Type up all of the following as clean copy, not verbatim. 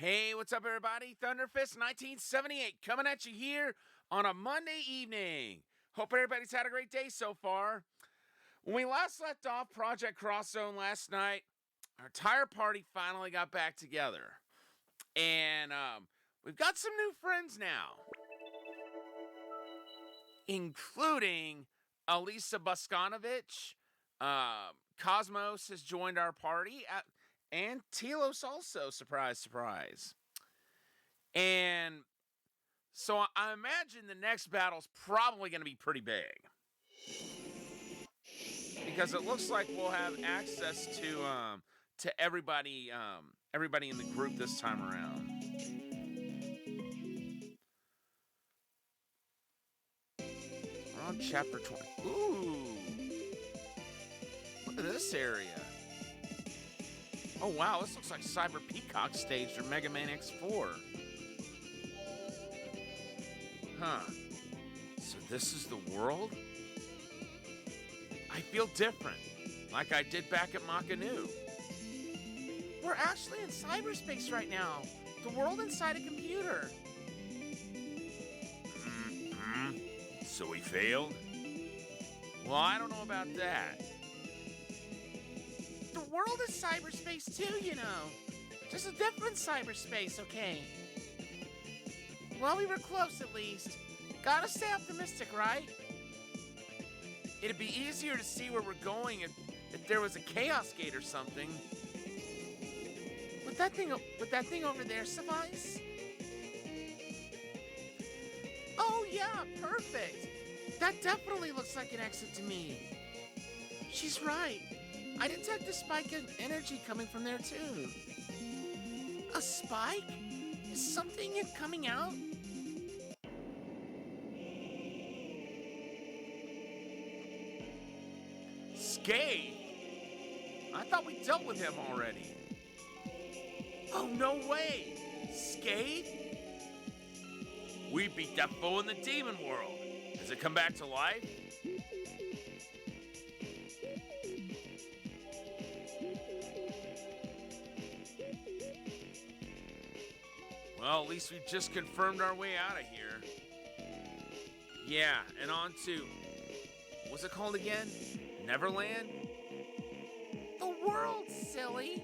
Hey, what's up, everybody? Thunderfist 1978 coming at you here on a Monday evening. Hope everybody's had a great day so far. When we last left off Project Cross Zone last night, our entire party finally got back together. And we've got some new friends now, including Elisa Boskanovich. Cosmos has joined our party, and Telos also, surprise, surprise. And so I imagine the next battle's probably going to be pretty big, because it looks like we'll have access to everybody everybody in the group this time around. We're on chapter 20. Ooh, look at this area. Oh wow, this looks like Cyber Peacock staged or Mega Man X4. Huh. So this is the world? I feel different, like I did back at Makanu. We're actually in cyberspace right now. The world inside a computer. So we failed? Well, I don't know about that. The world is cyberspace too, you know. Just a different cyberspace, okay? Well, we were close at least. Gotta stay optimistic, right? It'd be easier to see where we're going if there was a chaos gate or something. Would that thing over there suffice? Oh yeah, perfect. That definitely looks like an exit to me. She's right. I detect a spike in energy coming from there too. A spike? Is something coming out? Scathe? I thought we dealt with him already. Oh, no way! Scathe? We beat that foe in the demon world. Has it come back to life? Well, at least we just confirmed our way out of here. Yeah, and on to... what's it called again? Neverland? The world, silly!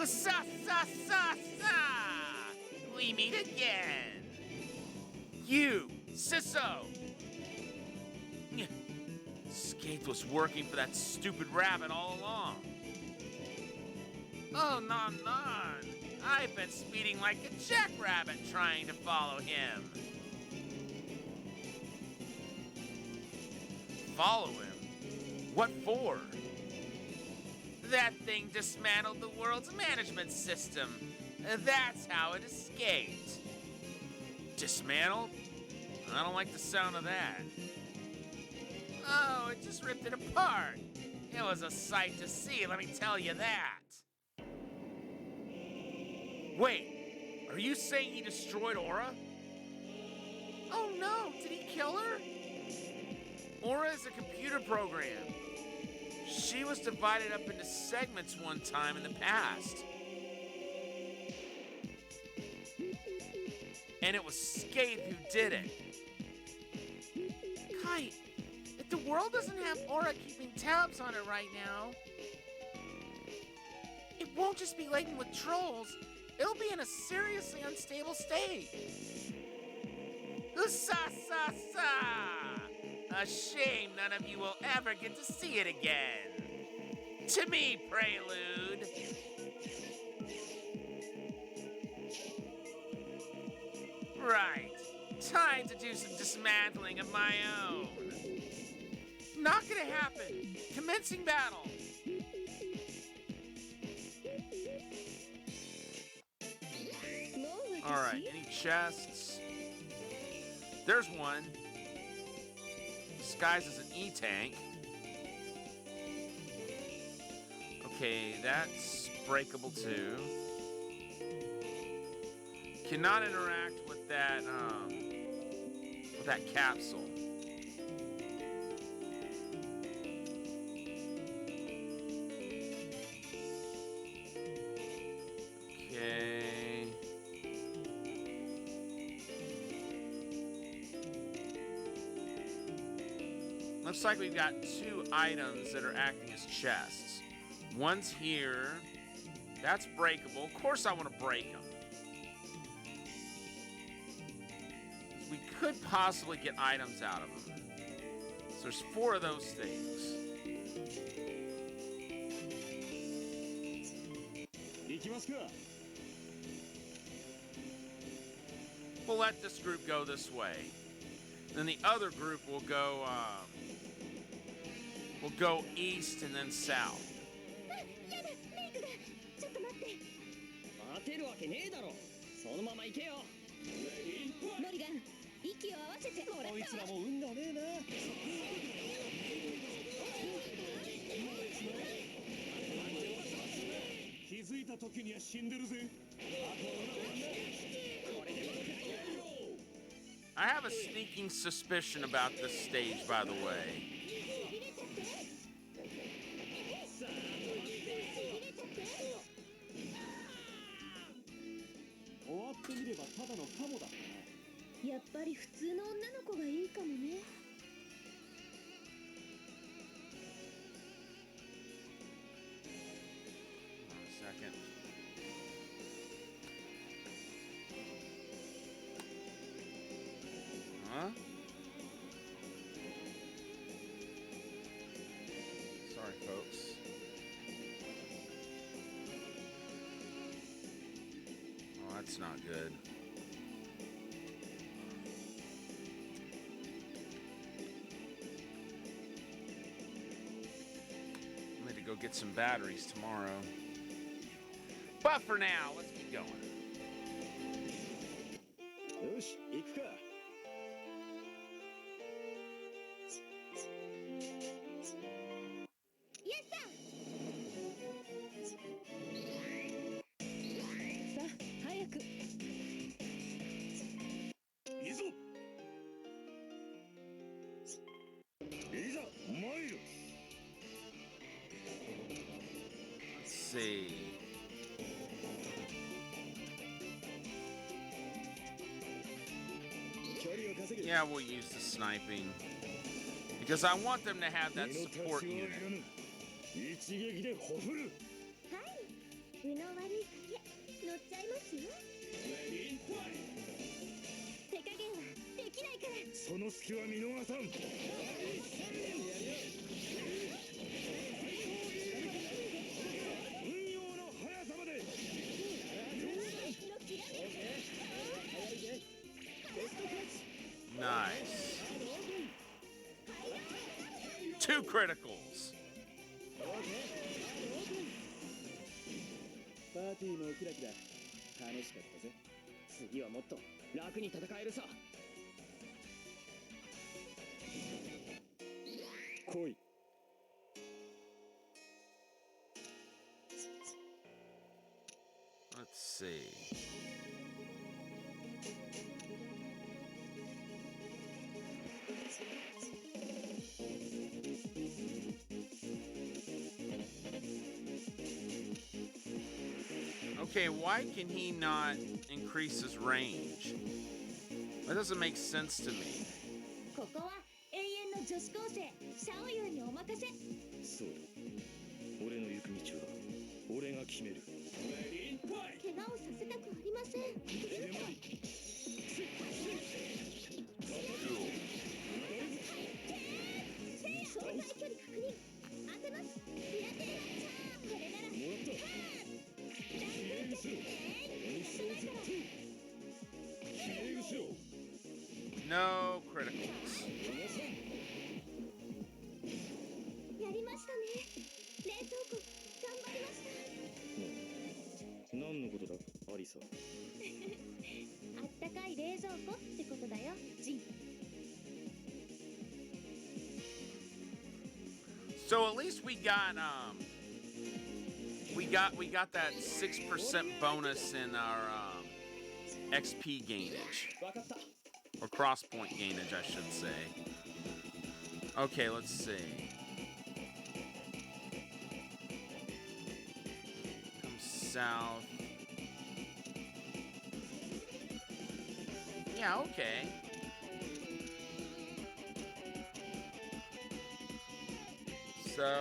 Sa sa sa sa! We meet again! You, Sisso! Scathe was working for that stupid rabbit all along. Oh, non. I've been speeding like a jackrabbit trying to follow him. Follow him? What for? That thing dismantled the world's management system. That's how it escaped. Dismantled? I don't like the sound of that. Oh, it just ripped it apart. It was a sight to see, let me tell you that. Wait, are you saying he destroyed Aura? Oh no, did he kill her? Aura is a computer program. She was divided up into segments one time in the past. And it was Scathe who did it. Kite, if the world doesn't have Aura keeping tabs on it right now, it won't just be laden with trolls. It'll be in a seriously unstable state. Sa sa sa! A shame none of you will ever get to see it again. To me, Prelude. Right. Time to do some dismantling of my own. Not gonna happen. Commencing battle. Alright, any chests? There's one. Disguised as an E-tank. Okay, that's breakable too. Cannot interact with that capsule. Looks like we've got 2 items that are acting as chests. One's here. That's breakable. Of course I want to break them. We could possibly get items out of them. So there's 4 of those things. We'll let this group go this way. Then the other group will go east and then south. やだ、メイクが。ちょっと待って。待てるわけねえだろ。そのまま行けよ。モリガン、息を合わせてもらったわ。こいつらも運がねえな。気づいた時には死んでるぜ。 I have a sneaking suspicion about this stage, by the way. Yeah, やっぱり普通の女の子がいいかもね。 Second. Huh? Sorry, folks. Oh, that's not good. I need to go get some batteries tomorrow. But for now, let's keep going. よし、行くか。やった。さあ、早く。いいぞ。いざ、参る。 Let's see. Yeah, we'll use the sniping. Because I want them to have that support unit. 一撃でほふる。はい。具の悪い賭け乗っちゃいますよ。手加減はできないから。その隙は見逃さん。運用の速さまで。 Nice. 2 criticals. パーティーもキラキラ楽しかったぜ。次はもっと楽に戦えるさ。来い。 Let's see. Okay, why can he not increase his range? That doesn't make sense to me. ここは永遠の女子高生シャオユンにお任せ。そうだ。俺の行く道は俺が決める。怪我をさせたくありません。相対距離確認。当てます。ピラテルマッチャー。これなら。もらった。No criticals. やりましたね。冷凍庫頑張りました。何のことだ、アリサ。あったかい冷蔵庫ってことだよ、ジン。 So at least we got we got that 6% bonus in our XP gainage. Or cross point gainage, I should say. Okay, let's see. Come south. Yeah, okay. So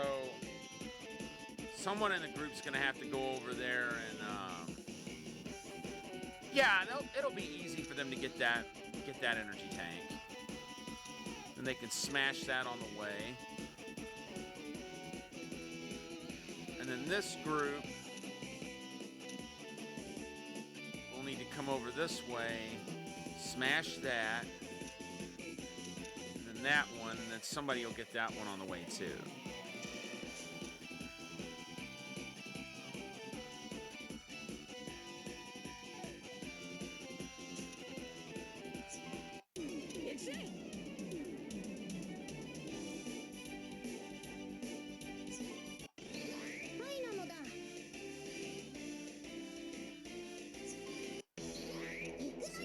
someone in the group's gonna have to go over there and yeah, it'll be easy for them to get that energy tank, and they can smash that on the way. And then this group will need to come over this way, smash that, and then that one, and then somebody will get that one on the way too.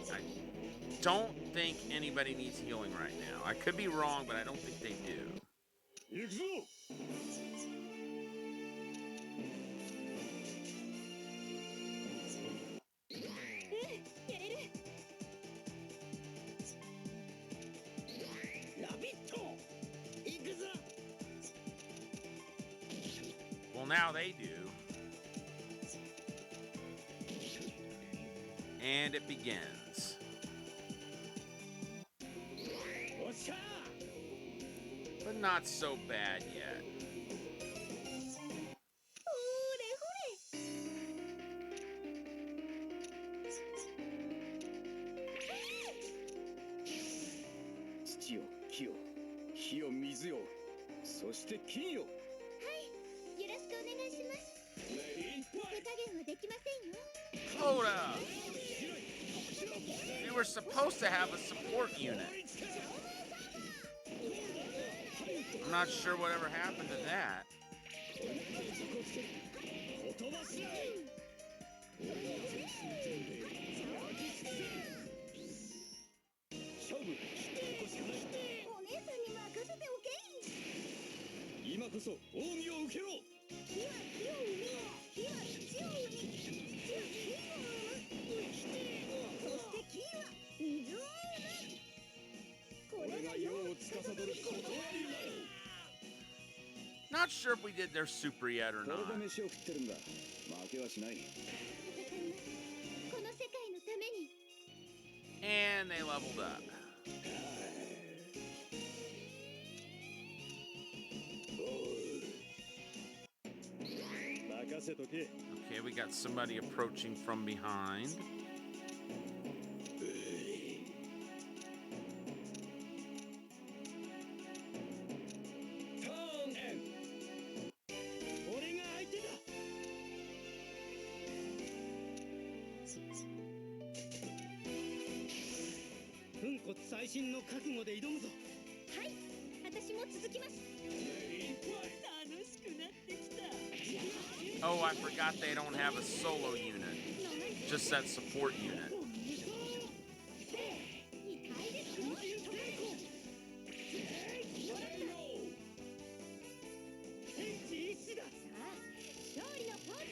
I don't think anybody needs healing right now. I could be wrong, but I don't think they do. 行くぞ。やれる。ラビット。行くぞ。 Well, now they do. And it begins. おっしゃ。 But not so bad yet. ほれほれ。土よ、木よ、火よ、水よ、そして金よ。はい、よろしくお願いします。手加減はできませんよ。 Hold up! We were supposed to have a support unit. I'm not sure whatever happened to that. 勝負、ここしかない。お姉さんに任せておけ。今こそ近江を受けろ。火は火を生み、火は土を生み、土は水を生む。そして金は水を生む。これが世を司る断りなり。 Not sure if we did their super yet or これ not. で飯を食ってるんだ。負けはしない。戦います。この世界のために。 And they leveled up. 任せとけ。 Okay, we got somebody approaching from behind. ターンエン。俺が相手だ。粉骨最新の覚悟で挑むぞ。はい、私も続きます。楽しくなってきた。 Oh, I forgot they don't have a solo unit. Just that support unit. 勝利のポー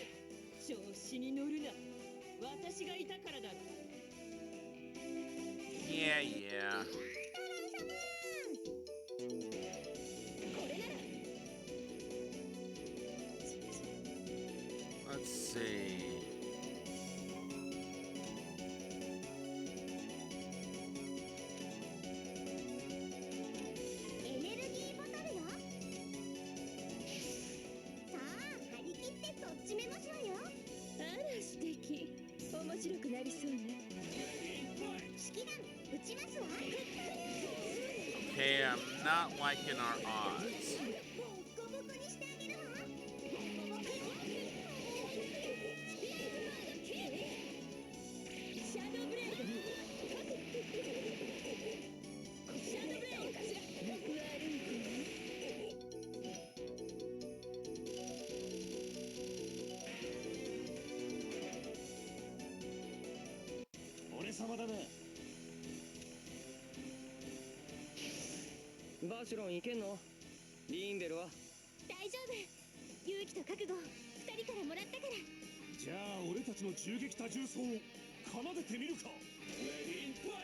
ズ。調子に乗るな。私がいたからだ。 Yeah, yeah. これなら Let's see. エネルギーボトルよ。さあ、張り切ってとっちめましょうよ。あら素敵。面白くなりそうね。式弾撃ちますわ。 Okay, I'm not liking our odds. ボッコボコにしてあげるわ。シャドーブレード。シャドーブレードかしら。悪い子ね。俺様だな。バシュロン行けんの？リーンベルは？大丈夫。勇気と覚悟、二人からもらったから。じゃあ俺たちの銃撃多重奏を奏でてみるか。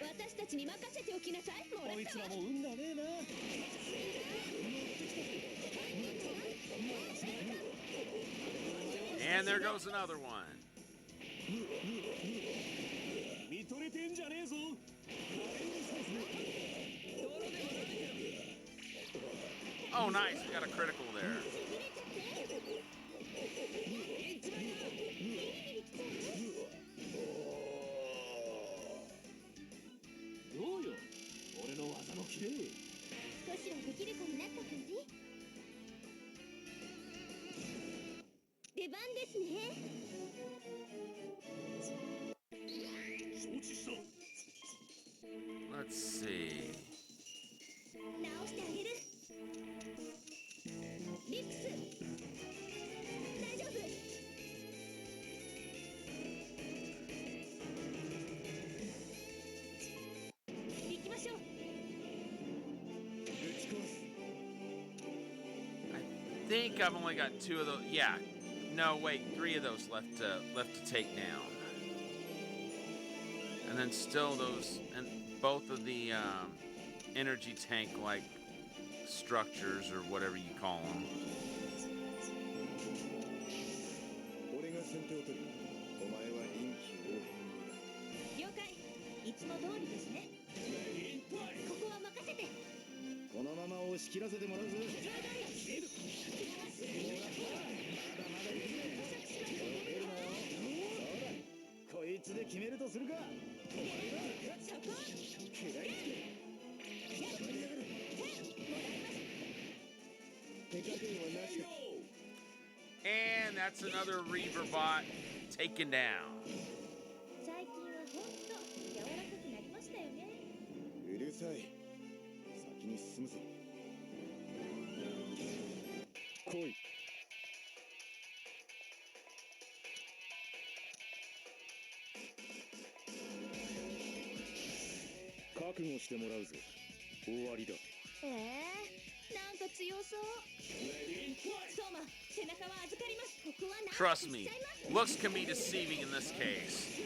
私たちに任せておきなさい。もらったわ。こいつらも運がねえな。And there goes another one. 見とれてんじゃねえぞ。 Oh, nice. We got a critical there. どうよ、俺の技のキレ。少しはできる子になった感じ。出番ですね。承知した。 Let's see. 直してあげる。リップス大丈夫。行きましょう。 ぶち壊す。 I think I've only got 2 of those. Yeah. No, wait. 3 of those left to take down. And then still those, and both of the energy tank-like structures or whatever you call them. 俺が先手を取る。お前は臨機応変に。了解。いつも通りですね。ここは任せて。このまま押し切らせてもらうぞ。こいつで決めるとするか。And that's another Reaver bot taken down. 最近はほんと柔らかくなりましたよね。うるさい。先に進むぞ。来い。覚悟してもらうぞ。終わりだ。なんか強そう。相馬、背中は預かります。ここはなんとか Trust しちゃ me, います。 looks can be deceiving in this case.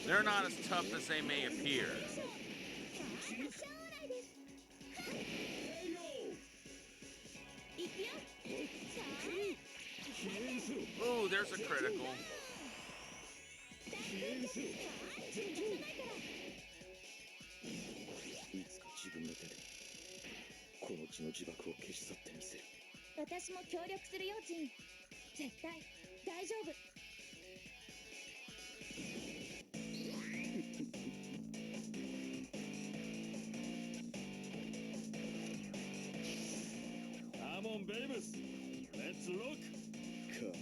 They're not as tough as they may appear. 将来です。行くよ。さあ。 Ooh, there's a critical. いつか自分の手でこの地の呪縛を消し去ってみせる。私も協力するよ、ジン。絶対大丈夫。カモンベイブス、レッツロック。カモ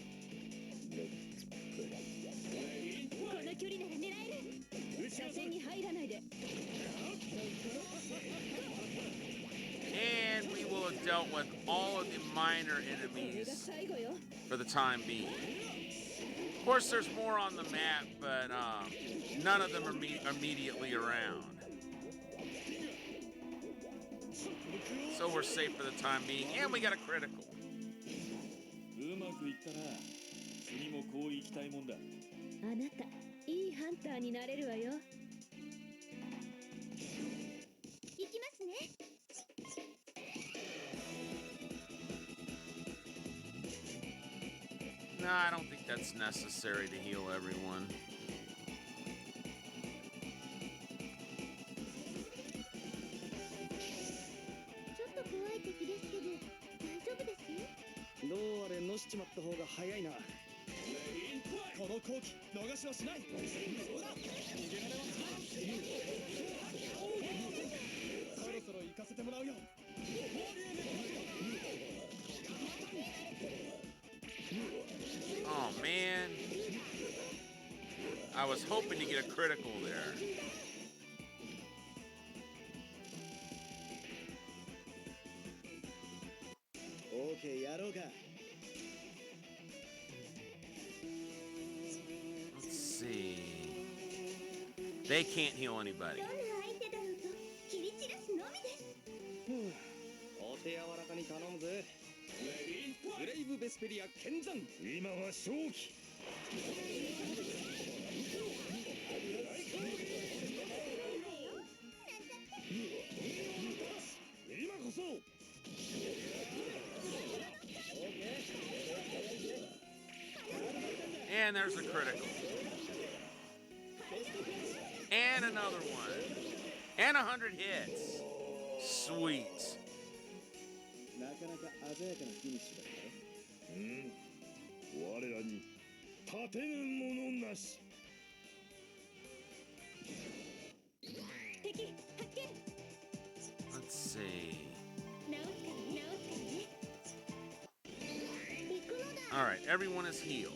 レッツプレイ。この距離なら狙える。車線に入らないで。 And we will have dealt with all of the minor これが enemies 最後よ。 for the time being. Of course, there's more on the map, but none of them are immediately around. So we're safe for the time being, and we got a critical. うまくいったな。次もこう行きたいもんだ。あなた、いいハンターになれるわよ。行きますね。 No, I don't think that's necessary to heal everyone. ちょっと怖い敵ですけど、大丈夫ですよ。どうあれのしちまった方が早いな。この好機逃しはしない。そろそろ行かせてもらうよ。 Oh man, I was hoping to get a critical there. OK やろうか。 Let's see. They can't heal anybody. どんな相手だろうと切り散らすのみです。お手柔らかに頼むぜ。ブレイブベスペリア剣山。今は勝機。今こそ。And there's a critical. And another one. And 100 hits. Sweet. なかなか鮮やかなフィニッシュだったね。我らに立てぬものなし。敵発見。 Let's see. 直すからね。行くのだ。 All right, everyone is healed.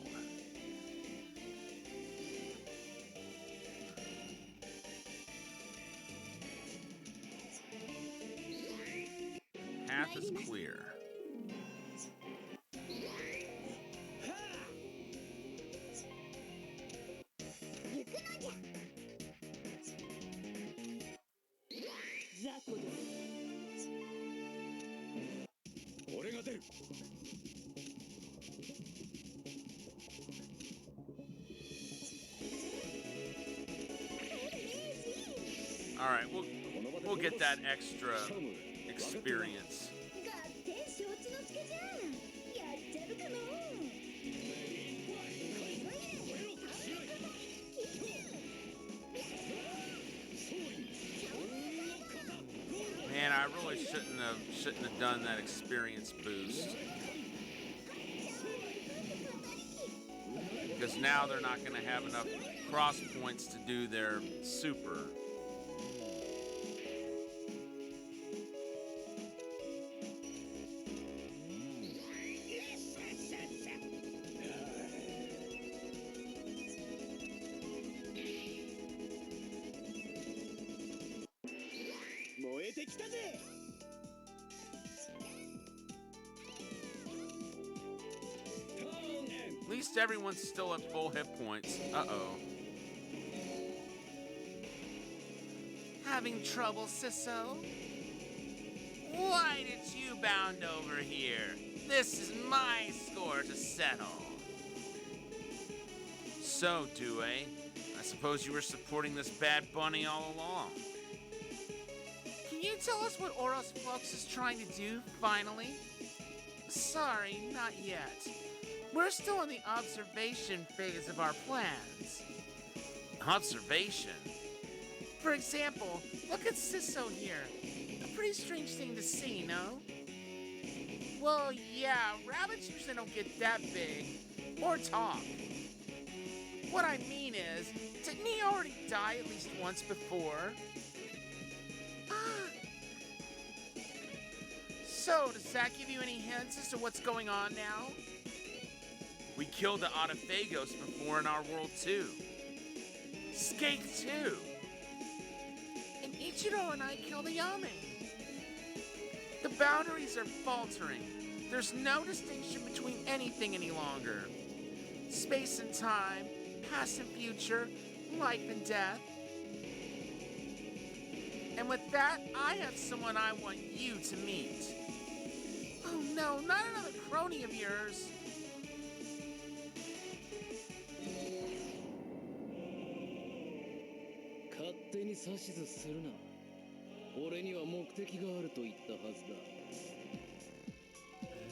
Path is clear. 行くのじゃ。雑魚ども。俺が出る。 All right, we'll get that extra experience. 合点承知のつけじゃん。やっちゃるかの。Man, I really shouldn't have done that experience boost. Because now they're not going to have enough cross points to do their super. At least everyone's still at full hit points. Uh-oh. Having trouble, Sisso? Why did you bound over here? This is my score to settle. So, Due, I suppose you were supporting this bad bunny all along. Can you tell us what Oros Flux is trying to do, finally? Sorry, not yet. We're still in the observation phase of our plans. Observation? For example, look at Sisso here. A pretty strange thing to see, no? Well, yeah, rabbits usually don't get that big. Or talk. What I mean is, didn't he already die at least once before? So, does that give you any hints as to what's going on now? We killed the Autophagos before in our world too. Skate too. And Ichiro and I killed a Yame. The boundaries are faltering. There's no distinction between anything any longer. Space and time, past and future, life and death. And with that, I have someone I want you to meet. Oh no, not another crony of yours.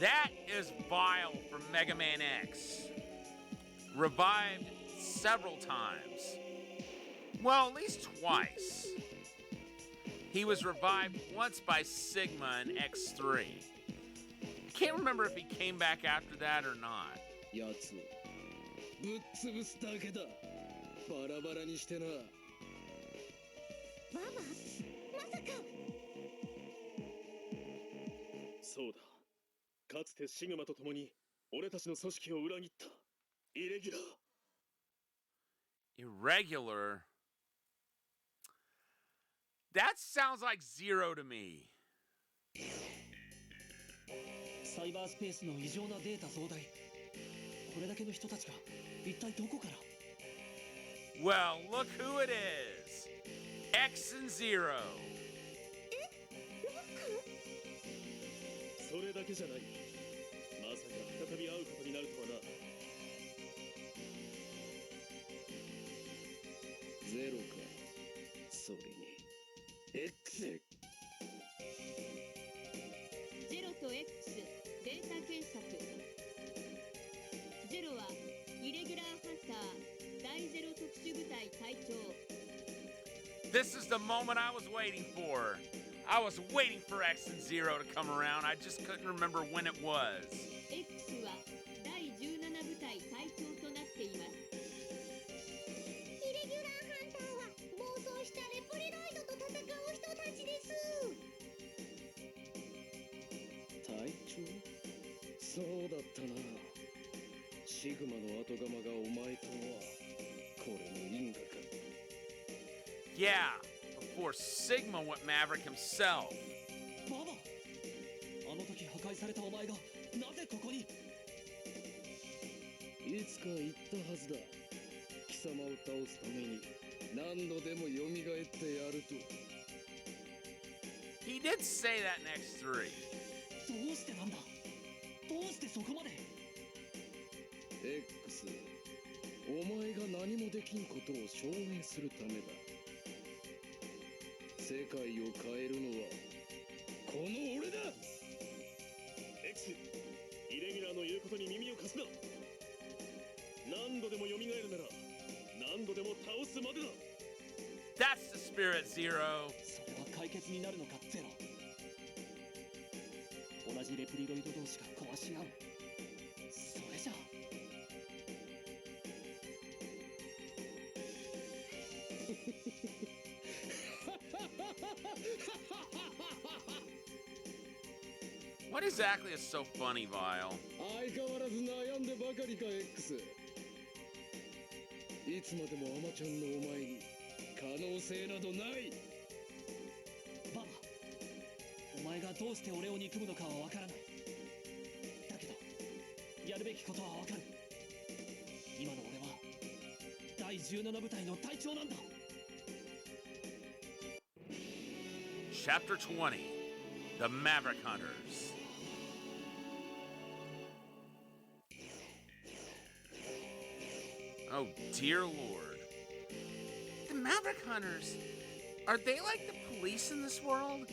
That is vile for Mega Man X. Revived several times. Well, at least twice. He was revived once by Sigma in X3. Can't remember if he came back after that or not. やつをぶっ潰すだけだ。バラバラにしてな。ママ、まさか。そうだ。かつてシグマと共に俺たちの組織を裏切ったイレギュラー。 Irregular? That sounds like Zero to me. サイバースペースの異常なデータ増大。これだけの人たちが一体どこから？ Well, look who it is. X and Zero. それだけじゃない。まさか再び会うことになるとはな。ゼロか。それに X。ゼロと X データ検索。ゼロはイレギュラー発隊長 This is the moment I was waiting for. I was waiting for X and Zero to come around. I just couldn't remember when it was. X は第17部隊隊長となっています。イレギュラーハンターは暴走したレプリロイドと戦う人たちです。隊長そうだったな。シグマの後釜がお前とはこれの因果か。Yeah, before Sigma went Maverick himself. ババあの時破壊されたお前がなぜここに。いつか言ったはずだ。貴様を倒すために何度でも蘇ってやると。 He did say that in X3. どうしてなんだ。どうしてそこまで。 X、お前が何もできんことを証明するためだ。世界を変えるのはこの俺だ。 X、イレギュラーの言うことに耳を貸すな。何度でも蘇るなら何度でも倒すまでだ。 That's the spirit, Zero. それは解決になるのかゼロ。同じレプリロイド同士が壊し合う。それじゃあ What exactly is so funny, Vile? 相変わらず悩んでばかりか X。いつまでもアマちゃんのお前に可能性などない。ババお前がどうして俺を憎むのかはわからない。だけどやるべきことはわかる。今の俺は第17部隊の隊長なんだ。 Chapter 20, The Maverick Hunters. Oh, dear Lord. The Maverick Hunters. Are they like the police in this world?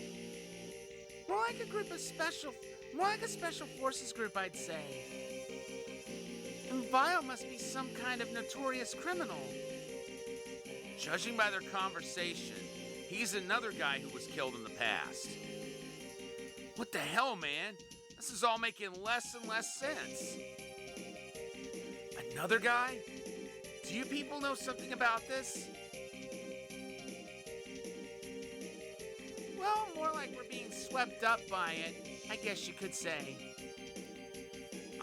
More like a special forces group, I'd say. And Vile must be some kind of notorious criminal. Judging by their conversation, he's another guy who was killed in the past. What the hell, man? This is all making less and less sense. Another guy? Do you people know something about this? Well, more like we're being swept up by it, I guess you could say.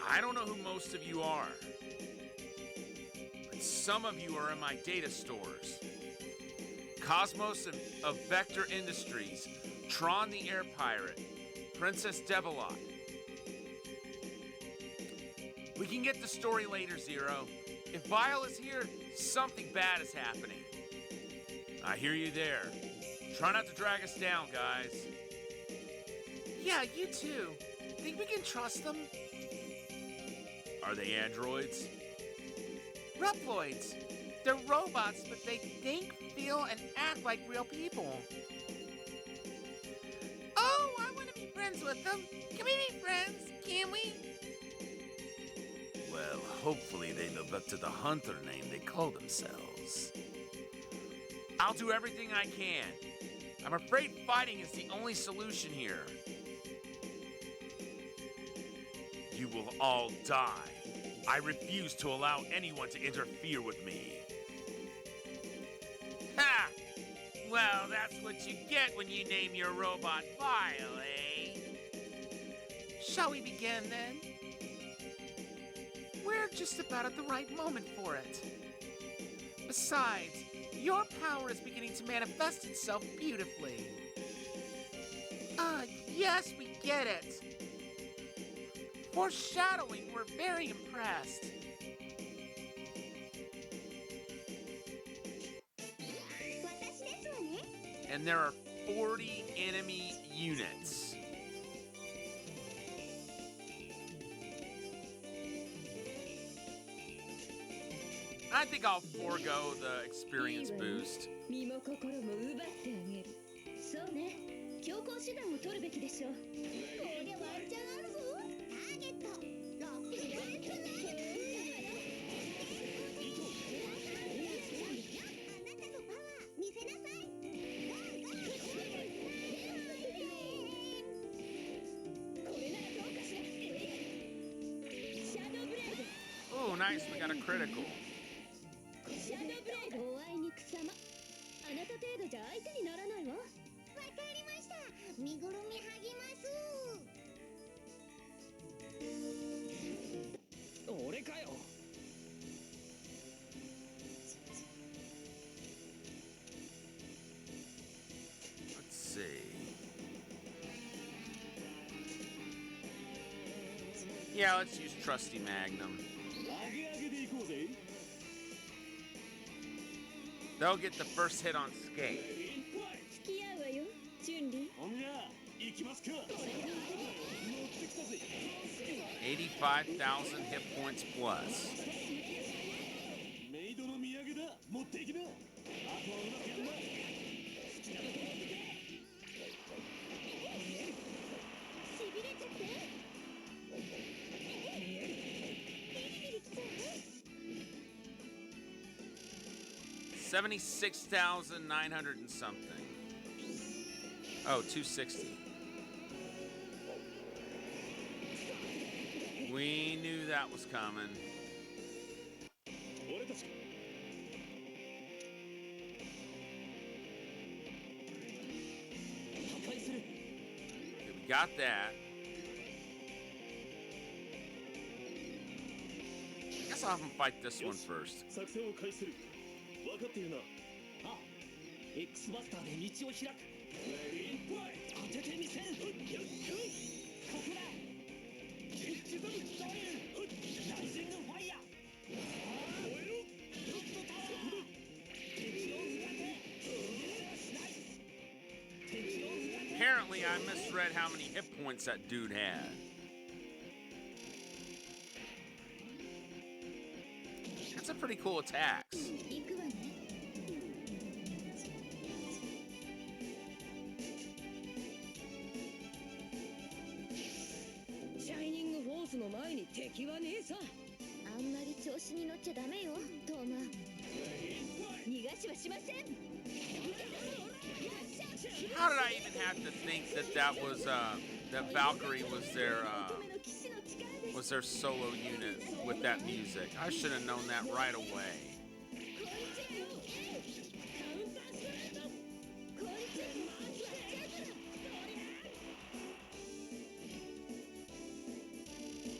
I don't know who most of you are, but some of you are in my data stores. Cosmos of Vector Industries, Tron the Air Pirate, Princess Devilot. We can get the story later, Zero. If Vile is here, something bad is happening. I hear you there. Try not to drag us down, guys. Yeah, you too. Think we can trust them? Are they androids? Reploids. They're robots, but they think, feel, and act like real people. Oh, I want to be friends with them. Can we be friends? Can we? Well, hopefully they live up to the hunter name they call themselves. I'll do everything I can. I'm afraid fighting is the only solution here. You will all die. I refuse to allow anyone to interfere with me. Ha! Well, that's what you get when you name your robot Vile, eh? Shall we begin then? We're just about at the right moment for it. Besides, your power is beginning to manifest itself beautifully. Yes, we get it. Foreshadowing, we're very impressed. And there are 40 enemy units. I think I'll forego the experience boost. 身も心も奪ってあげる。そうね、強行手段を取るべきでしょう。こりゃワンチャンあるぞ。ターゲットロックスレッツ nice. We got a critical. シャドーブレイドおあいにくさまあなた程度じゃ相手にならないわわかりました身ぐるみ剥ぎます俺かよ Let's see. Yeah, let's use Trusty Magnum. アゲアゲで行こうぜ They'll get the first hit on Skate. 付き合うわよチュンリーほんじゃ行きますか乗ってきたぜ 85,000 hit points plus. メイドの土産だ持っていきなあとはうまくやんな好きなだけ持ってけしびれちゃってビリビリきちゃう 76,900 and something. Oh, 260. We knew that was coming. 俺たち破壊する Okay, we got that. I guess I'll have him fight this one first. 作戦を開始する分かっているなあ X バスターで道を開く当ててみせるここだキッチザムライジングファイヤー燃えろロッドタワー敵を裏手ナイス敵を裏手 Apparently, I misread how many hit points that dude had. That's a pretty cool attacks. 行くわねシャイニングフォースの前に敵はねえさあんまり調子に乗っちゃダメよトーマ逃がしはしません How did I even have to think that that was that Valkyrie was their solo unit with that music? I should have known that right away.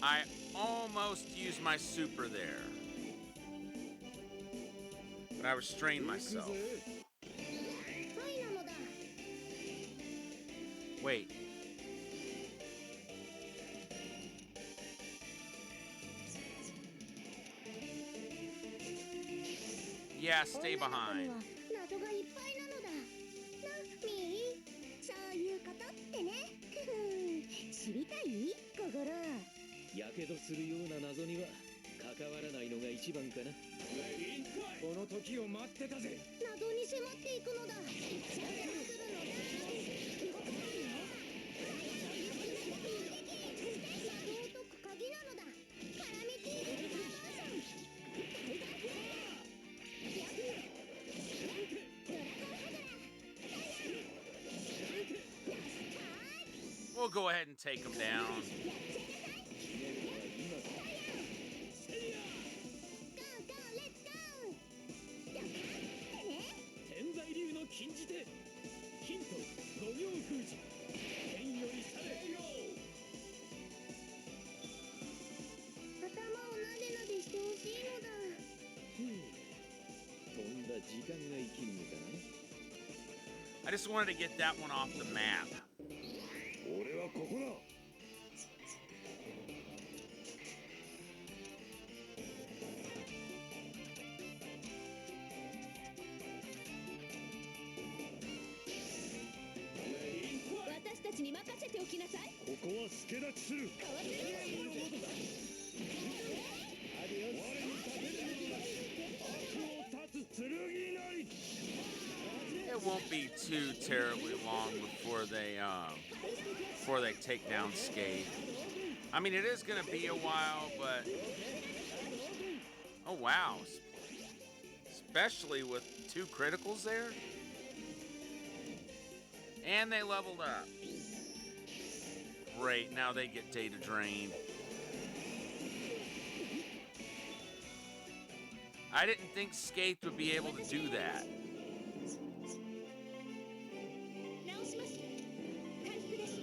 I almost used my super there, but I restrained myself. Wait. Yeah, stay behind. 謎がいっぱいなのだなミーそういうことってね知りたい心やけどするような謎には関わらないのが一番かなこの時を待ってたぜ謎に迫っていくのだ近づくるのだ動かないよ謎を解く鍵なのだカラメティールバージョン大学ヤクドラゴンハドラ We'll go ahead and take him down. 天才流の禁じ手ヒント五行封じ天よりされよ頭をなでなでしてほしいのだとんだ時間が生きるのかな I just wanted to get that one off the map. 俺はここだ私たちに任せておきなさいここは助立ちするかわせるな我に立てるような悪を立つ剣なり It won't be too terribly long before they take down Skate. I mean, it is going to be a while, but oh wow, especially with 2 criticals there, and they leveled up. Great, now they get data drained. I didn't think Skate would be able to do that. 直します回復です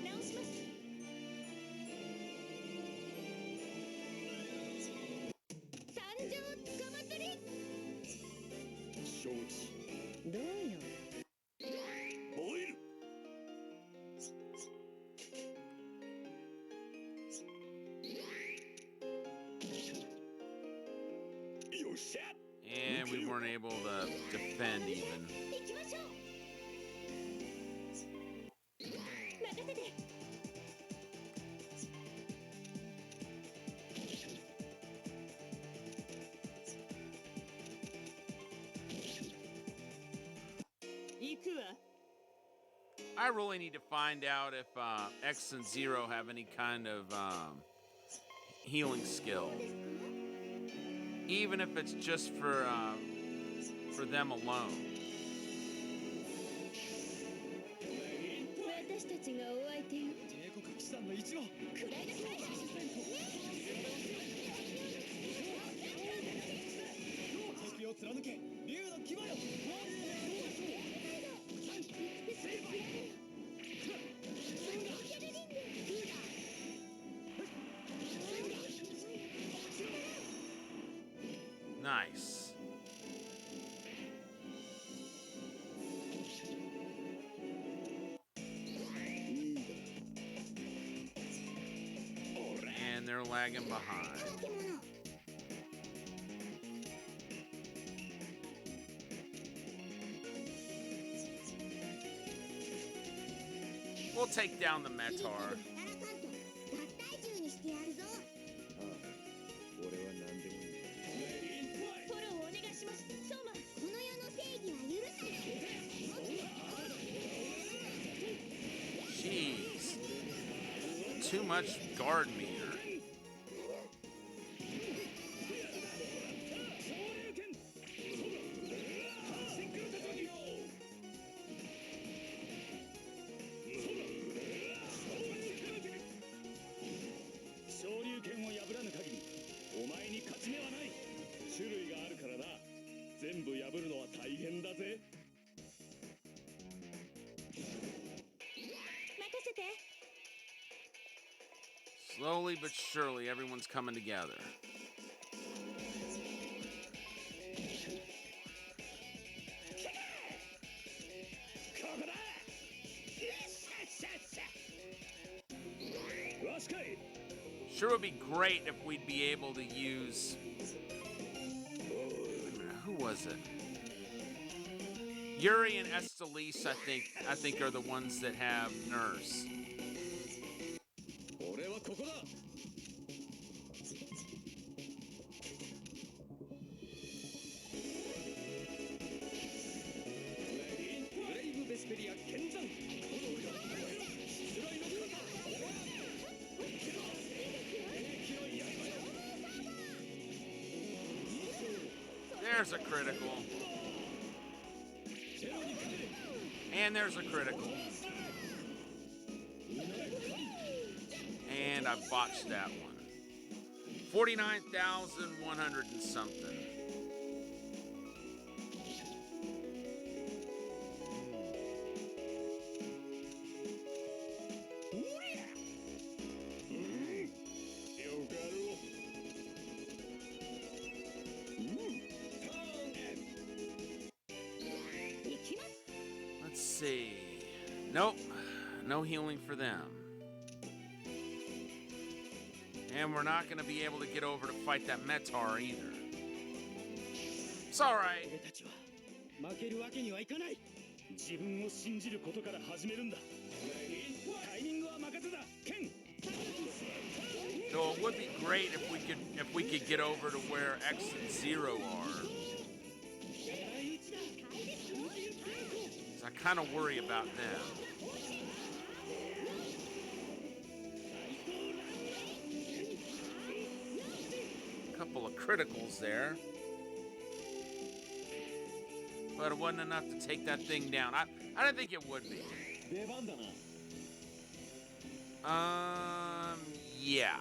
直します参上つかまつり承知。どうよボイル よっしゃ And we weren't able to defend even. 行きましょう任せて 行くわ I really need to find out if X and Zero have any kind of healing skill. Even if it's just for them alone. 私たちがお相手よ帝国騎士団の一部位が敵を貫け竜の牙よ Nice. And they're lagging behind. We'll take down the Metar. 合体獣にしてやるぞああ、俺は何でもいい。フォローお願いします相馬この世の正義は許さない Jeez. Too much guard meter. 昇竜拳を破らぬ限りお前に勝ち目はない種類があるからな全部破るのは大変だぜ任せて Slowly but surely, everyone's coming together. Sure would be great if we'd be able to use... Wait a minute, who was it? Yuri and Estelise, I think are the ones that have Nurse. 俺はここだ。ブレイブベスペリア剣山。There's a critical. And there's a critical. And I botched that one. 49,100 and something. Let's see. Nope. No healing for them. And we're not going to be able to get over to fight that Metar either. It's alright. 俺たちは負けるわけにはいかない自分を信じることから始めるんだタイミングは任せだ剣 So it would be great if we could get over to where X and Zero are. So I kind of worry about them. Couple of criticals there. But it wasn't enough to take that thing down. I didn't think it would be. 出番だな Yeah.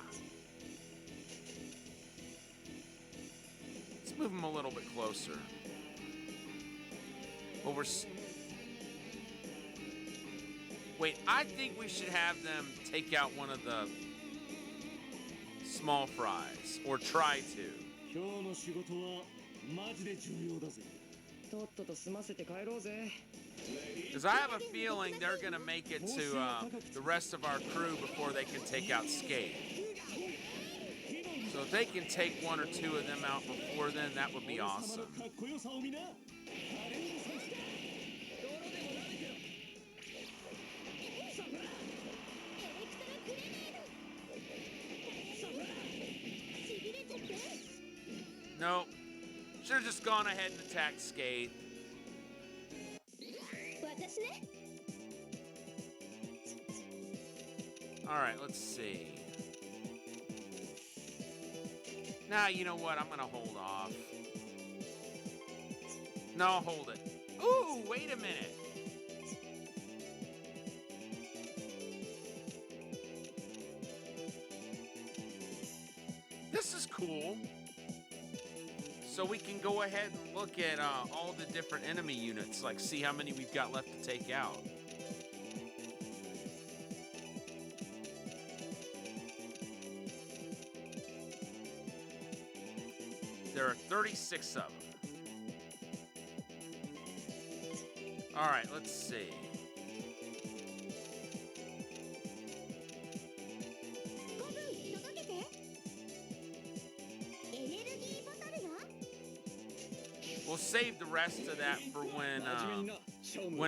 move him a little bit closer. Well, wait, I think we should have them take out one of the small fries, or try to. 今日の仕事はマジで重要だぜ。とっとと済ませて帰ろうぜ。 Because I have a feeling they're going to make it to the rest of our crew before they can take out Skate. So if they can take one or two of them out before then, that would be awesome. かっこよさを見な。 Nope. Should have just gone ahead and attacked Skate. 私ね。 Alright, let's see. Nah, you know what? I'm gonna hold off. No, I'll hold it. Ooh, wait a minute. This is cool. So we can go ahead and look at all the different enemy units, like see how many we've got left to take out. There are 36 of them. All right, let's see. 5分届けて。エネルギーボトルよ。 We'll save the rest of that for when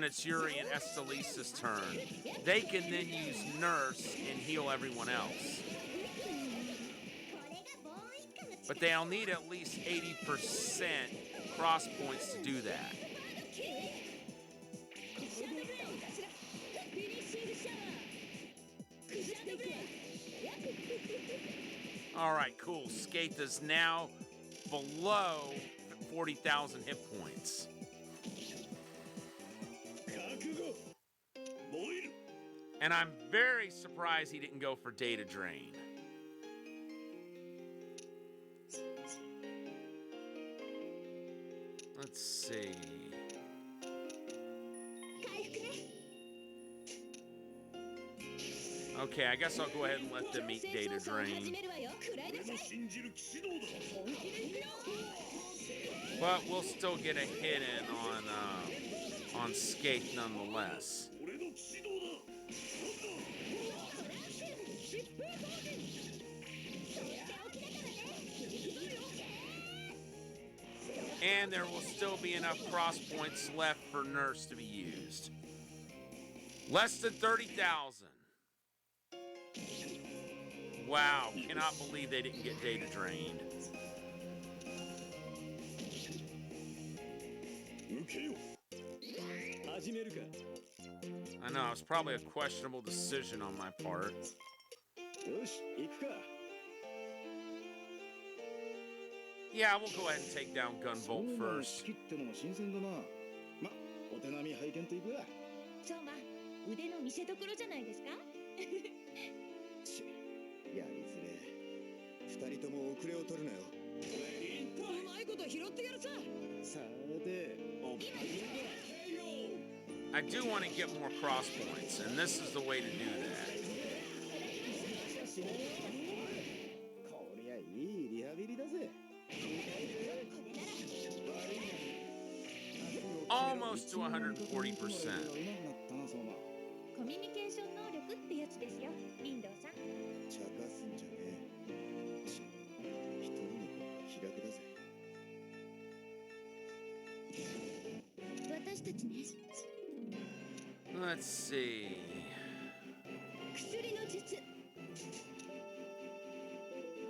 it's Yuri and Estelisa's turn. They can then use Nurse and heal everyone else. これがボーイッカの力。 But they'll need at least 80% cross points to do that. シャドウブレイ頭。フィニッシングシャワー。シャドウブレイ。 All right, cool. Skate is now below 40,000 hit points. 覚悟燃える And I'm very surprised he didn't go for Data Drain. Let's see. 回復ね。 Okay, I guess I'll go ahead and let them eat Data 始 Drain. めるわよ。食らいな俺さい。の信じる騎士道だ 本気で行くよ。 But we'll still get a hit in on Skate nonetheless. 俺の騎士道だ 疾風攻撃。とっておきだからね。行くぞよ。 And there will still be enough cross points left for Nurse to be used. Less than 30,000. Wow, cannot believe they didn't get Data Drained. 受けよ始めるか。 I know, it was probably a questionable decision on my part. よし、行くか。 Yeah, we'll go ahead and take down Gunvolt そうなの first. 式ってのも新鮮だな。ま、お手並み拝見といくわ。そうま、腕の見せ所じゃないですか。ち、やりづれ。二人とも遅れを取るなよ。うまいこと拾ってやるさ。さて、お I do want to get more cross points, and this is the way to do that. こりゃいいリハビリだぜ。 Almost to 140%. うまくなったな、相馬。コミュニケーション能力ってやつですよ、リンドウさん。茶化すんじゃねえ。ち、一人の方が気楽だぜ。私たちね、 Let's see. 薬の術。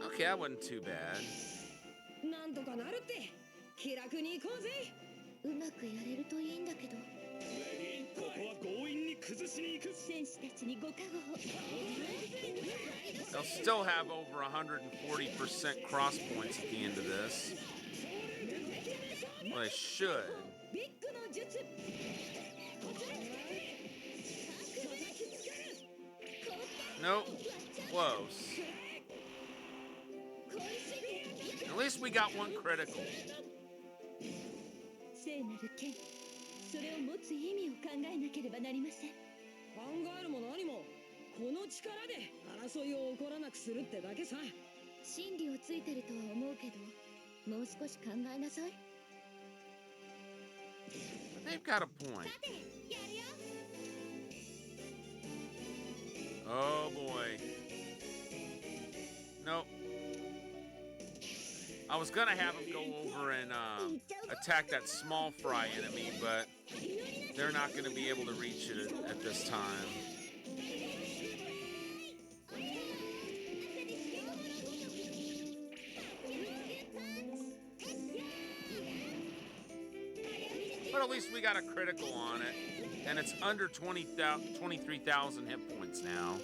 Okay, that wasn't too bad. なんとかなるって。気楽に行こうぜ。うまくやれるといいんだけど。ここは強引に崩しに行く戦士たちにご加護を。 They'll still have over 140% cross points at the end of this. Well, they should. ビッグの術。 Nope. Close. At least we got one critical. 聖なる剣それを持つ意味を考えなければなりません。考えるも何もこの力で争いを起こらなくするってだけさ。真理をついてるとは思うけどもう少し考えなさい。 They've got a point. さてやるよ。 Oh boy. Nope. I was gonna have him go over and attack that small fry enemy, but they're not gonna be able to reach it at this time. But at least we got a critical on it, and it's under 23,000 hit points now.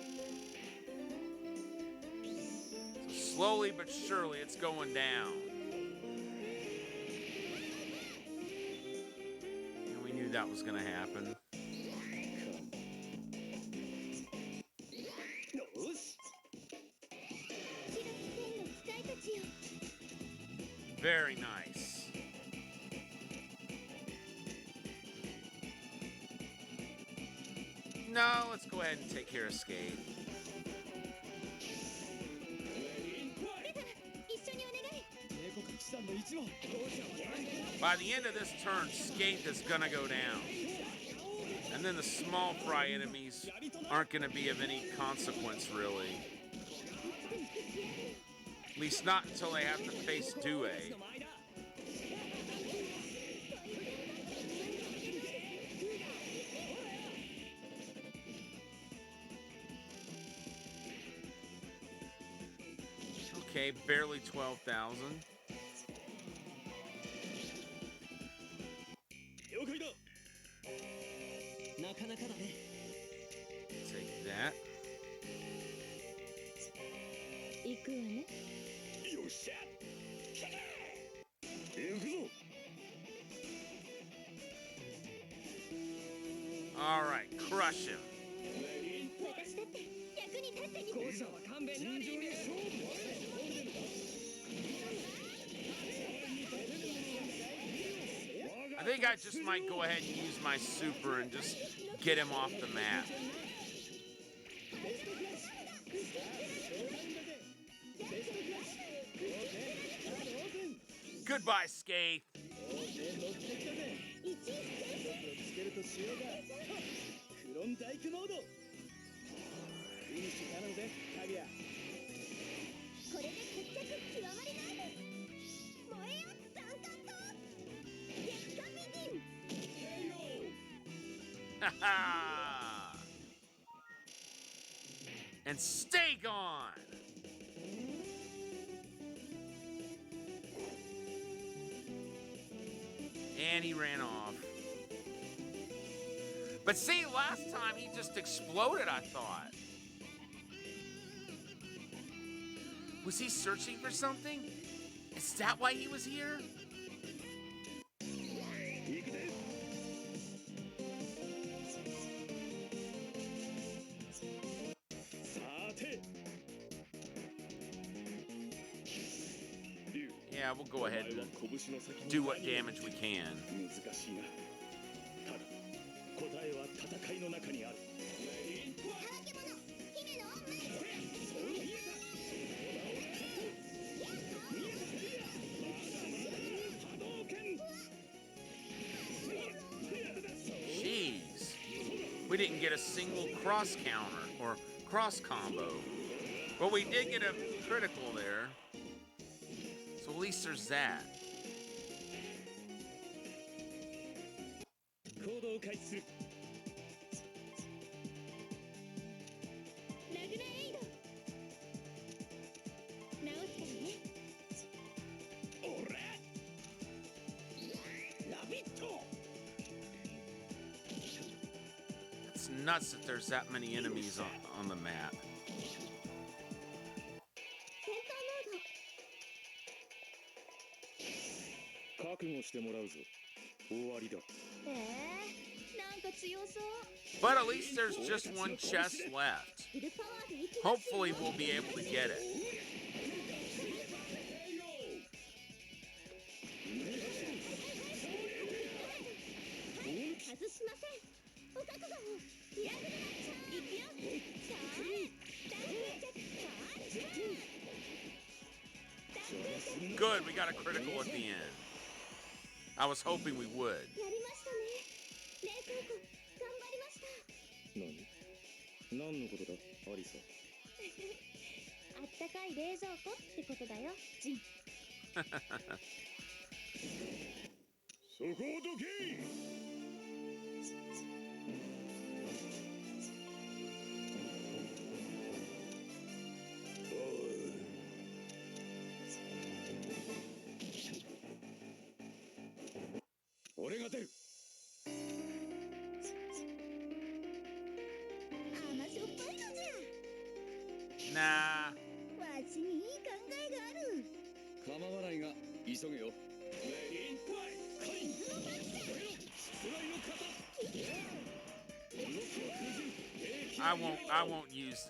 So slowly but surely, it's going down. And we knew that was going to happen. よし 天の使いたちよ。 Very nice. No, let's go ahead and take care of Skate. 一緒にお願い。 帝国騎士団の一問 By the end of this turn, Skate is gonna go down. And then the small fry enemies aren't gonna be of any consequence, really. At least not until they have to face Due. の前だ Okay, barely 12,000. 了解だ。なかなかだね。 Take that. 行くわね。よっしゃ。行くぞ。 All right, crush him. 私だって役に立ってみ後者は勘弁な人間 I think I just might go ahead and use my super and just get him off the map. Goodbye, Skate. つけるとしようがクロンダイクモードフィニッシュ頼むぜタギアこれで決着極まりない燃えよ三角刀月下美人 And stay gone. And he ran off. But see, last time he just exploded, I thought. Was he searching for something? Is that why he was here? 行くぜさて Yeah, we'll go ahead お前は and 拳の先に do what damage we can. 難しいなただ答えは戦いの中にある乾き物姫の恩命 Jeez. We didn't get a single cross counter or cross combo. But we did get a critical there. So at least there's that. 行動を開始するラグナエイド直すからねオララビット It's nuts that there's that many enemies on the map. 戦闘モード覚悟してもらうぞ終わりだなんか強そう But at least there's just one chest left. フルパワーで息が Hopefully we'll be able to get it. Good, we got a critical at the end. I was hoping we would. やりましたね。冷凍庫頑張りました。何のことだアリサ。あったかい冷蔵庫ってことだよ、ジン。そこをどけ。俺が出る。甘しょっぱいのじゃ。 Nah. わしにいい考えがある。構わないが急げよ。I won't use.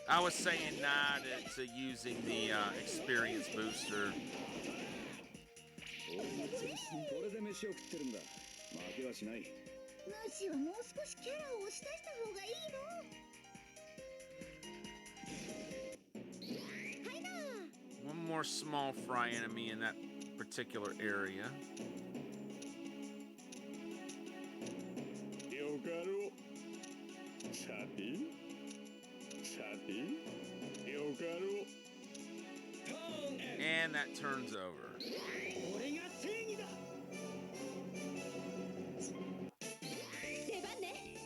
I was saying nah to using the experience booster. これで飯を食ってるんだ。負けはしない。主はもう少しキャラを押し出した方がいいの。はいな。 One more small fry enemy in that particular area. よかろう。さてさてよかろう。 And that turns over. 俺が正義だ。出番ね。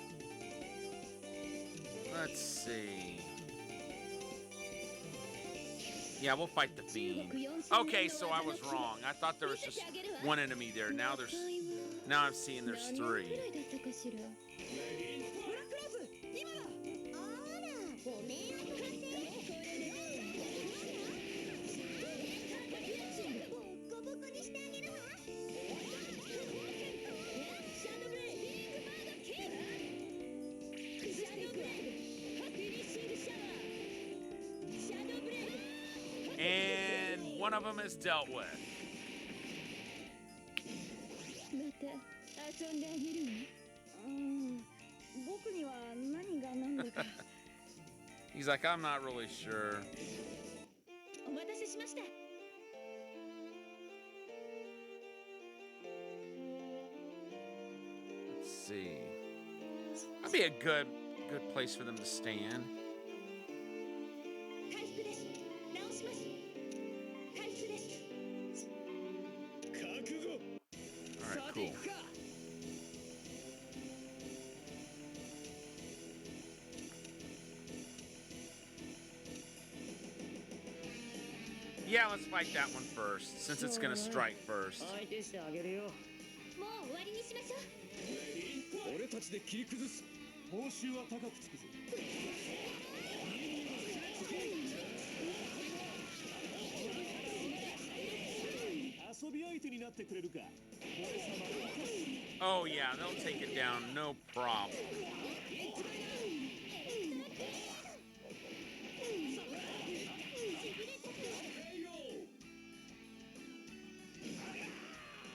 Let's see. Yeah, we'll fight the fiend. Okay, so I was wrong. I thought there was just one enemy there. Now I'm seeing there's three. ブラックローズ、今だ。あら、ご迷惑発生。ボッコボコにしてあげるわ。シャドーブレイド、ビッグバードキック。シャドーブレイド、フィニッシングシャワー。シャドーブレイド。 And one of them is dealt with. また遊んであげるわ。僕には何が何だか。He's like, I'm not really sure. お待たせしました。 Let's see. That'd be a good place for them to stand. 回復です。直します。回復です。覚悟。 All right, cool. Yeah, let's fight that one first, since it's gonna strike first. 相手してあげるよ。もう終わりにしましょう。俺たちで切り崩す。報酬は高くつくぞ。遊び相手になってくれるか。 Oh yeah, they'll take it down, no problem.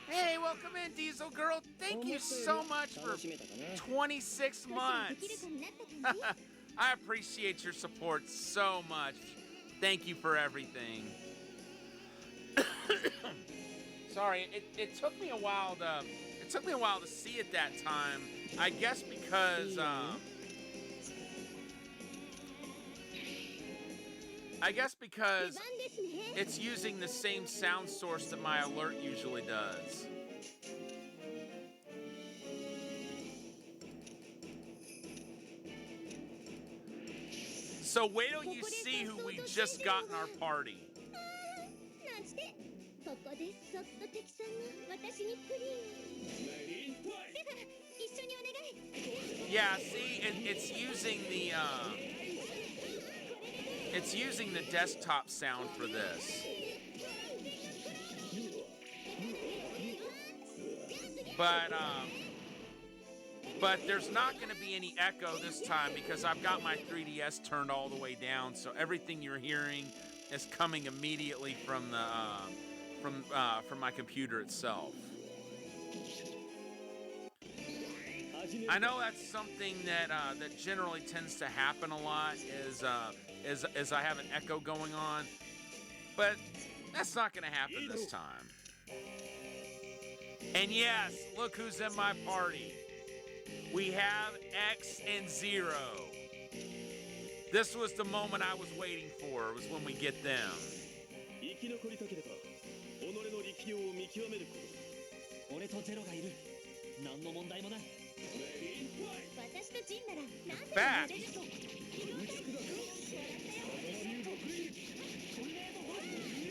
Hey, welcome in, Diesel Girl. Thank you so much for 26 months. I appreciate your support so much. Thank you for everything. Sorry, it took me a while to see it that time. I guess because it's using the same sound source that my alert usually does. So wait till you see who we just got in our party. なんつってここでそっと敵さんが私にプリン。セファ一緒にお願い。 Yeah, see, it's using the desktop sound for this. But there's not going to be any echo this time because I've got my 3DS turned all the way down, so everything you're hearing is coming immediately from my computer itself. I know that's something that generally tends to happen a lot is I have an echo going on, but That's not gonna happen this time. And yes, look who's in my party. We have X and Zero. This was the moment I was waiting for, was when we get them. 生き残りたければ己の力量を見極めることだ。俺とゼロがいる。何の問題もない。私とジンなら何 In でも fact, やれると。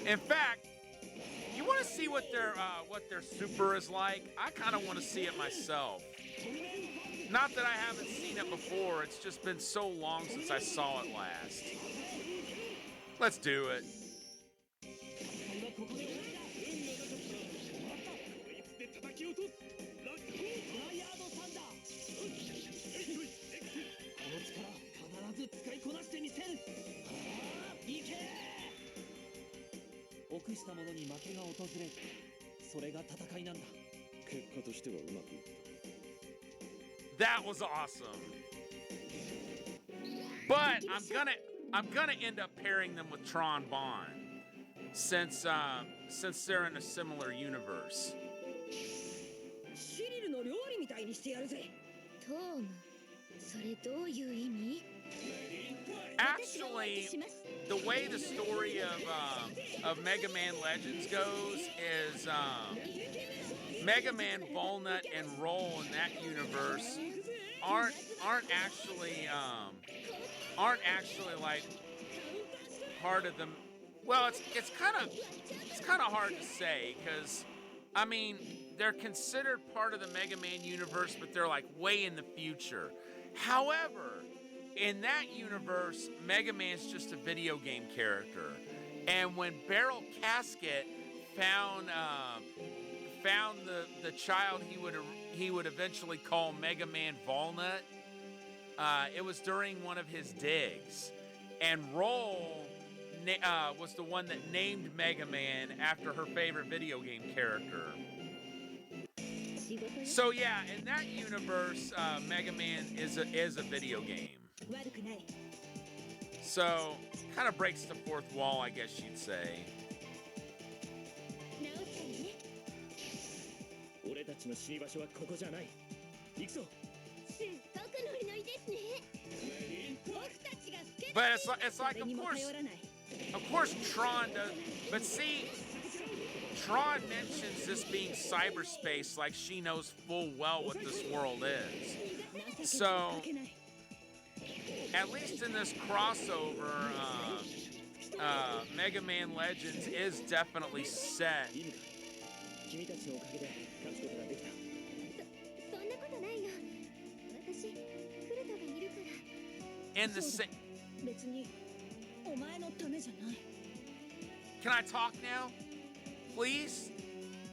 in fact, you want to see what their super is like? I kind of want to see it myself. Not that I haven't seen it before. It's just been so long since I saw it last. Let's do it. ここで終わりだ。こいつで叩き落とす。ラッキー。トライアードサンダー。この力必ず使いこなしてみせる。いけ。臆した者に負けが訪れる。それが戦いなんだ。結果としてはうまくいった。 That was awesome. But I'm gonna end up pairing them with Tron Bond, since they're in a similar universe. シリルの料理みたいにしてやるぜ。トーム、それどういう意味？ Actually, the way the story of Mega Man Legends goes is Mega Man, Volnut, and Roll in that universe aren't actually like part of them. Well, it's kind of hard to say, because I mean, they're considered part of the Mega Man universe, but they're like way in the future. However, in that universe, Mega Man's just a video game character. And when Barrel Casket found the child he would eventually call Mega Man Volnut, it was during one of his digs. And Roll was the one that named Mega Man after her favorite video game character. So yeah, in that universe, Mega Man is a video game. 悪くない。 So, kind of breaks the fourth wall, I guess you'd say. 直ったよね。俺たちの死に場所はここじゃない。行くぞ。すっごくノリノリですね。僕たちがスケ But it's like, 誰にも頼らない。 of course, Tron does. But see, Tron mentions this being cyberspace, like she knows full well what this world is. So, at least in this crossover, Mega Man Legends is definitely set 君たちのおかげで勝つことができた。そんなことないよ。私、クルトがいるから。 in the same. 別にお前のためじゃない。 Can I talk now? Please?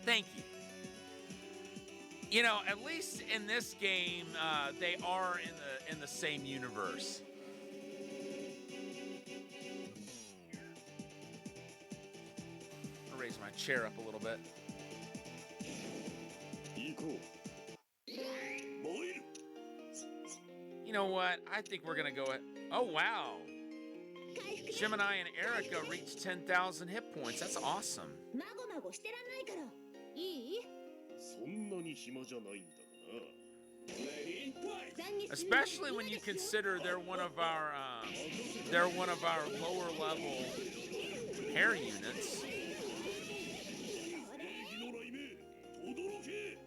Thank you. You know, at least in this game, they are in the same universe. I'll raise my chair up a little bit. 行こう。燃える。 You know what? I think we're gonna go at. Oh wow! 回復 Gemini and Erica reached 10,000 hit points. That's awesome. まごまごしてらんないから。いい？そんなに暇じゃないんだがな。 Especially when you consider they're one of our lower level hair units. 正義の雷鳴、轟け。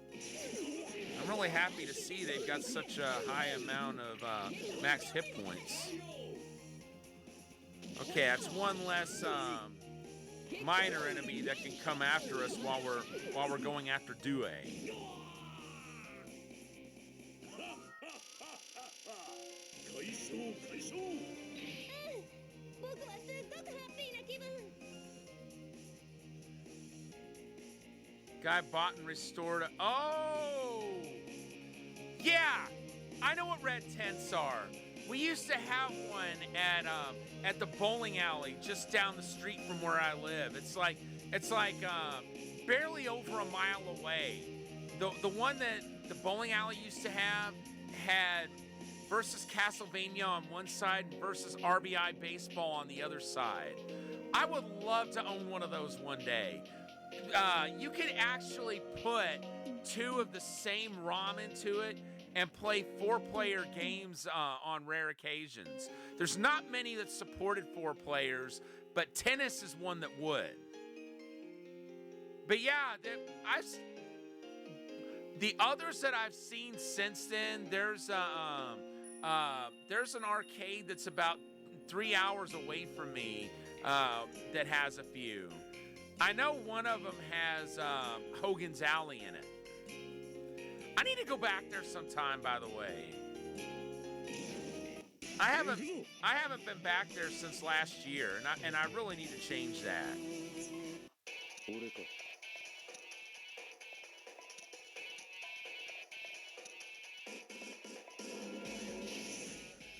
I'm really happy to see they've got such a high amount of max hit points. Okay, that's one less minor enemy that can come after us while we're going after Due. 解消解消。僕はすっごくハッピーな気分。 Guy bought and restored. Oh, yeah, I know what red tents are. We used to have one at the bowling alley just down the street from where I live. It's like barely over a mile away. The one that the bowling alley used to have had versus Castlevania on one side and versus RBI baseball on the other side. I would love to own one of those one day. You could actually put two of the same ROM into it and play 4-player games on rare occasions. There's not many that supported 4 players, but tennis is one that would. But yeah, the others that I've seen since then, there's an arcade that's about 3 hours away from me that has a few. I know one of them has Hogan's Alley in it. I need to go back there sometime, by the way. I haven't been back there since last year, and I really need to change that. 俺か。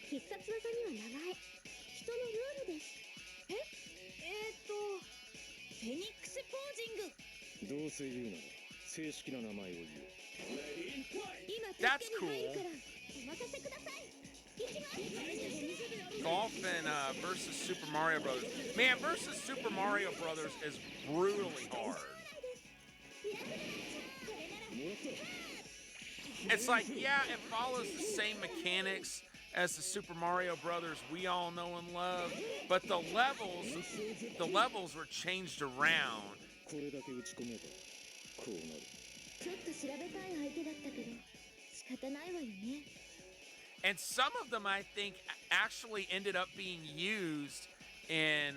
必殺技には名前、人のルールです。フェニックスポージング。どうせ言うなら正式な名前を言う。今 That's 助けに入る cool. からお任せください。行きます。 Golf and versus Super Mario Brothers. Man, versus Super Mario Brothers is brutally hard. It's like, yeah, it follows the same mechanics as the Super Mario Brothers we all know and love, but the levels were changed around. これだけ打ち込めばこうなる。ちょっと調べたい相手だったけど仕方ないわよね。 And some of them, I think, actually ended up being used in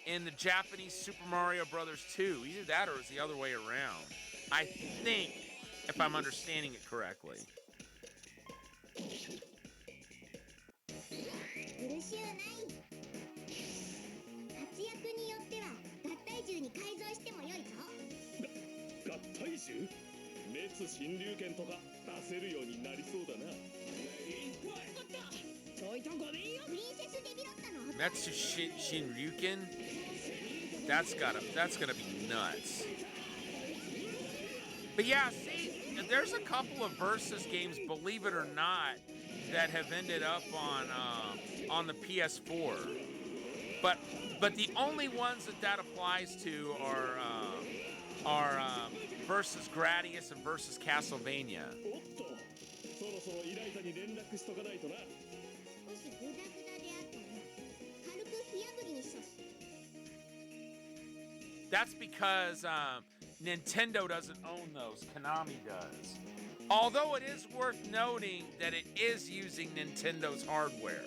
the Japanese Super Mario Brothers 2. Either that or it was the other way around. I think, if I'm understanding it correctly. 苦しゅうない。活躍によっては合体銃に改造してもよいぞ。合体銃？滅新竜拳とか出せるようになりそうだな。ちょいとごめんよ。プリンセスデビロッタの Metsu Shinryuken? That's gonna be nuts. But yeah, see, there's a couple of Versus games, believe it or not, that have ended up on the PS4. But the only ones that applies to are Versus Gradius and Versus Castlevania. おっと、そろそろイライザに連絡しとかないとな。少しグダグダであったら軽く火炙りにしとす。 That's because Nintendo doesn't own those. Konami does. Although it is worth noting that it is using Nintendo's hardware.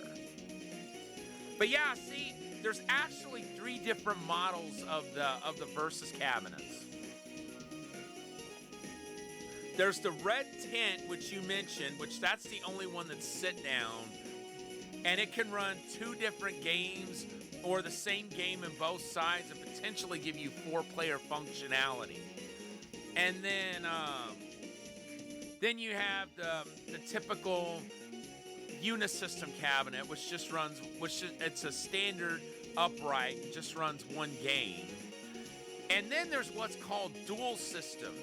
But yeah, see, there's actually 3 different models of the Versus cabinets. There's the red tint, which you mentioned, which that's the only one that's sit down. And it can run 2 different games or the same game in both sides and potentially give you 4-player functionality. And then you have the typical Unisystem cabinet, which just runs, it's a standard upright, just runs 1 game. And then there's what's called Dual System,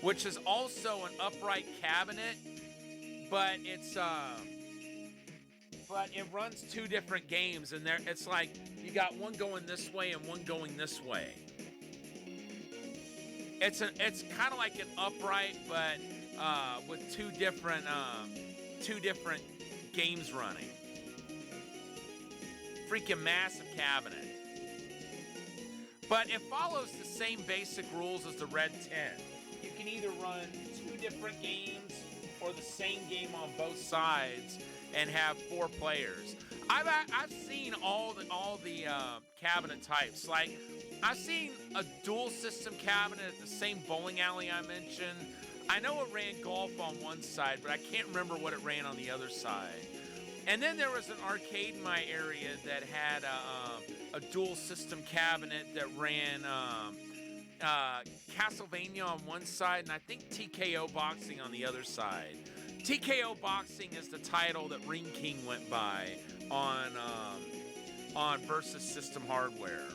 which is also an upright cabinet, but it runs 2 different games, and it's like you got one going this way and one going this way. It's kind of like an upright, but with 2 different games running. Freaking massive cabinet. But it follows the same basic rules as the Red 10. You can either run 2 different games or the same game on both sides and have 4 players. I've seen all the cabinet types. Like, I've seen a dual system cabinet at the same bowling alley I mentioned. I know it ran golf on one side, but I can't remember what it ran on the other side. And then there was an arcade in my area that had a dual system cabinet that ran Castlevania on one side, and I think TKO Boxing on the other side. TKO Boxing is the title that Ring King went by on Versus System hardware.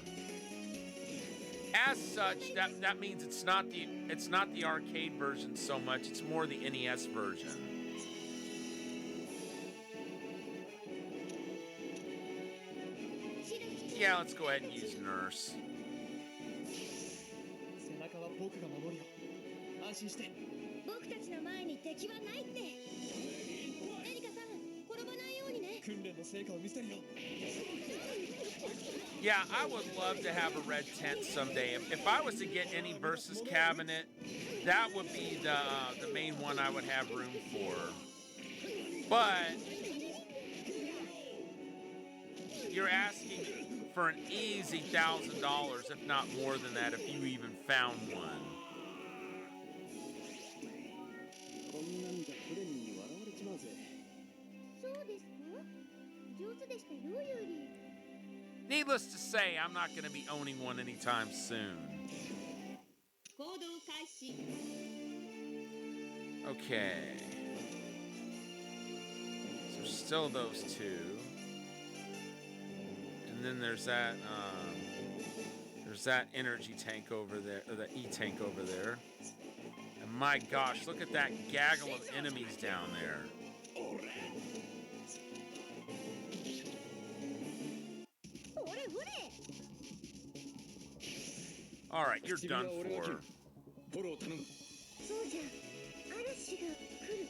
As such, that means it's not the arcade version so much. It's more the NES version. Yeah, let's go ahead and use nurse. 背中は僕が守るよ。安心して。僕たちの前に敵はないって。エリカさん、転ばないようにね。訓練の成果を見せるよ。Yeah, I would love to have a red tent someday. If I was to get any versus cabinet, that would be the main one I would have room for. But you're asking for an easy $1,000, if not more than that, if you even found one. こんなんじゃフレンに笑われちまうぜ。そうですか？上手でしたよ、ユーリ。Needless to say, I'm not going to be owning one anytime soon. 行動開始。Okay. So still those two. And then there's that energy tank over there, or the E-tank over there. And my gosh, look at that gaggle of enemies down there. All right, you're done for. フォロー頼む。そうじゃ、嵐が来る。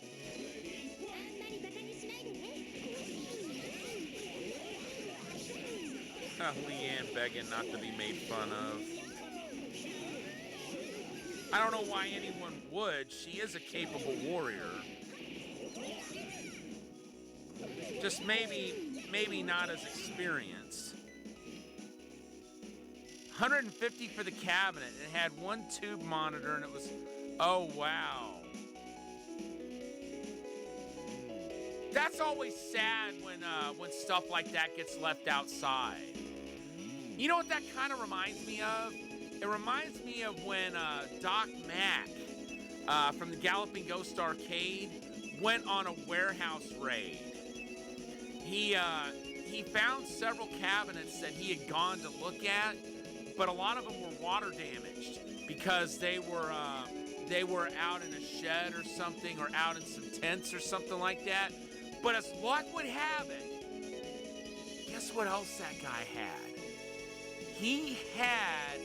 あんまりバカにしないでね。Leanne begging not to be made fun of. I don't know why anyone would. She is a capable warrior. Just maybe not as experienced. 150 for the cabinet. It had one tube monitor and it was, oh wow. That's always sad when stuff like that gets left outside. You know what that kind of reminds me of? It reminds me of when Doc Mack from the Galloping Ghost Arcade went on a warehouse raid. He found several cabinets that he had gone to look at, but a lot of them were water damaged because they were out in a shed or something, or out in some tents or something like that. But as luck would have it, guess what else that guy had? He had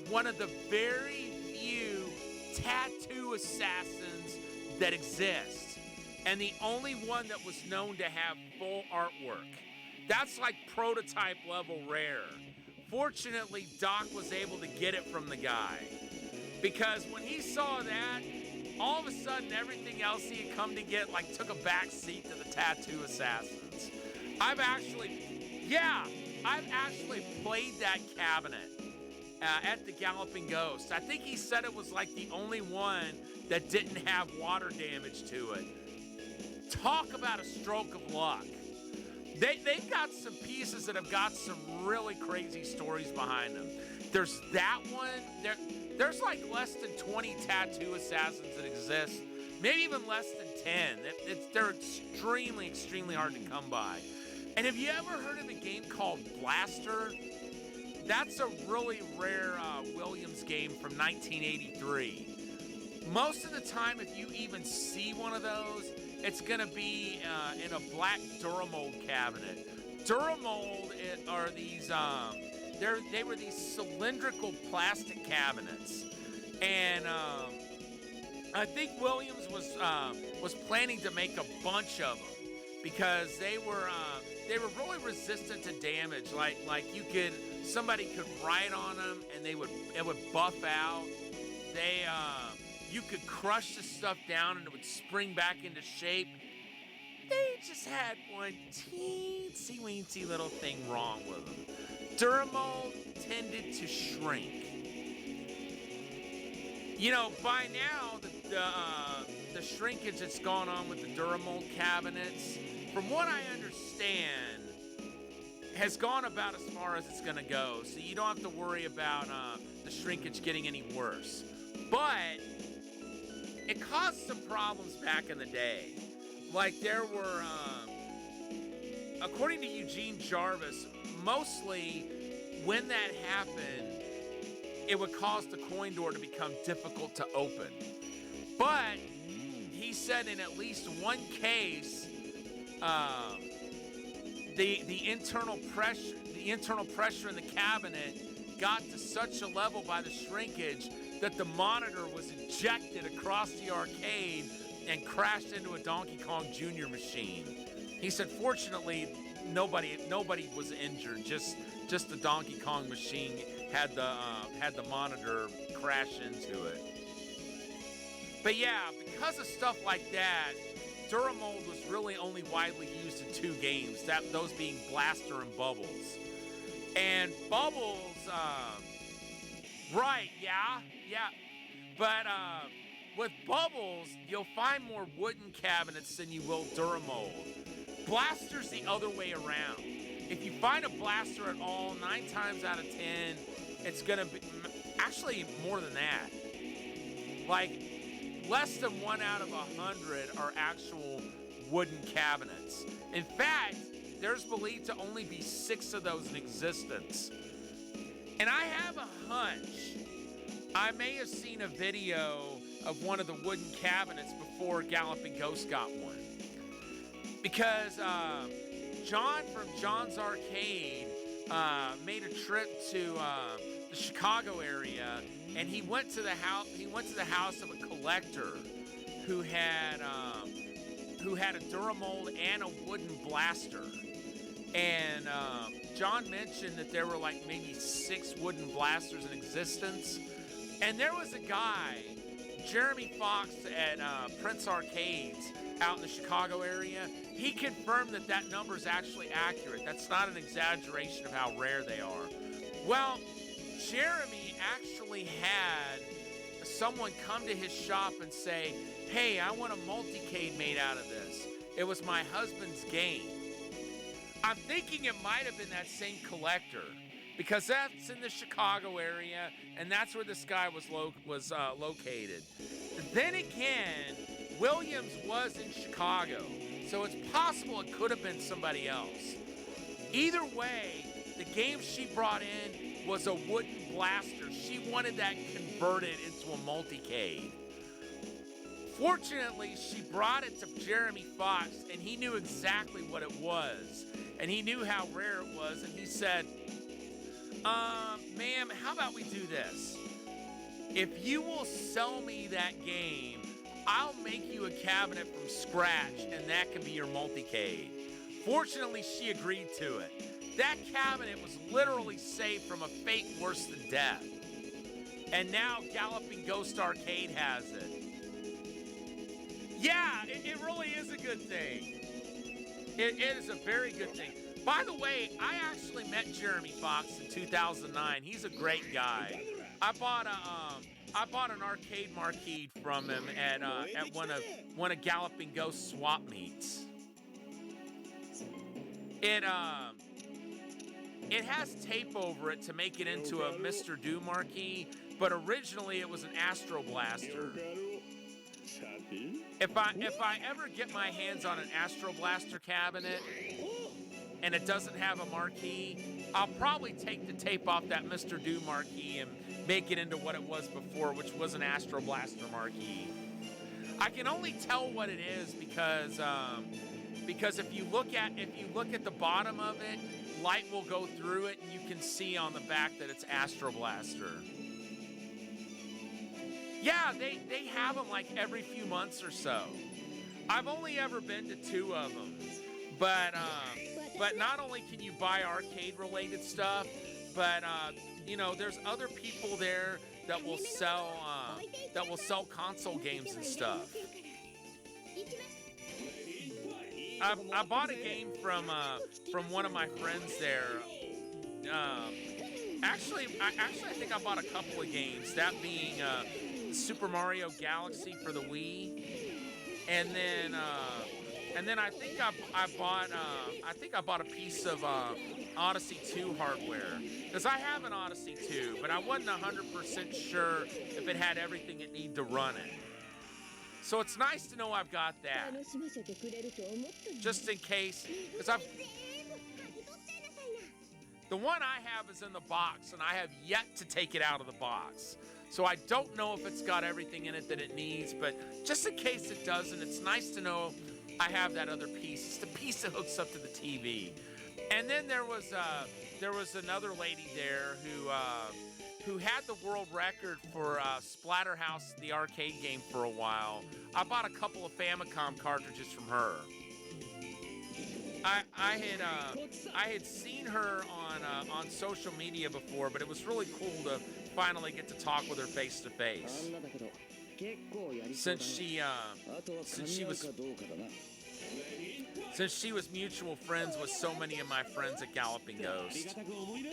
one of the very few tattoo assassins that exist, and the only one that was known to have full artwork. That's like prototype level rare. Fortunately, Doc was able to get it from the guy, because when he saw that, all of a sudden everything else he had come to get took a back seat to the tattoo assassins. I've actually played that cabinet at the Galloping Ghost. I think he said it was like the only one that didn't have water damage to it. Talk about a stroke of luck. They've got some pieces that have got some really crazy stories behind them. There's that one. There's like less than 20 tattoo assassins that exist. Maybe even less than 10. They're extremely, extremely hard to come by. And have you ever heard of a game called Blaster? That's a really rare Williams game from 1983. Most of the time, if you even see one of those, it's going to be in a black Duramold cabinet. Duramold are these, they were these cylindrical plastic cabinets. And I think Williams was planning to make a bunch of them because they were really resistant to damage. Like somebody could ride on them and it would buff out. You could crush the stuff down and it would spring back into shape. They just had one teensy-weensy little thing wrong with them. Duramold tended to shrink. You know, by now, the shrinkage that's gone on with the Duramold cabinets, from what I understand, has gone about as far as it's going to go. So you don't have to worry about the shrinkage getting any worse. But it caused some problems back in the day. Like there were, according to Eugene Jarvis, mostly when that happened, it would cause the coin door to become difficult to open. But he said in at least one case, the internal pressure, the internal pressure in the cabinet got to such a level by the shrinkage that the monitor was ejected across the arcade and crashed into a Donkey Kong Jr. machine. He said, fortunately, nobody was injured. Just the Donkey Kong machine had the monitor crash into it. But yeah, because of stuff like that, Duramold was really only widely used in 2 games, those being Blaster and Bubbles. And Bubbles, right, yeah. But with Bubbles, you'll find more wooden cabinets than you will Duramold. Blaster's the other way around. If you find a Blaster at all, 9 times out of 10, it's gonna be, actually more than that. Like, less than 1 out of 100 are actual wooden cabinets. In fact, there's believed to only be 6 of those in existence. And I have a hunch I may have seen a video of one of the wooden cabinets before Galloping Ghost got one. Because John from John's Arcade made a trip to the Chicago area, and he went to the house of a collector who had a Duramold and a wooden Blaster. And John mentioned that there were like maybe 6 wooden Blasters in existence. And there was a guy, Jeremy Fox at Prince Arcades out in the Chicago area. He confirmed that number is actually accurate. That's not an exaggeration of how rare they are. Well, Jeremy actually had someone come to his shop and say, hey, I want a multicade made out of this. It was my husband's game. I'm thinking it might have been that same collector, because that's in the Chicago area, and that's where this guy was located. Then again, Williams was in Chicago, so it's possible it could have been somebody else. Either way, the game she brought in was a wooden Blaster. She wanted that converted into a multicade. Fortunately, she brought it to Jeremy Fox, and he knew exactly what it was, and he knew how rare it was, and he said, ma'am, how about we do this? If you will sell me that game, I'll make you a cabinet from scratch, and that can be your multicade. Fortunately, she agreed to it. That cabinet was literally saved from a fate worse than death. And now Galloping Ghost Arcade has it. Yeah, it really is a good thing. It is a very good thing. By the way, I actually met Jeremy Fox in 2009. He's a great guy. I bought an arcade marquee from him at one of Galloping Ghost swap meets. It has tape over it to make it into a Mr. Do marquee, but originally it was an Astro Blaster. If I ever get my hands on an Astro Blaster cabinet and it doesn't have a marquee, I'll probably take the tape off that Mr. Do marquee and make it into what it was before, which was an Astro Blaster marquee. I can only tell what it is because if you look at the bottom of it, light will go through it and you can see on the back that it's Astro Blaster. Yeah, they have them like every few months or so. I've only ever been to 2 of them, but not only can you buy arcade-related stuff, but there's other people there that will sell console games and stuff. I bought a game from one of my friends there. Actually, I think I bought a couple of games. That being Super Mario Galaxy for the Wii, and then I think I bought a piece of Odyssey 2 hardware, because I have an Odyssey 2, but I wasn't 100% sure if it had everything it needed to run it. So it's nice to know I've got that, just in case, because the one I have is in the box, and I have yet to take it out of the box. So I don't know if it's got everything in it that it needs, but just in case it doesn't, it's nice to know I have that other piece. It's the piece that hooks up to the TV. And then there was there was another lady there who had the world record for Splatterhouse, the arcade game, for a while. I bought a couple of Famicom cartridges from her. I had seen her on social media before, but it was really cool to finally get to talk with her face to あ face. んなだけど結構やりそう Since だな she あとは since 噛 she み合う was かどうかだな since she was mutual friends with so many of my friends at Galloping あり Ghost. がたく思いな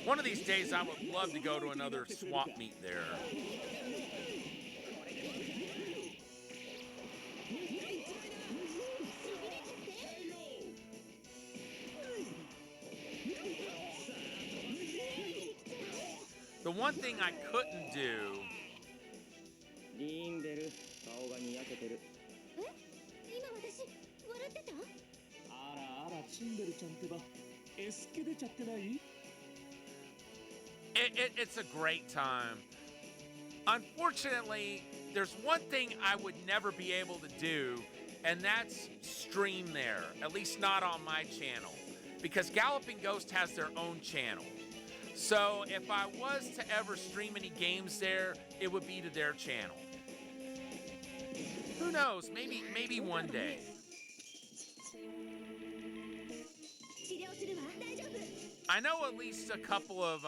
One of these days, I would love to go to another swap meet there. The one thing I couldn't do リーンデル顔がにやけてる今私笑ってた？あらあらチンベルちゃんってばエスケ出ちゃってない it's a great time. Unfortunately, there's one thing I would never be able to do, and that's stream there, at least not on my channel, because Galloping Ghost has their own channel. So if I was to ever stream any games there, it would be to their channel. Who knows? Maybe one day. 治療するわ。大丈夫。 I know at least a couple of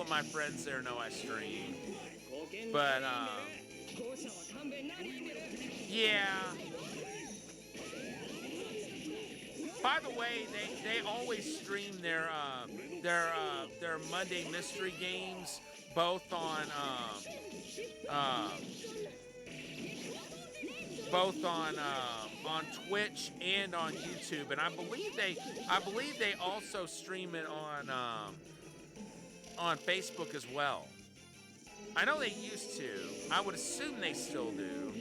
my friends there know I stream, 貢献 but 後者は勘弁なリーンデル yeah. By the way, they always stream their Monday mystery games both on Twitch and on YouTube, and I believe they also stream it on Facebook as well. I know they used to. I would assume they still do.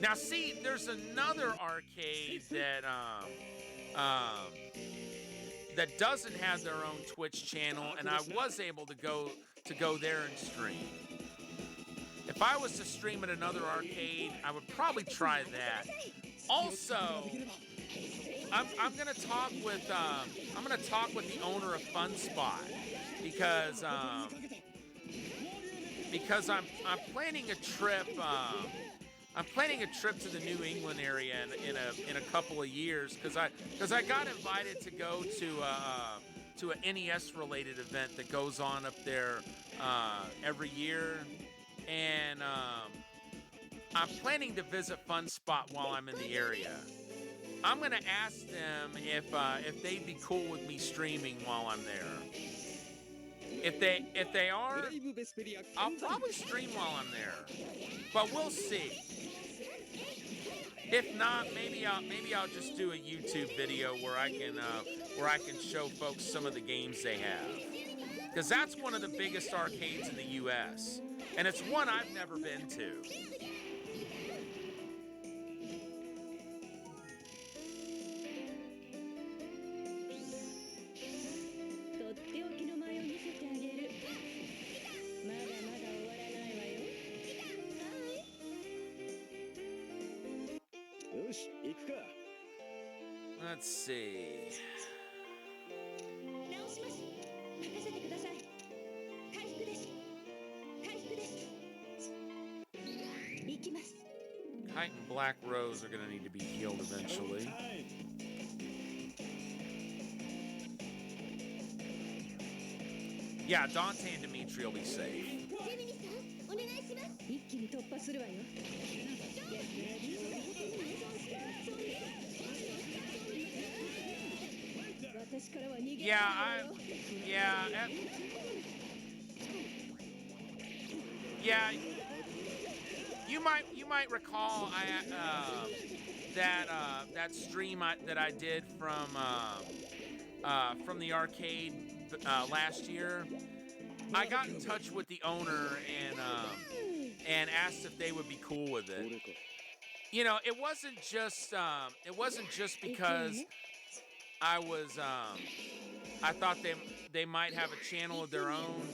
Now, see, there's another arcade that doesn't have their own Twitch channel, and I was able to go there and stream. If I was to stream at another arcade, I would probably try that. Also, I'm gonna talk with the owner of Fun Spot because I'm planning a trip. I'm planning a trip to the New England area in a couple of years because I got invited to go to an NES related event that goes on up there every year, and I'm planning to visit Fun Spot while I'm in the area. I'm gonna ask them if they'd be cool with me streaming while I'm there. If they are, ブレイブベスペリア I'll probably stream while I'm there, but we'll see. If not, maybe I'll just do a YouTube video where I can show folks some of the games they have, because that's one of the biggest arcades in the U.S. and it's one I've never been to. とっておきの舞を見せてあげる。まだまだ終わらないわよ。よし行くか Let's see. 直します。任せてください。回復です。回復です。行きます。 Kite and Black Rose are gonna need to be healed eventually. Yeah, Dante and Dimitri will be safe. ジェミニさん、お願いします。一気に突破するわよ 私からは逃げ Yeah, ないわよ yeah. You might recall that stream that I did from the arcade last year. I got in touch with the owner and asked if they would be cool with it. 俺か You know, it wasn't just because I thought they might have a channel of their own.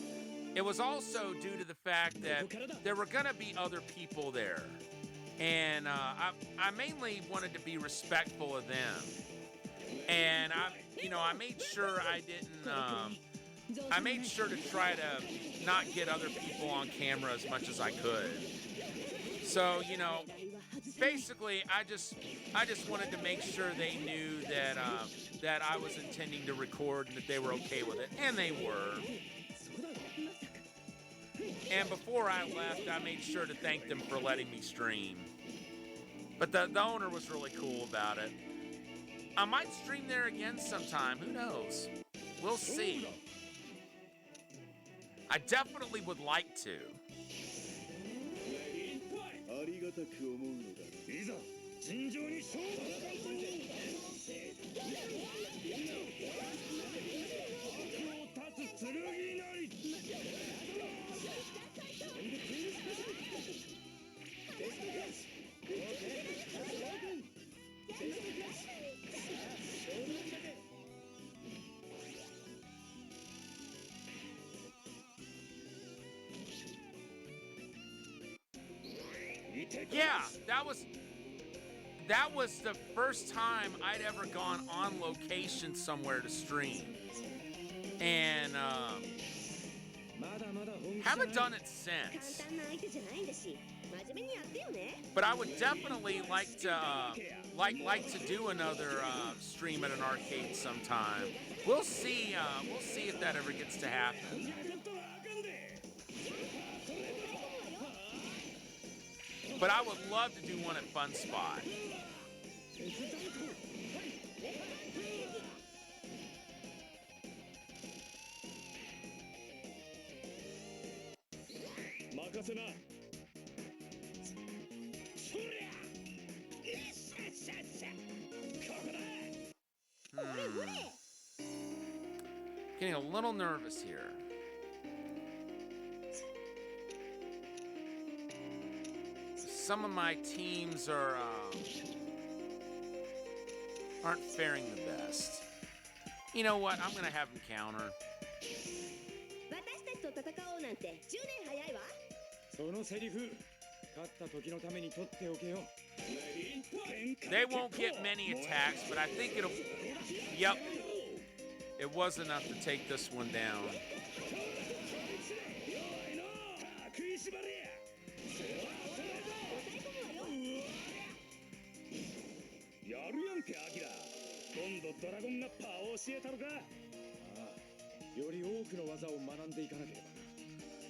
it was also due to the fact that there were going to be other people there. And I mainly wanted to be respectful of them. And I made sure I didn't, I made sure to try to not get other people on camera as much as I could. So, basically, I just wanted to make sure they knew that that I was intending to record and that they were okay with it, and they were. And before I left, I made sure to thank them for letting me stream. But the owner was really cool about it. I might stream there again sometime. Who knows? We'll see. I definitely would like to. ありがたく思うのだ。いざ尋常に勝負だ。悪を断つ剣なり。Yeah, that was the first time I'd ever gone on location somewhere to stream. And haven't done it since. But I would definitely like to do another stream at an arcade sometime. We'll see if that ever gets to happen. But I would love to do one at Fun Spot. 任せな。そりゃ。ここだ。Getting a little nervous here. Some of my teams aren't faring the best. You know what? I'm gonna have them counter. 私たちと戦おうなんて10年早いわ。そのセリフ、勝った時のために取っておけよ。 They won't get many attacks, but I think it'll... Yep. It was enough to take this one down. やるやんけ、アキラ。今度ドラゴンナッパーを教えたのか。ああ、より多くの技を学んでいかなければな。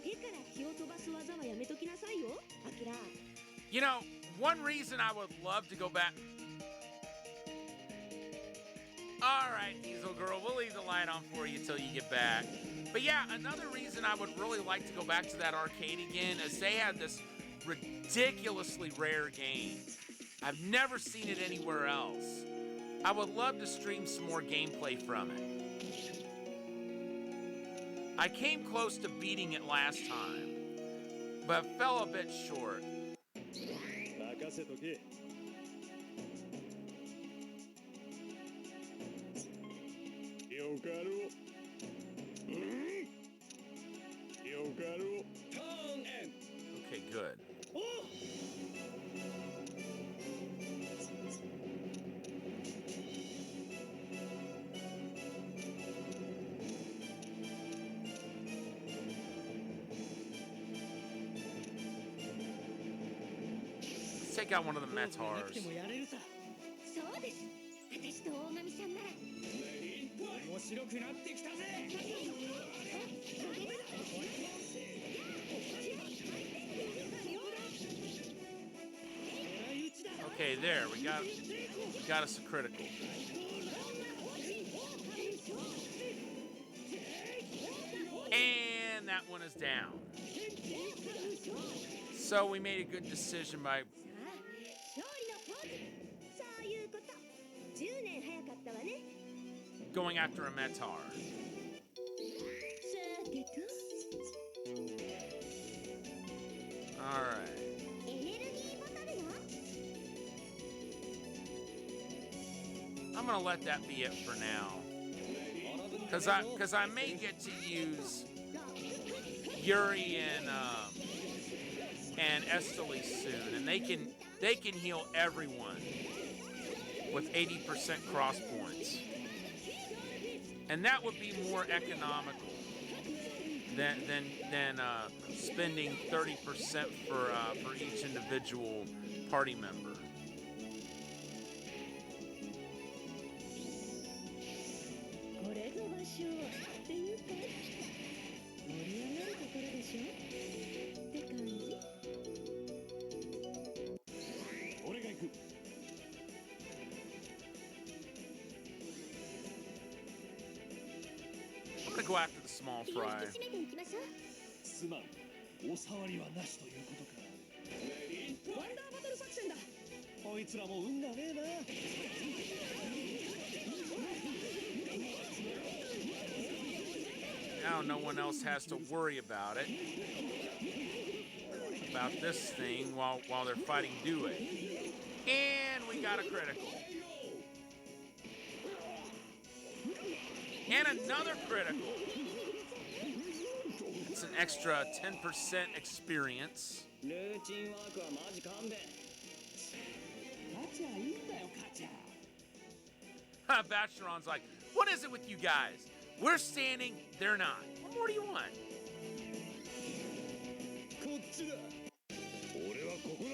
手から気を飛ばす技はやめときなさいよ、アキラ。You know, one reason I would love to go back... Alright, Diesel Girl, we'll leave the light on for you till you get back. But yeah, another reason I would really like to go back to that arcade again is they had this ridiculously rare game. I've never seen it anywhere else. I would love to stream some more gameplay from it. I came close to beating it last time, but fell a bit short. 任せとけ。よかろう。よかろう。Turn and. Okay, good. Let's take out one of the Metars. そうです。私と大神さんなら。面白くなってきたぜ。Okay, there we got us a critical. And that one is down. So we made a good decision by 勝利のポーズ。そういうこと。10年早かったわね。 going after a Metar. さてと。 Alright. エネルギーボトルよ。 I'm gonna let that be it for now. Cause I may get to use Yuri and Esteli soon, and they can heal everyone with 80% cross points, and that would be more economical than spending 30% for each individual party member. これぞ場所っていうか盛り上がるところでしょって感じ。俺が行く。 I'm gonna go after the small 気を fry. 引き締めていきましょう。すまん、お触りはなしということか。ワンダーバトル作戦だ。こいつらも運がねえな。Now no one else has to worry about this thing while they're fighting Due. And we got a critical. And another critical. It's an extra 10% experience. ルーチンワークはマジ勘弁。カチャいいんだよ、カチャ。Bacheron's like, what is it with you guys? We're standing, they're not. What more do you want? こっちだ。俺はここだ。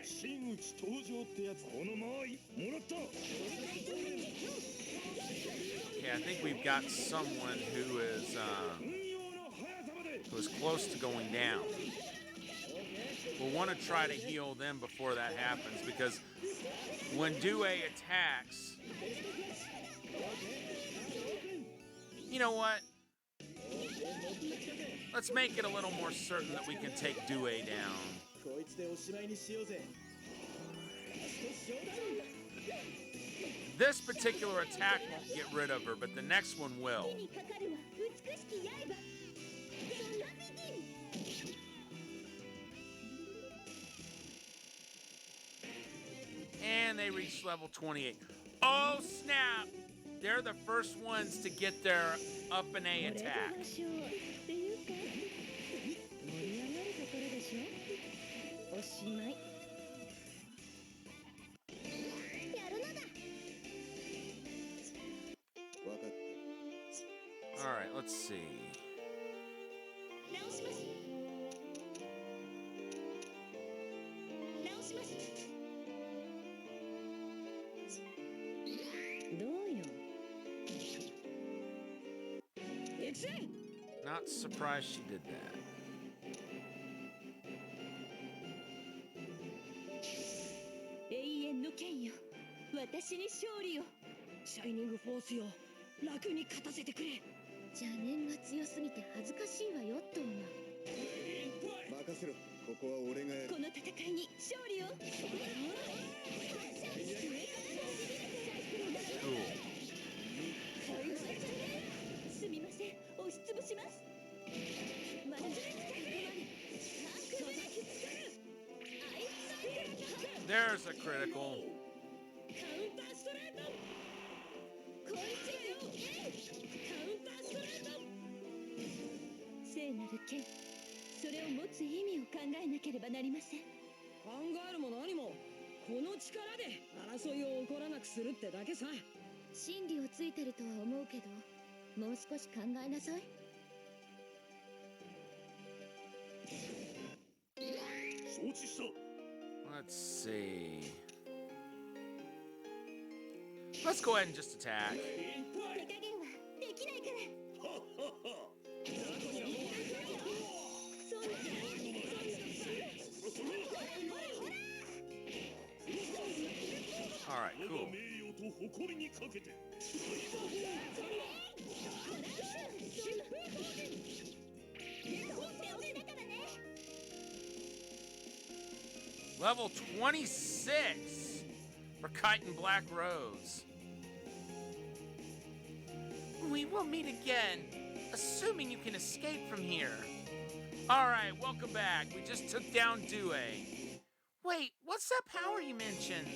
真打ち登場ってやつ。この間合いもらった。 Yeah, I think we've got someone who is close to going down. We'll want to try to heal them before that happens, because when Due attacks, you know what? Let's make it a little more certain that we can take Due down. こいつでおしまいにしようぜ。 This particular attack won't get rid of her, but the next one will. 手にかかるは美しき刃。そのビギン。 And they reach level 28. Oh, snap! They're the first ones to get their up and A これぞ attack. 場所っていうか盛り上がるところでしょ。おしまい。やるのだ。 わかった。 All right, let's see. 直します。直します。どうよ。行くぜ。 Not surprised she did that. 永遠の剣よ。私に勝利を。シャイニングフォースよ、楽に勝たせてくれ。邪念が強すぎて恥ずかしいわよ、トーマ。任せろ。ここは俺がやる。この戦いに勝利を。 Cool. すみません、押しつぶします。まずThere's a critical. こいつよ。カウンターストレート。聖なる剣、それを持つ意味を考えなければなりません。考えるも何も、この力で争いを起こらなくするってだけさ。真理をついてるとは思うけど、もう少し考えなさい。承知した。 Let's see. Let's go ahead and just attack. 手加減はできないから。そんな。 All right, 我 cool. が名誉と誇りにかけて。 Level 26 for Kite and Black Rose. We will meet again, assuming you can escape from here. All right, welcome back. We just took down Due. Wait, what's that power you mentioned?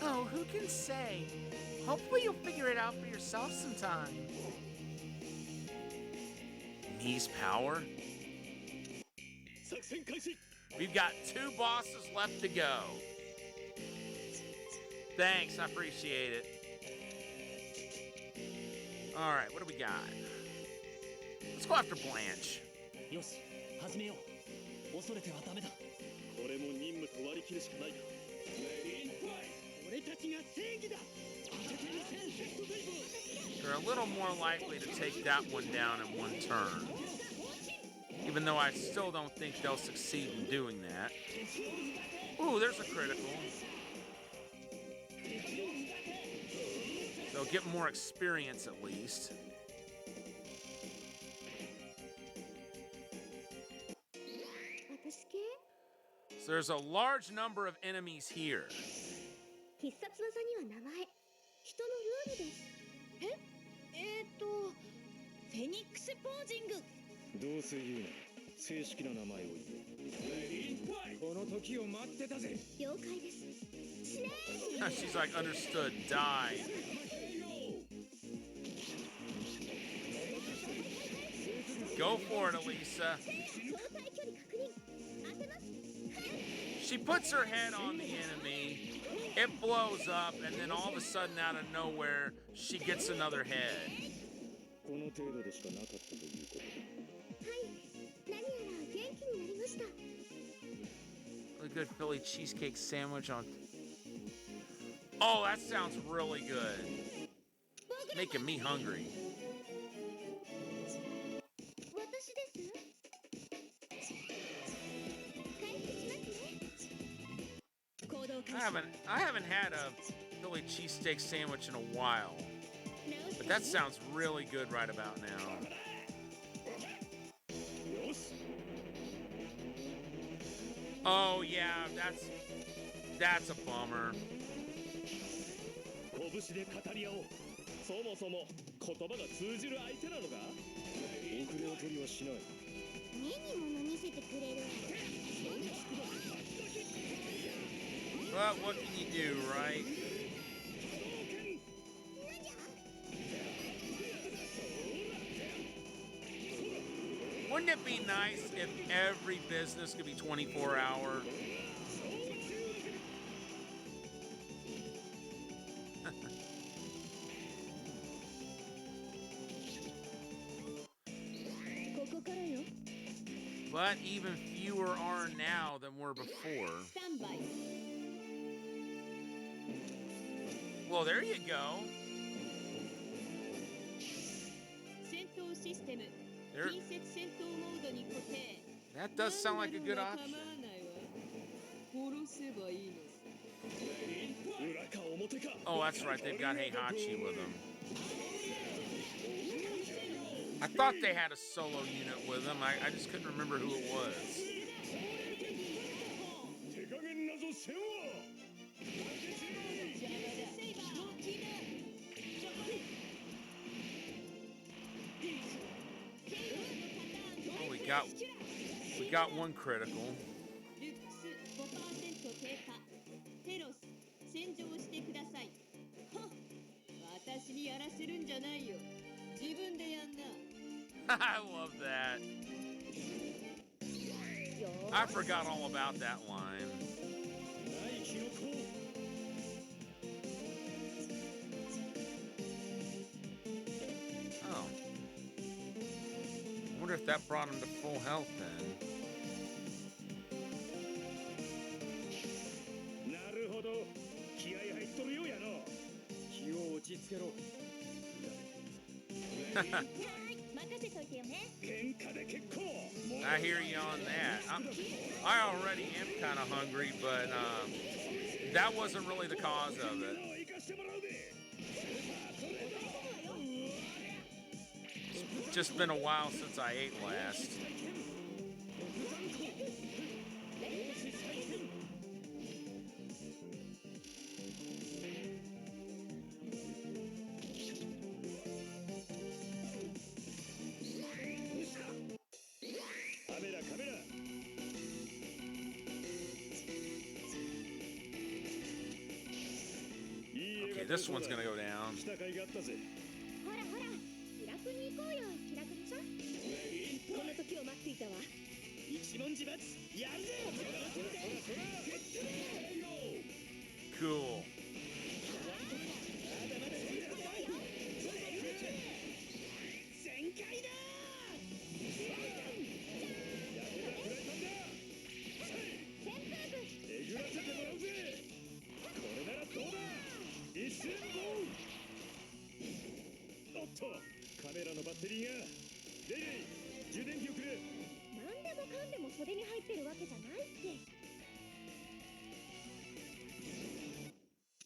Oh, who can say? Hopefully you'll figure it out for yourself sometime. Mii's power? 作戦開始 We've got 2 bosses left to go. Thanks, I appreciate it. All right, what do we got? Let's go after Blanche. よし始めよう恐れてはダメだこれも任務と割り切るしかないか俺たちが正義だ They're a little more likely to take that one down in one turn. Even though I still don't think they'll succeed in doing that. Ooh, there's a critical. They'll get more experience at least. So there's a large number of enemies here. 必殺技には名前人のルールです。フェニックスポージング。どうせ言うな正式な名前を言えこの時を待ってたぜ了解です。 She's like, understood, die. Go for it, Elisa. 相対距離確認。当てます。 She puts her head on the enemy, it blows up, and then all of a sudden, out of nowhere, she gets another head. この程度でしかなかったということだはい。何やら元気になりました。 A good Philly cheesecake sandwich on. Oh, that sounds really good. Making me hungry. 私です。回復しますね。行動開 I 始。 haven't had a Philly cheesesteak sandwich in a while, but that sounds really good right about now. よし Oh yeah, that's a bummer. 拳で語り合おうそもそも言葉が通じる相手なのか遅れを取りはしない目に物見せてくれる。 But what can you do, right? Wouldn't it be nice if every business could be 24-hour? But even fewer are now than were before. スタンバイ。 Well, there you go. 戦闘システム。 There, 近接戦闘モードに固定。 that does sound like a good 何 option. でも構わないわ殺せばいいのさ。裏か表か Oh, that's right. They've got Heihachi with them. I thought they had a solo unit with them. I just couldn't remember who it was. 手加減なぞせんわ Oh, we got one critical. ルックス5%低下。テロス、洗浄してください。はっ私にやらせるんじゃないよ。自分でやんな。 I love that. I forgot all about that line. ない記録を Oh. I wonder if that brought him to full health then. なるほど気合入っとるようやの気を落ち着けろはい、任せといてよね。喧嘩で結構 I hear you on that. I already am kind of hungry, but that wasn't really the cause of it. 行かしてもらうで It's just been a while since I ate last. Okay, this one's gonna go down. 来た甲斐があったぜ。ほらほら、気楽に行こうよ、気楽にさ。この時を待っていたわ。一文字罰やるぜ。 Cool. 全開だ。えぐらせてもらうぜ。これならどうだ。一瞬ボーン。おっと、カメラのバッテリーが。レイレイ、充電器をくれ。何でもかんでも袖に入ってるわけじゃないって。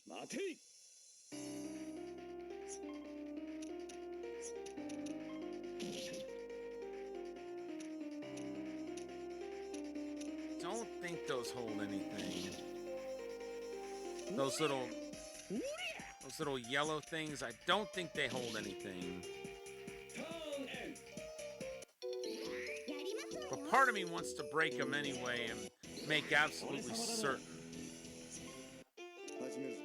待てい。 Don't think those hold anything. Those little yellow things, I don't think they hold anything. But part of me wants to break them anyway and make absolutely certain. 始めるぞ。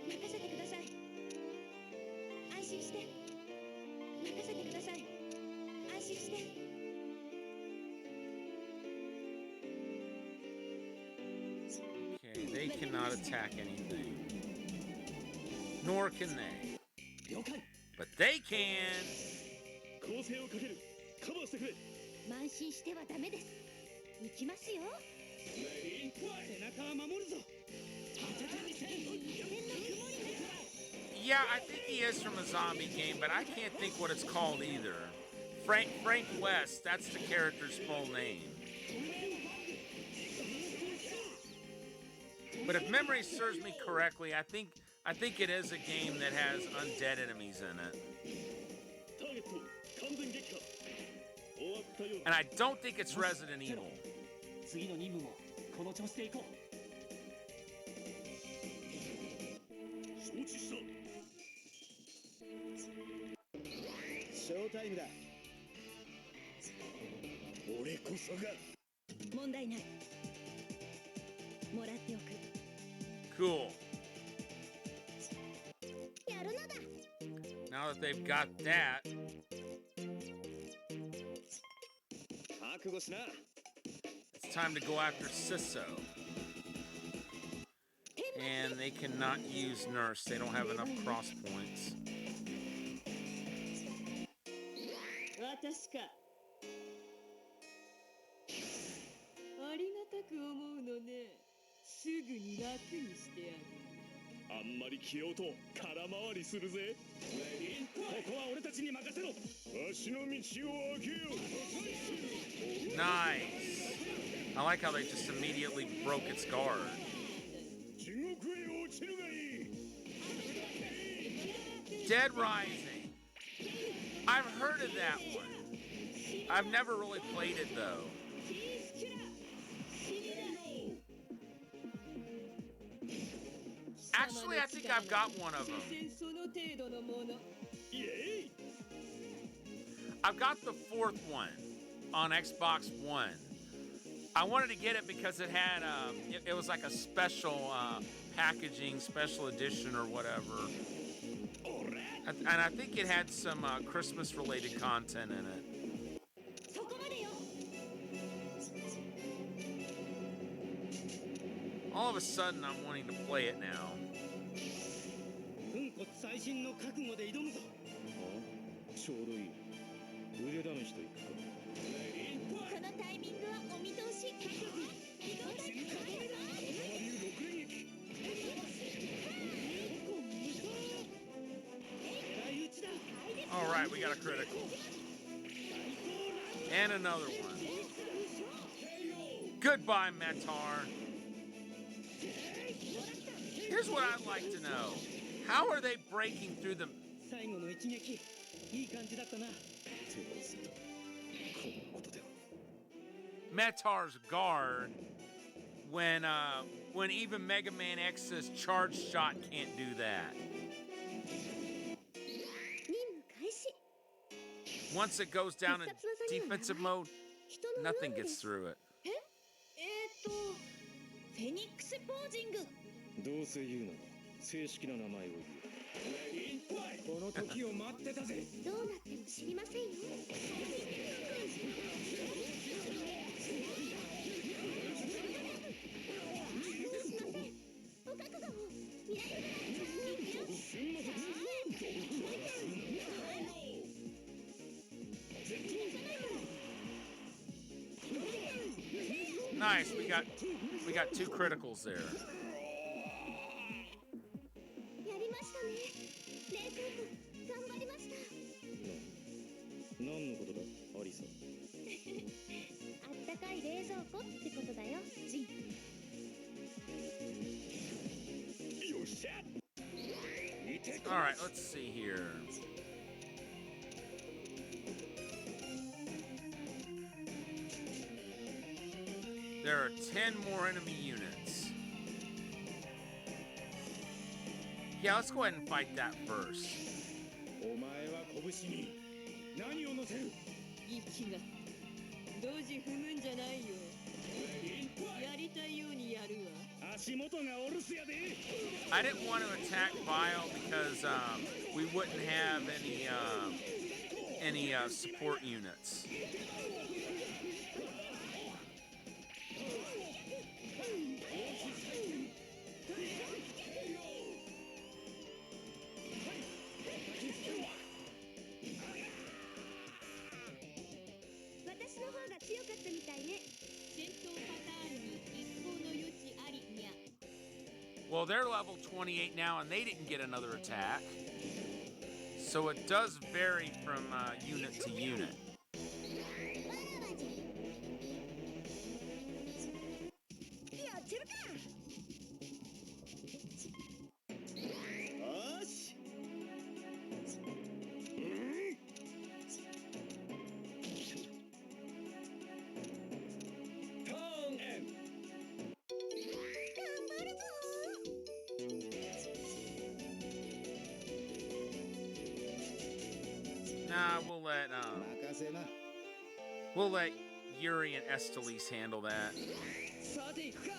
任せてください。安心して。任せてください。安心して。 Okay, they cannot attack anything. Nor can they. 了解。 But they can! 構成をかける。カバーしてくれ。慢心してはダメです。行きますよ。背中は守るぞ。 Yeah, I think he is from a zombie game, but I can't think what it's called either. Frank West, that's the character's full name. But if memory serves me correctly, I think it is a game that has undead enemies in it. ターゲット完全撃破。終わったよう And I don't think it's Resident Evil. 次の任務もこの調子で行こう。承知した。ショータイムだ。俺こそが。問題ない。もらっておく。 Cool. やるのだ。 Now that they've got that, 覚悟しな。 it's time to go after Sisso. And they cannot use Nurse. They don't have enough cross points. 私か。ありがたく思うのね。すぐに楽にしてやる。あんまり気負うと空回りするぜ。ここは俺たちに任せろ。わしの道を開けよ。 Nice. I like how they just immediately broke its guard. 地獄へ落ちるがいい。 Dead Rising. I've heard of that one. I've never really played it though. Actually, I think I've got one of them. その程度のもの。イエイ。 I've got the fourth one on Xbox One. I wanted to get it because it had it was like a special packaging, special edition or whatever. And I think it had some Christmas-related content in it. そこまでよ。 All of a sudden, I'm wanting to play it now. 粉骨最新の覚悟で挑むぞ。ちょうどいい。腕試しといくか。このタイミングはお見通し。All right, we got a critical. And another one. Goodbye, Metar. Here's what I'd like to know. How are they breaking through the... 最後の一撃、いい感じだったな。Metar's guard when even Mega Man X's charge shot can't do that. 任務開始。 Once it goes down in defensive mode, 人の nothing gets through it. フフェニックスポージング。どうせ言うなら正式な名前を言え。この時を待ってたぜ。どうなっても知りませんよ。すいません。お覚悟を。ミラクルNice. We got two criticals there. やりましたね。冷蔵庫頑張りました。何のことだアリサ。あったかい冷蔵庫ってことだよ、ジン。よっしゃ。 All right, let's see here. There are 10 more enemy units. Yeah, let's go ahead and fight that first. お前は拳に何を乗せる。息がドジ踏むんじゃないよ。やりたいようにやるわ。足元がお留守やで。 I didn't want to attack Bio because we wouldn't have any support units. 私の方が強かったみたいね。戦闘パターンに一向の余地ありにゃ。 Well, they're level 28 now, and they didn't get another attack. So it does vary from unit to unit. やってるか。よし。ターンエンド。頑張るぞ。 Nah, we'll let Yuri and Estelice handle that. さて行くか。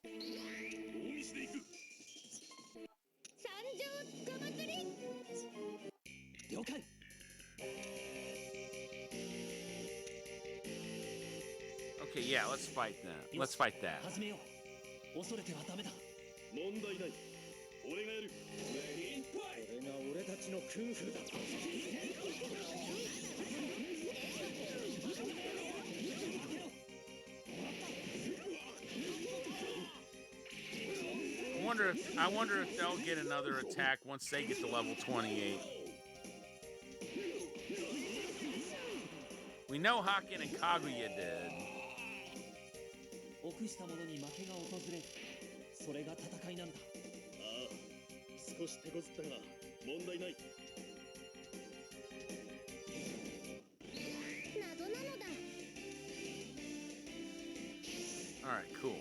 大西で行く。参上ごまくり。了解。 Okay, yeah, let's fight them. Let's fight that. 始めよう。恐れてはダメだ。問題ない。俺がやる。これが俺たちのクンフーだ。 I wonder if they'll get another attack once they get to level 28. We know Hakken and Kaguya did. 臆した者に負けが訪れる。それが戦いなんだ。ああ、少し手こずったが問題ない。謎なのだ。 All right, cool.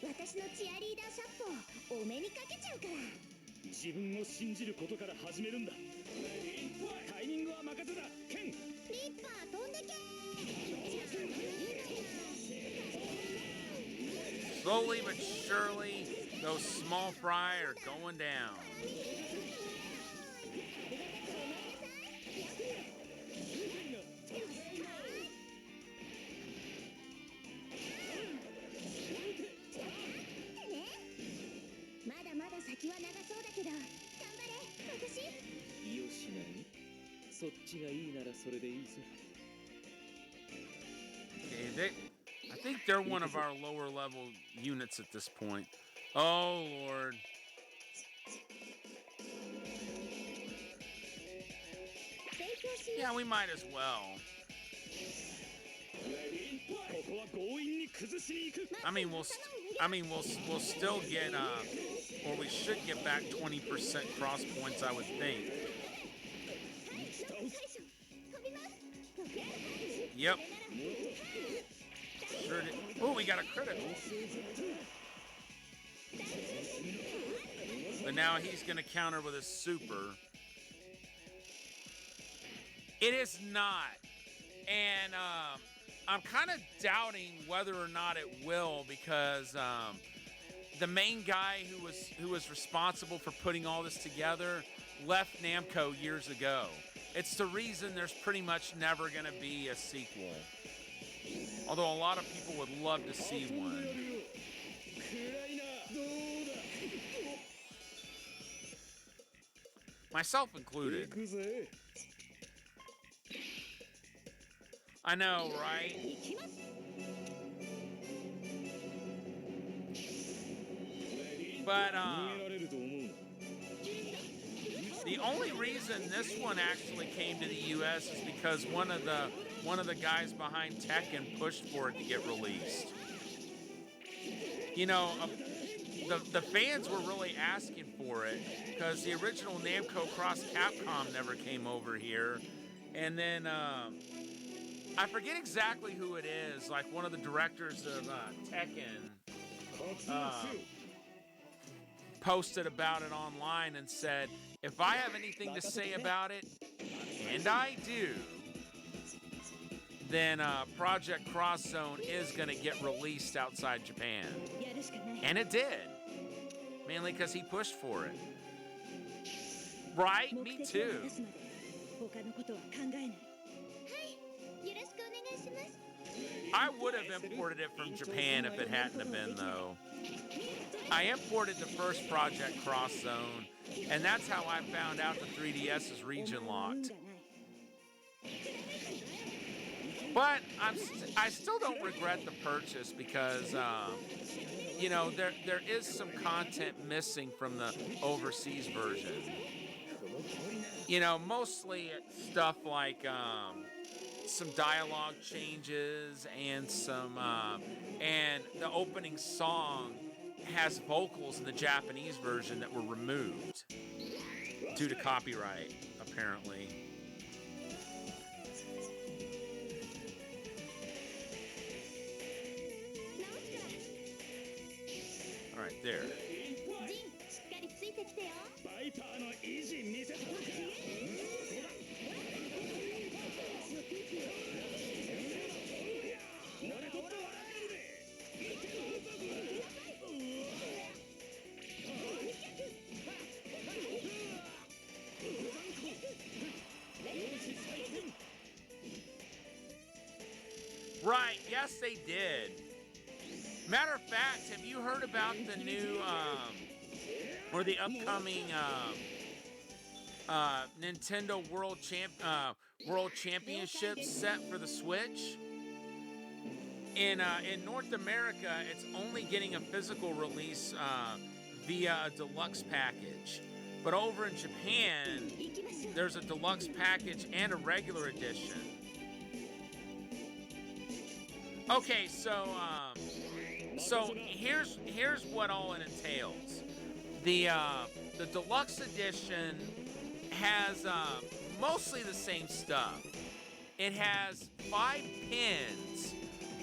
私のチアリーダーシャットをお目にかけちゃうから。自分を信じることから始めるんだ。タイミングは任せだ、ケン。リッパー飛んでけ。 Slowly but surely, those small fry are going down. まだまだ先は長そうだけど、頑張れ、私。よしなに。そっちがいいならそれでいいぜ。 Okay, I think they're one of our lower level units at this point. Oh, Lord. 勉強し Yeah, we might as well. ここは強引に崩しに行く。 I mean, we'll still get, or we should get back 20% cross points, I would think. 飛びます。 Yep. Sure did. Oh, we got a critical. But now he's going to counter with his super. It is not. And I'm kind of doubting whether or not it will because the main guy who was responsible for putting all this together left Namco years ago. It's the reason there's pretty much never going to be a sequel. Although a lot of people would love to see one. Myself included. I know, right? But the only reason this one actually came to the U.S. is because one of the guys behind Tekken pushed for it to get released. You know, the fans were really asking for it because the original Namco Cross Capcom never came over here, and then I forget exactly who it is. Like one of the directors of Tekken posted about it online and said, if I have anything to say about it, and I do, then Project Cross Zone is going to get released outside Japan. And it did. Mainly because he pushed for it. Right? Me too. 他のことは考えない。はい、よろしくお願いします。 I would have imported it from Japan if it hadn't have been, though. I imported the first Project Cross Zone, and that's how I found out the 3DS is region locked. But I still don't regret the purchase because, you know, there is some content missing from the overseas version. You know, mostly stuff like some dialogue changes and some and the opening song has vocals in the Japanese version that were removed due to copyright, apparently. All right, there. ジン、しっかりついてきてよ。バイパーの意地見せたのか。 Right, yes they did. Matter of fact, have you heard about the new, or the upcoming, Nintendo World Championship set for the Switch? In North America, it's only getting a physical release, via a deluxe package. But over in Japan, there's a deluxe package and a regular edition. Okay, so here's what all it entails. The deluxe edition has mostly the same stuff. It has 5 pins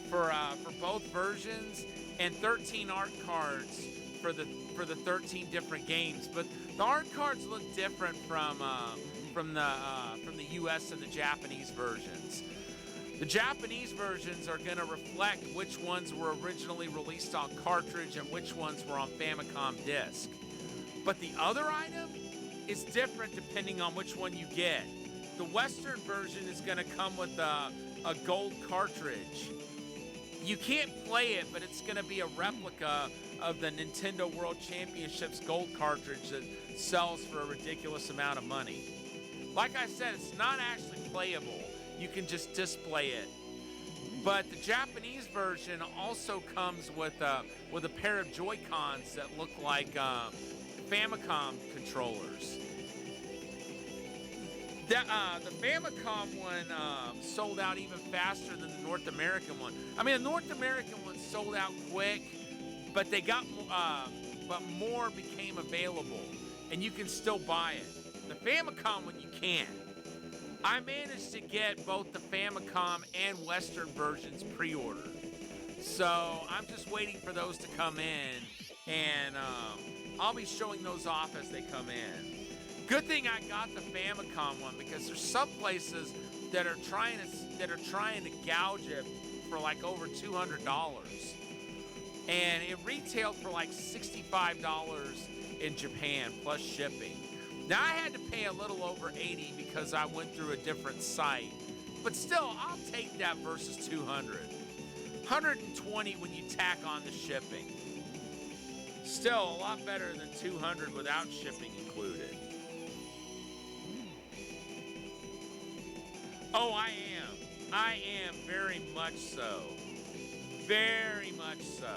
for both versions and 13 art cards for the 13 different games. But the art cards look different from the U.S. and the Japanese versions. The Japanese versions are going to reflect which ones were originally released on cartridge and which ones were on Famicom disc. But the other item is different depending on which one you get. The Western version is going to come with a gold cartridge. You can't play it, but it's going to be a replica of the Nintendo World Championships gold cartridge that sells for a ridiculous amount of money. Like I said, it's not actually playable. You can just display it. But the Japanese version also comes with a pair of Joy-Cons that look like Famicom controllers. The Famicom one sold out even faster than the North American one. I mean, the North American one sold out quick, but but more became available, and you can still buy it. The Famicom one you can't. I managed to get both the Famicom and Western versions pre-ordered. So I'm just waiting for those to come in, and I'll be showing those off as they come in. Good thing I got the Famicom one because there's some places that are trying to gouge it for like over $200. And it retailed for like $65 in Japan plus shipping. Now I had to pay a little over $80 because I went through a different site. But still, I'll take that versus $200. $120 when you tack on the shipping. Still a lot better than $200 without shipping included. Oh, I am very much so. Very much so.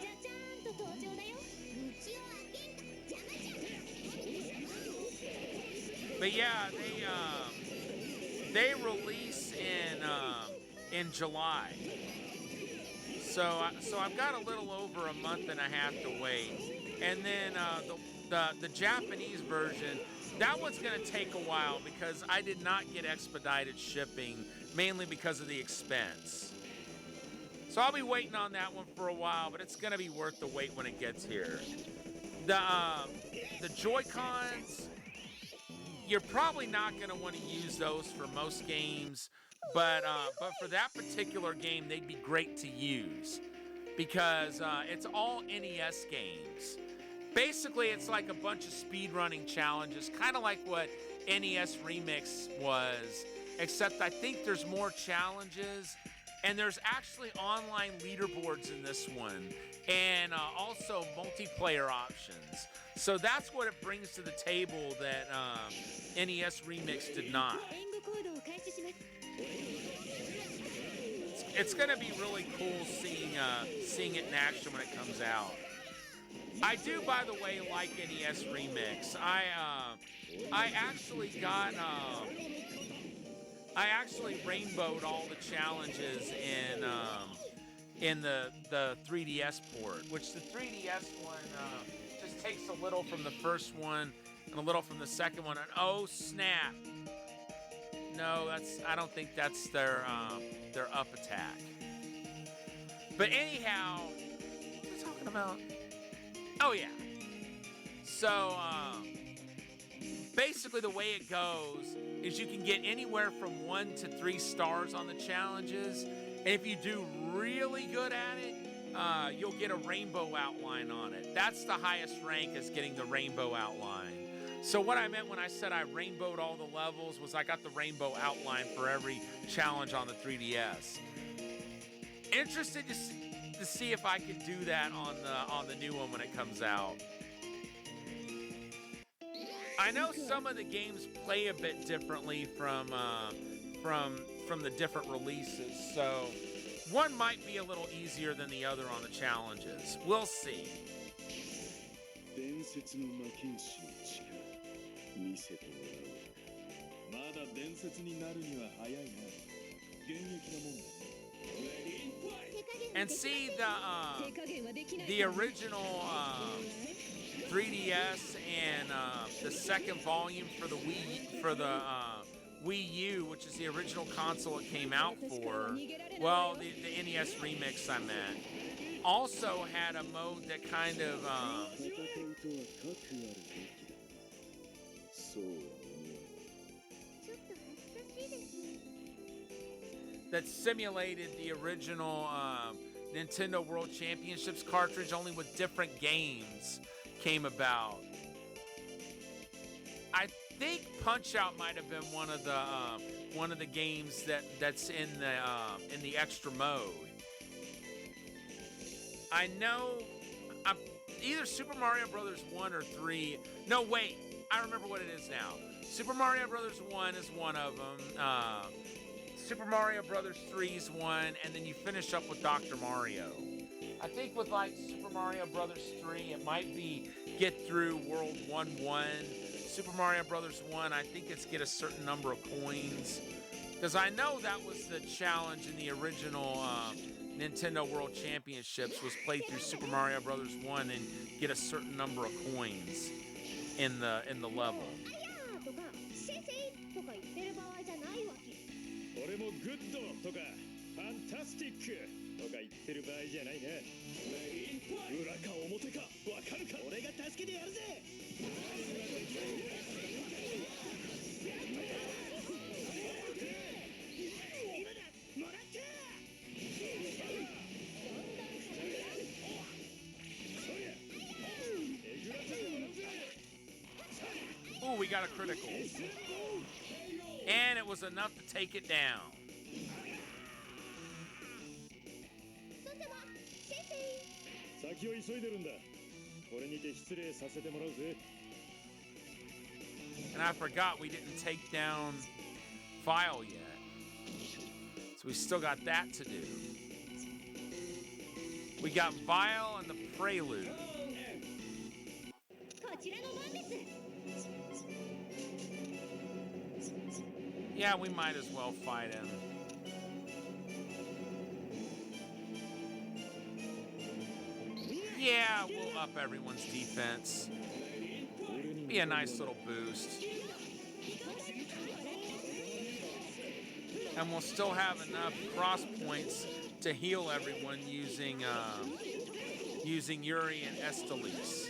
じゃじゃーんと登場だよ。道を開けんか邪魔じゃ。 But yeah, they release in July. So I've got a little over a month and a half to wait. And then the Japanese version, that one's going to take a while because I did not get expedited shipping, mainly because of the expense. So I'll be waiting on that one for a while, but it's going to be worth the wait when it gets here. The Joy-Cons, you're probably not going to want to use those for most games, but for that particular game, they'd be great to use because it's all NES games. Basically, it's like a bunch of speedrunning challenges, kind of like what NES Remix was, except I think there's more challenges, and there's actually online leaderboards in this one, and also multiplayer options. So that's what it brings to the table that NES Remix did not. 援護行動を開始します。 It's gonna be really cool seeing it in action when it comes out. I do, by the way, like NES Remix. I actually rainbowed all the challenges in the 3DS port, which the 3DS one just takes a little from the first one and a little from the second one, and oh snap! No, I don't think that's their up attack. But anyhow, what are we talking about? Oh yeah. So basically the way it goes is you can get anywhere from 1 to 3 stars on the challenges, and if you do really good at it, you'll get a rainbow outline on it. That's the highest rank, is getting the rainbow outline. So what I meant when I said I rainbowed all the levels was I got the rainbow outline for every challenge on the 3DS. Interested to see if I could do that on the new one when it comes out. I know some of the games play a bit differently from the different releases, so one might be a little easier than the other on the challenges. We'll see. 伝説の魔剣士の力見せてもらおう。まだ伝説になるには早いな。現役なもんだね。 And see the original 3DS and the second volume for the Wii U, which is the original console it came out for. Well, the NES Remix I meant also had a mode that kind of that simulated the original Nintendo World Championships cartridge, only with different games came about. I think Punch-Out might have been one of the games that's in the extra mode. I know either Super Mario Brothers 1 or 3. No, wait, I remember what it is now. Super Mario Brothers 1 is one of them. Super Mario Brothers 3 is one, and then you finish up with Dr. Mario. I think with like Super Mario Brothers 3, it might be get through World 1-1. Super Mario Brothers 1, I think it's get a certain number of coins. Because I know that was the challenge in the original Nintendo World Championships, was play through Super Mario Brothers 1 and get a certain number of coins in the level. 俺もグッドとかファンタスティックとか言ってる場合じゃないな。裏か表かわかるか。俺が助けてやるぜ。got a critical. And it was enough to take it down. 孫様先生先を急いでるんだ。これにて失礼させてもらうぜ。 And I forgot we didn't take down File yet. So we still got that to do. We got Vile and the Prelude. こちらの番です Yeah, we might as well fight him. Yeah, we'll up everyone's defense. Be a nice little boost. And we'll still have enough cross points to heal everyone using Yuri and Estelice.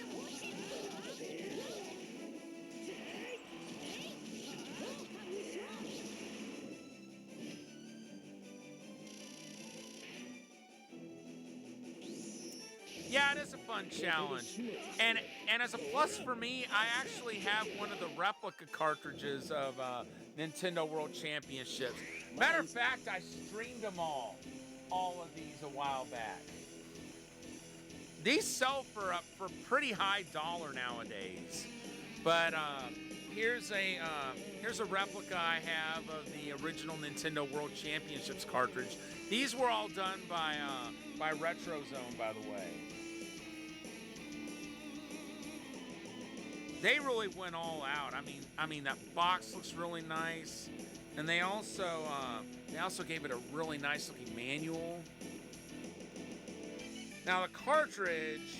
Yeah, it is a fun challenge. And as a plus for me, I actually have one of the replica cartridges of Nintendo World Championships. Matter of fact, I streamed them all of these a while back. These sell for pretty high dollar nowadays. But here's a replica I have of the original Nintendo World Championships cartridge. These were all done by RetroZone, by the way. They really went all out. I mean that box looks really nice, and they also gave it a really nice looking manual. Now the cartridge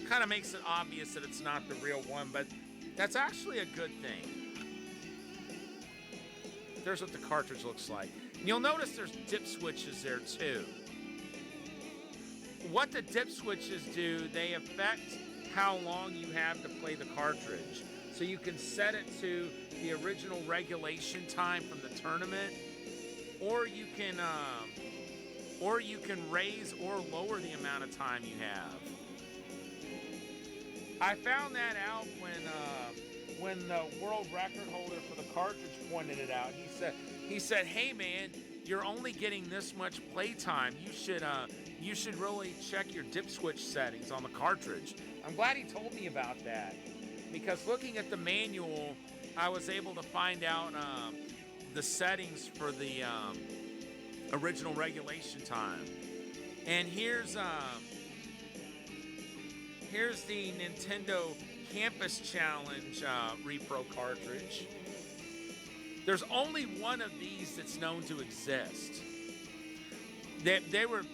kind of makes it obvious that it's not the real one, but that's actually a good thing. There's what the cartridge looks like. And you'll notice there's dip switches there too. What the dip switches do, they affect how long you have to play the cartridge. So you can set it to the original regulation time from the tournament, or you can raise or lower the amount of time you have. I found that out when the world record holder for the cartridge pointed it out. He said, "Hey man, you're only getting this much play time. You should really check your dip switch settings on the cartridge." I'm glad he told me about that, because looking at the manual, I was able to find out the settings for the original regulation time. And here's the Nintendo Campus Challenge Repro cartridge. There's only one of these that's known to exist. They were,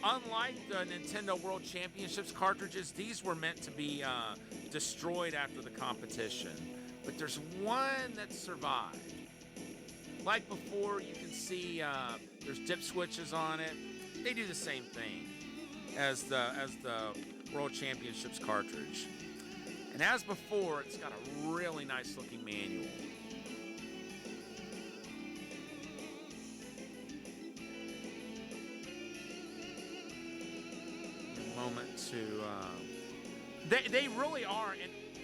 unlike the Nintendo World Championships cartridges, these were meant to be destroyed after the competition. But there's one that survived. Like before, you can see there's dip switches on it. They do the same thing as the World Championships cartridge. And as before, it's got a really nice looking manual. A moment to they really are,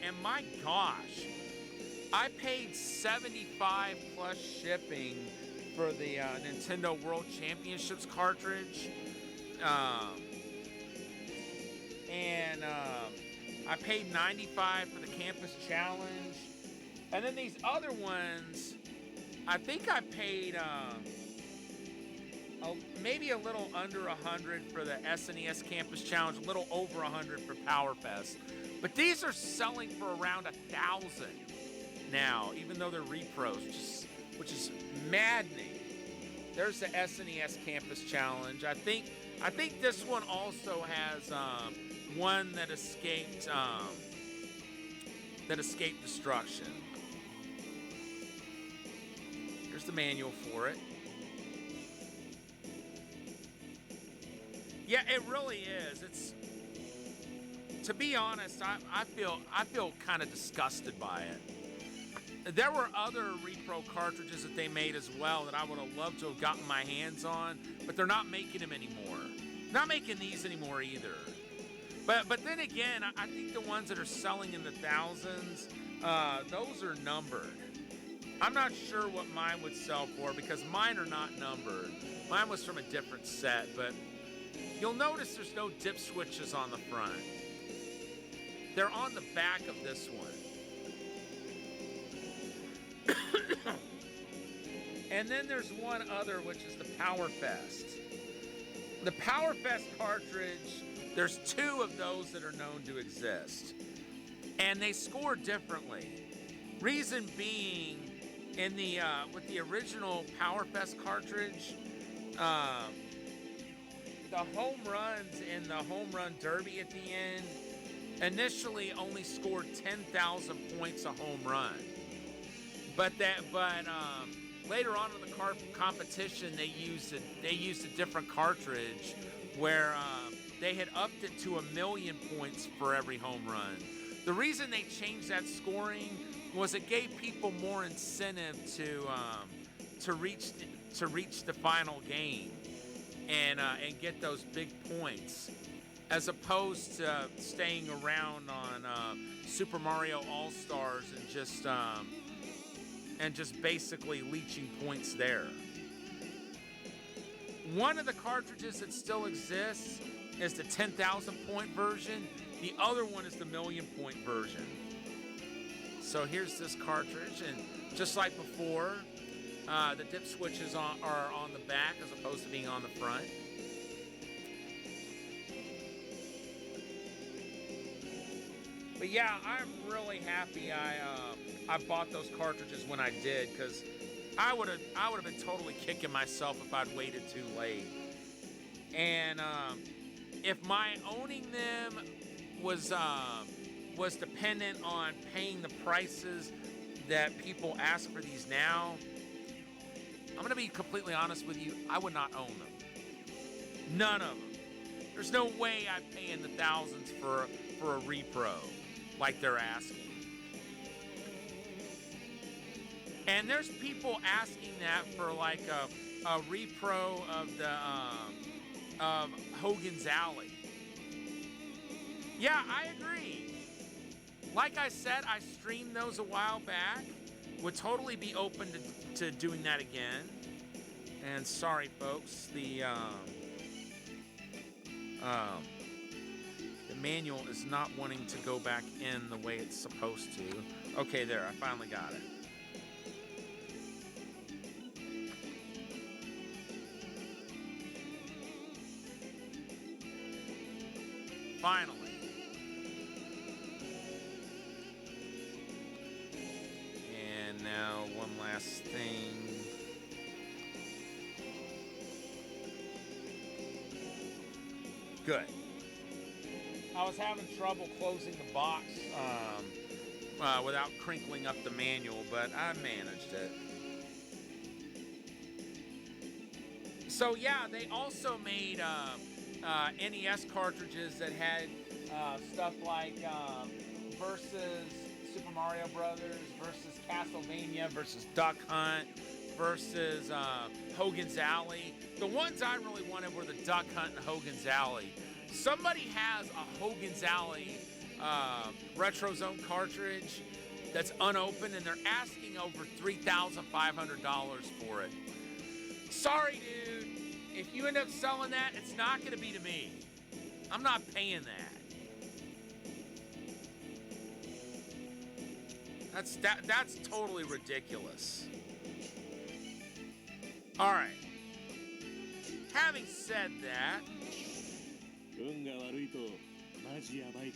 and my gosh, I paid $75 plus shipping for the Nintendo World Championships cartridge. And I paid $95 for the Campus Challenge. And then these other ones, I think I paid maybe a little under $100 for the SNES Campus Challenge, a little over $100 for PowerFest. But these are selling for around $1,000 now, even though they're repros, which is maddening. There's the SNES Campus Challenge. I think this one also has one that escaped destruction. Here's the manual for it. Yeah, it really is. It's, to be honest, I feel kind of disgusted by it. There were other repro cartridges that they made as well that I would have loved to have gotten my hands on, but they're not making them anymore. Not making these anymore either. But then again, I think the ones that are selling in the thousands, Those are numbered. I'm not sure what mine would sell for because mine are not numbered. Mine was from a different set, but you'll notice there's no dip switches on the front. They're on the back of this one. And then there's one other, which is the PowerFest. The PowerFest cartridge, there's two of those that are known to exist. And they score differently. Reason being, in the with the original PowerFest cartridge, the home runs in the home run derby at the end initially only scored 10,000 points a home run. But later on in the competition, they used a different cartridge where they had upped it to 1,000,000 points for every home run. The reason they changed that scoring was it gave people more incentive to reach the final game and get those big points, as opposed to staying around on Super Mario All-Stars and just basically leeching points there. One of the cartridges that still exists is the 10,000 point version. The other one is the 1,000,000 point version. So here's this cartridge, and just like before, the dip switches are on the back as opposed to being on the front. But yeah, I'm really happy I bought those cartridges when I did, because I would have been totally kicking myself if I'd waited too late. And if my owning them was dependent on paying the prices that people ask for these now, I'm gonna be completely honest with you, I would not own them. None of them. There's no way I'm paying the thousands for a repro like they're asking. And there's people asking that for like a repro of the of Hogan's Alley. Yeah, I agree. Like I said, I streamed those a while back. Would totally be open to doing that again. And sorry, folks, the manual is not wanting to go back in the way it's supposed to. Okay, there, I finally got it. Finally. And now one last thing. Good. I was having trouble closing the box without crinkling up the manual, but I managed it. So yeah, they also made NES cartridges that had stuff like versus Super Mario Brothers, versus Castlevania, versus Duck Hunt, versus Hogan's Alley. The ones I really wanted were the Duck Hunt and Hogan's Alley. Somebody has a Hogan's Alley Retro Zone cartridge that's unopened, and they're asking over $3,500 for it. Sorry, dude. If you end up selling that, it's not going to be to me. I'm not paying that. That's totally ridiculous. All right. Having said that, 運が悪いとマジやばい。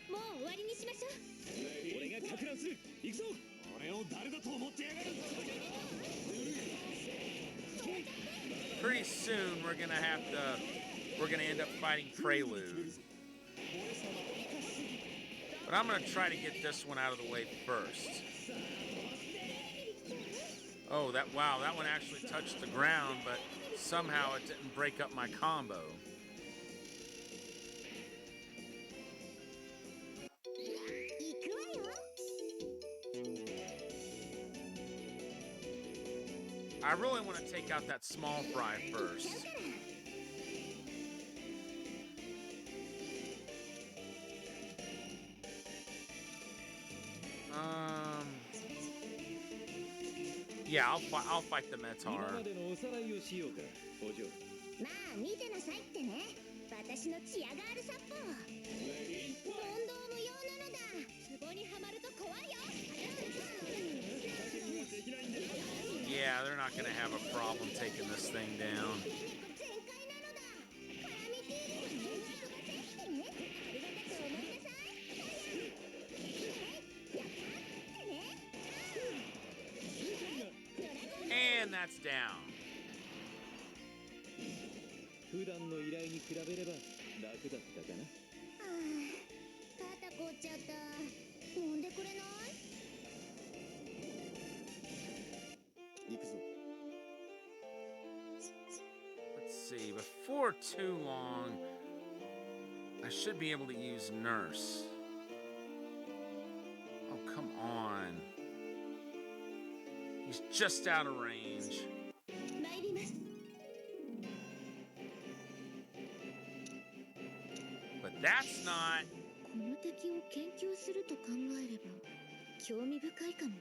もう終わりにしましょう。俺がかく乱する。行くぞ。俺を誰だと思ってやがる。 pretty soon we're gonna end up fighting Prelude. But I'm gonna try to get this one out of the way first. Oh, that one actually touched the ground, but somehow it didn't break up my combo. I really want to take out that small fry first. Yeah, I'll fight the 今 Metar. までのおさらいをしようかお嬢。まあ見てなさいってね。私のチアガール殺法。問答無用なのだ。壺にはまると怖いよ。 Yeah, they're not gonna have a problem taking this thing down. 全開なのだ。カラミティーレの人がせってね。ありがたく思いなさい。やったってね。 And that's down. 普段の依頼に比べれば楽だったかな。はあ、肩凝っちゃった。揉んでくれない？行くぞ。 Let's see. Before too long, I should be able to use Nurse. Oh, come on. He's just out of range. 参ります。 But that's not. この敵を研究すると考えれば興味深いかもね。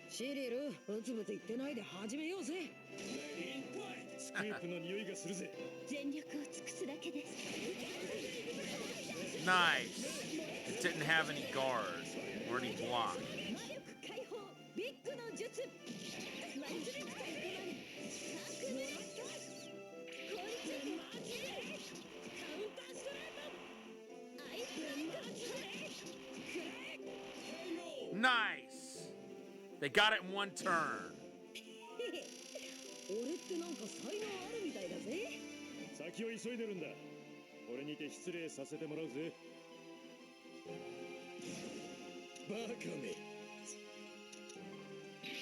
シリル、ブツブツ言ってないで始めようぜ。スクープの匂いがするぜ。全力を尽くすだけです。 Nice. It didn't have any guard or any block. 魔力解放ビッグの術。ワンズレクターに迫る。サクレット。こいつマジで。カウンターストレート。アイスブレイカーストレート。 Nice. They got it in one turn. 俺ってなんか才能あるみたいだぜ。先を急いでるんだ。これにて失礼させてもらうぜ。バカめ。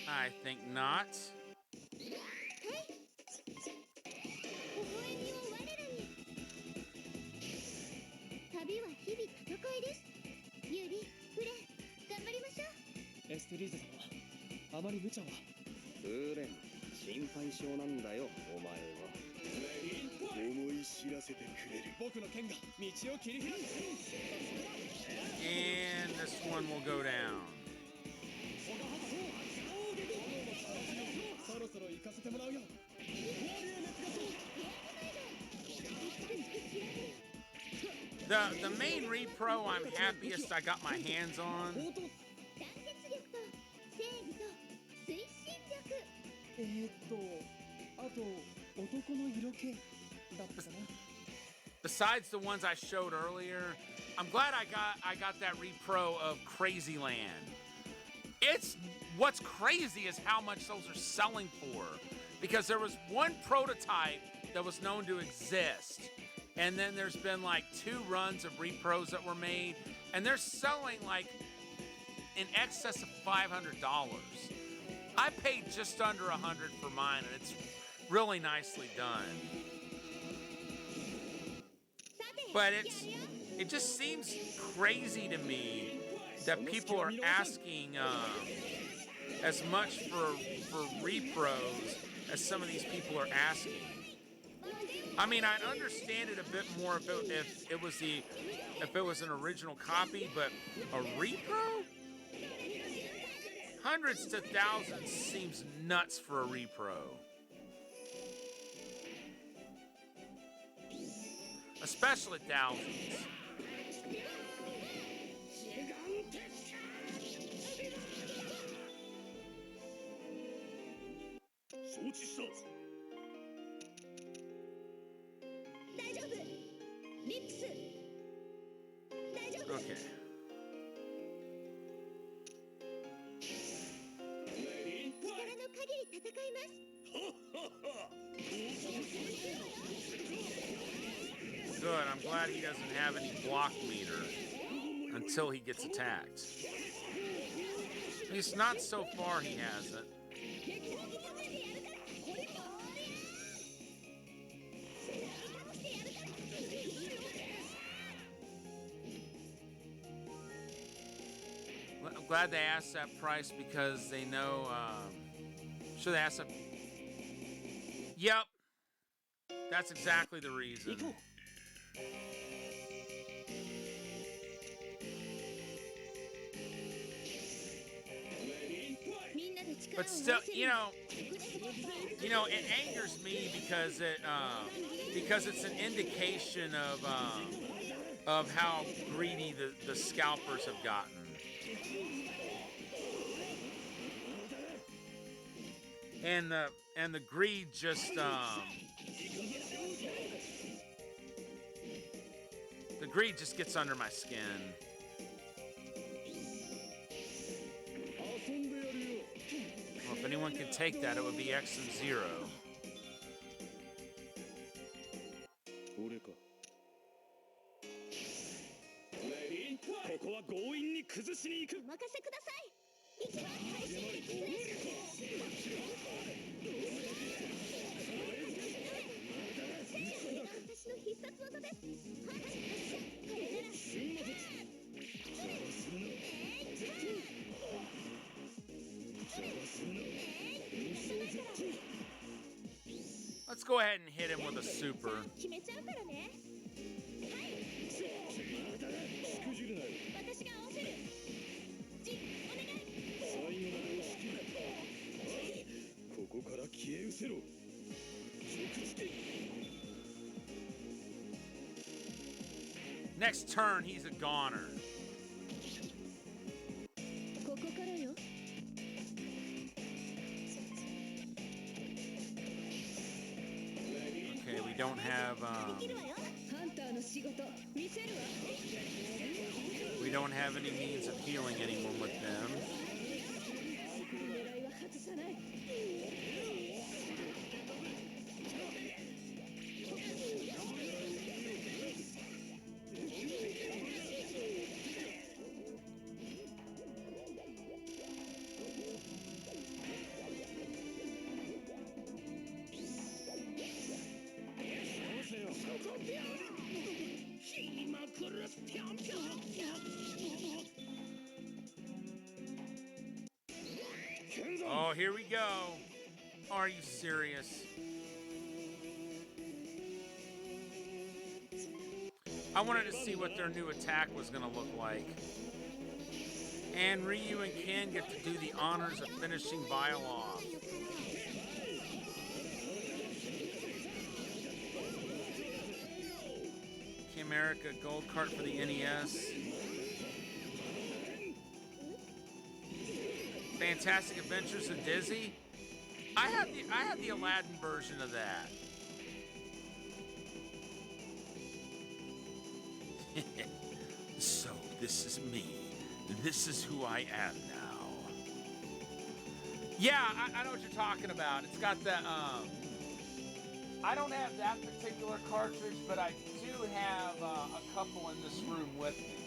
I think not. 微笑みを我らに。旅は日々戦いです。ユリ、フレ、頑張りましょう。エステリーゼ様、あまり無茶は。ウーレン、心配性なんだよお前は。思い知らせてくれる。僕の剣が道を切り開く。 And this one will go down. そろそろ行かせてもらうよ。 The main repro I'm happiest I got my hands on. 団結力と正義と推進力。あと男の色気だったかな。 Besides the ones I showed earlier, I'm glad I got that repro of Crazy Land. It's what's crazy is how much those are selling for, because there was one prototype that was known to exist, and then there's been like 2 runs of repros that were made, and they're selling like in excess of $500. I paid just under $100 for mine, and it's really nicely done. But it just seems crazy to me that people are asking as much for repros as some of these people are asking. I mean, I'd understand it a bit more if it was an original copy, but a repro? Hundreds to thousands seems nuts for a repro. Especially thousands. 承知した。大丈夫。リップス。大丈夫。 Okay. 力の限り戦います。 Good. I'm glad he doesn't have any block meter until he gets attacked. At least not so far he hasn't. I'm glad they asked that price because they know. Should they ask that? Yep. That's exactly the reason. みんなで力 But still, it angers me because it's an indication of how greedy the scalpers have gotten. And the greed just the greed just gets under my skin. Well, if anyone can take that, it would be X and Zero. 俺かここは強引に崩しに行くお任せください。一番開始フレッシュこれが私の必殺技です。これならLet's go ahead and hit him with a super. 決めちゃうからね。はい。しくじるなよ私が合わせる。お願い。最後まで押し切るここから消え失せろ直つけ Next turn, he's a goner. ここからよ。Okay, we don't have できるわよ。ハンターの仕事見せるわ。 we don't have any means of healing anyone with them. 狙いは外さない。Oh, here we go. Are you serious? I wanted to see what their new attack was going to look like. And Ryu and Ken get to do the honors of finishing Vile off. America Gold Cart for the NES. Fantastic Adventures of Dizzy. I had the Aladdin version of that. So this is me. This is who I am now. Yeah, I know what you're talking about. It's got that. I don't have that particular cartridge, but I do have a couple in this room with me.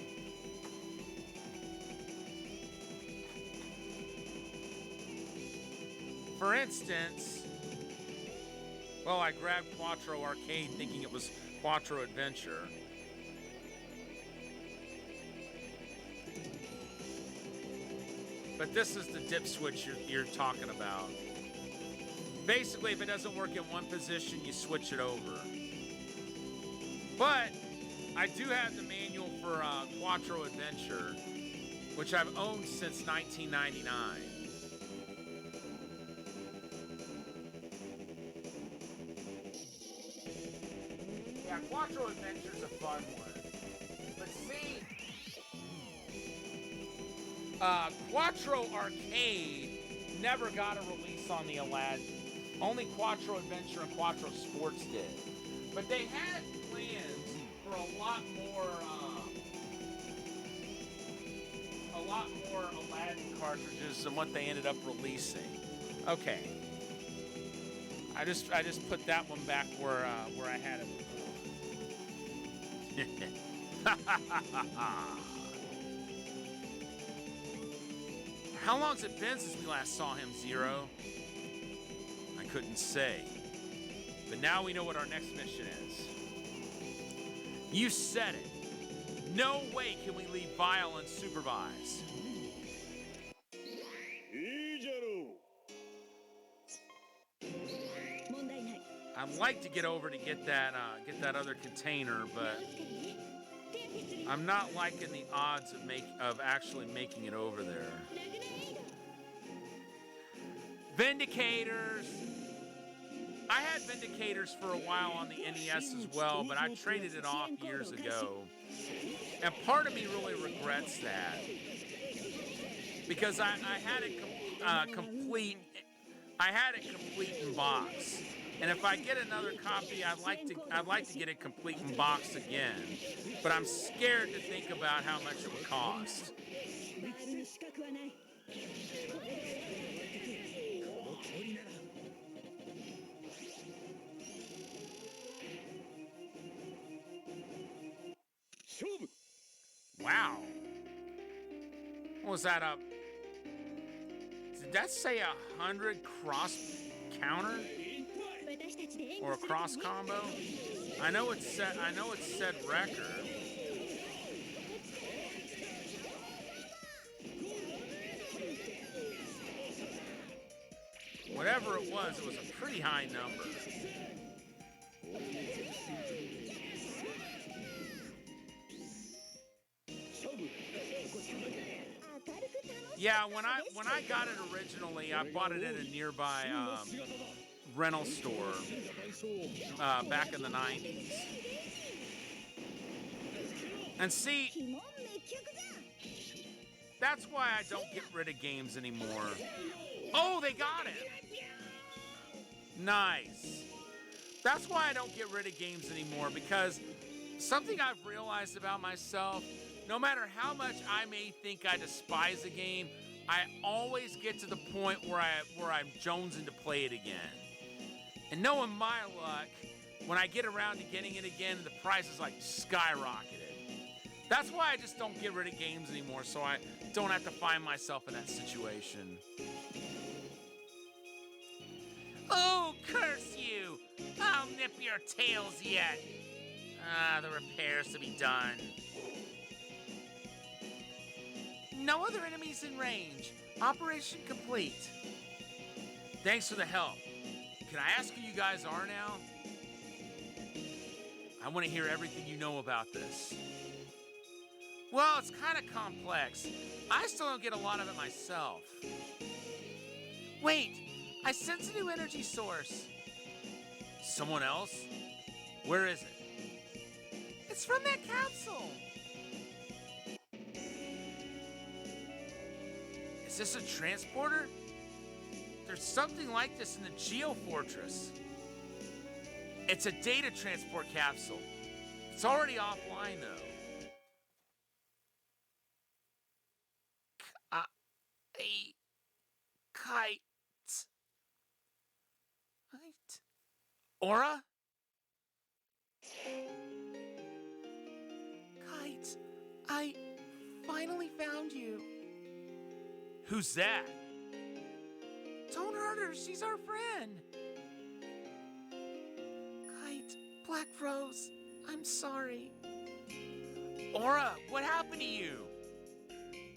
For instance, well, I grabbed Quattro Arcade thinking it was Quattro Adventure. But this is the dip switch you're talking about. Basically, if it doesn't work in one position, you switch it over. But I do have the manual for Quattro Adventure, which I've owned since 1999. Yeah, Quattro Adventure's a fun one. But see, Quattro Arcade never got a release on the Aladdin. Only Quattro Adventure and Quattro Sports did. But they had plans for a lot more Aladdin cartridges than what they ended up releasing. Okay. I just put that one back where I had it before. How long's it been since we last saw him, Zero? I couldn't say. But now we know what our next mission is. You said it. No way can we leave Vile unsupervised. I'd like to get over to get that other container, but I'm not liking the odds of actually making it over there. Vindicators. I had Vindicators for a while on the NES as well, but I traded it off years ago. And part of me really regrets that. Because I had it complete. I had it complete in box. And if I get another copy, I'd like to get it complete in box again. But I'm scared to think about how much it would cost. バールに死角はない。Wow. What was that up? Did that say 100 cross counter 私たちで援 or a 護する cross ね combo? I know it said wrecker. Whatever it was a pretty high number. Yeah, when I got it originally, I bought it at a nearby rental store back in the 90s. And see, 鬼門滅却じゃん that's why I don't get rid of games anymore. Oh, they got it! Nice. That's why I don't get rid of games anymore, because something I've realized about myself, no matter how much I may think I despise a game, I always get to the point where I'm jonesing to play it again. And knowing my luck, when I get around to getting it again, the price is like skyrocketed. That's why I just don't get rid of games anymore, so I don't have to find myself in that situation. Oh, curse you! I'll nip your tails yet. Ah, the repairs to be done. No other enemies in range. Operation complete. Thanks for the help. Can I ask who you guys are now? I want to hear everything you know about this. Well, it's kind of complex. I still don't get a lot of it myself. Wait, I sense a new energy source. Someone else? Where is it? It's from that capsule. Is this a transporter? There's something like this in the Geo Fortress. It's a data transport capsule. It's already offline, though. Kite. Aura? Kite, I finally found you. Who's that? Don't hurt her, she's our friend. Kite, Black Rose, I'm sorry. Aura, what happened to you?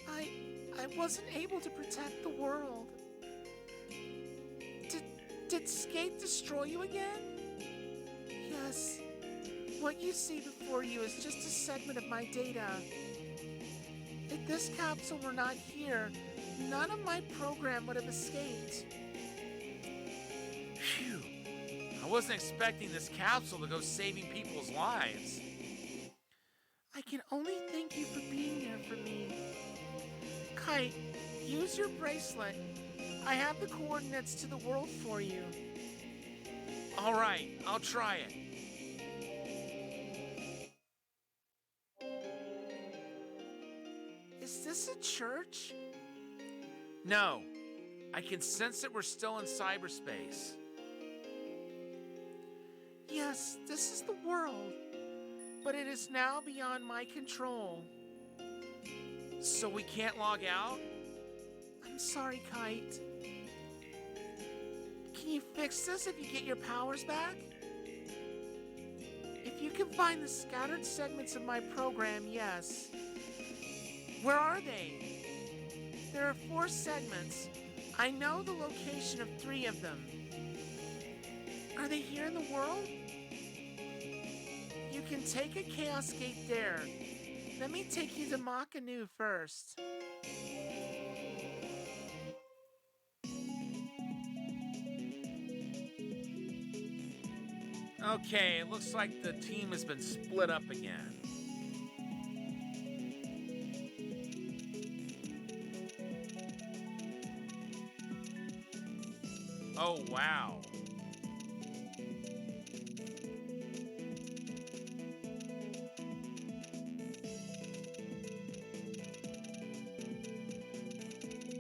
I wasn't able to protect the world. Did Skate destroy you again? Yes. What you see before you is just a segment of my data. If this capsule were not here, none of my program would have escaped. Phew. I wasn't expecting this capsule to go saving people's lives. I can only thank you for being there for me. Kite, use your bracelet. I have the coordinates to the world for you. All right, I'll try it. Is this a church? No. I can sense that we're still in cyberspace. Yes, this is the world, but it is now beyond my control. So we can't log out? I'm sorry, Kite. Can you fix this if you get your powers back? If you can find the scattered segments of my program, yes. Where are they? There are 4 segments. I know the location of 3 of them. Are they here in the world? You can take a Chaos Gate there. Let me take you to Makanu first. Okay, it looks like the team has been split up again. Oh, wow.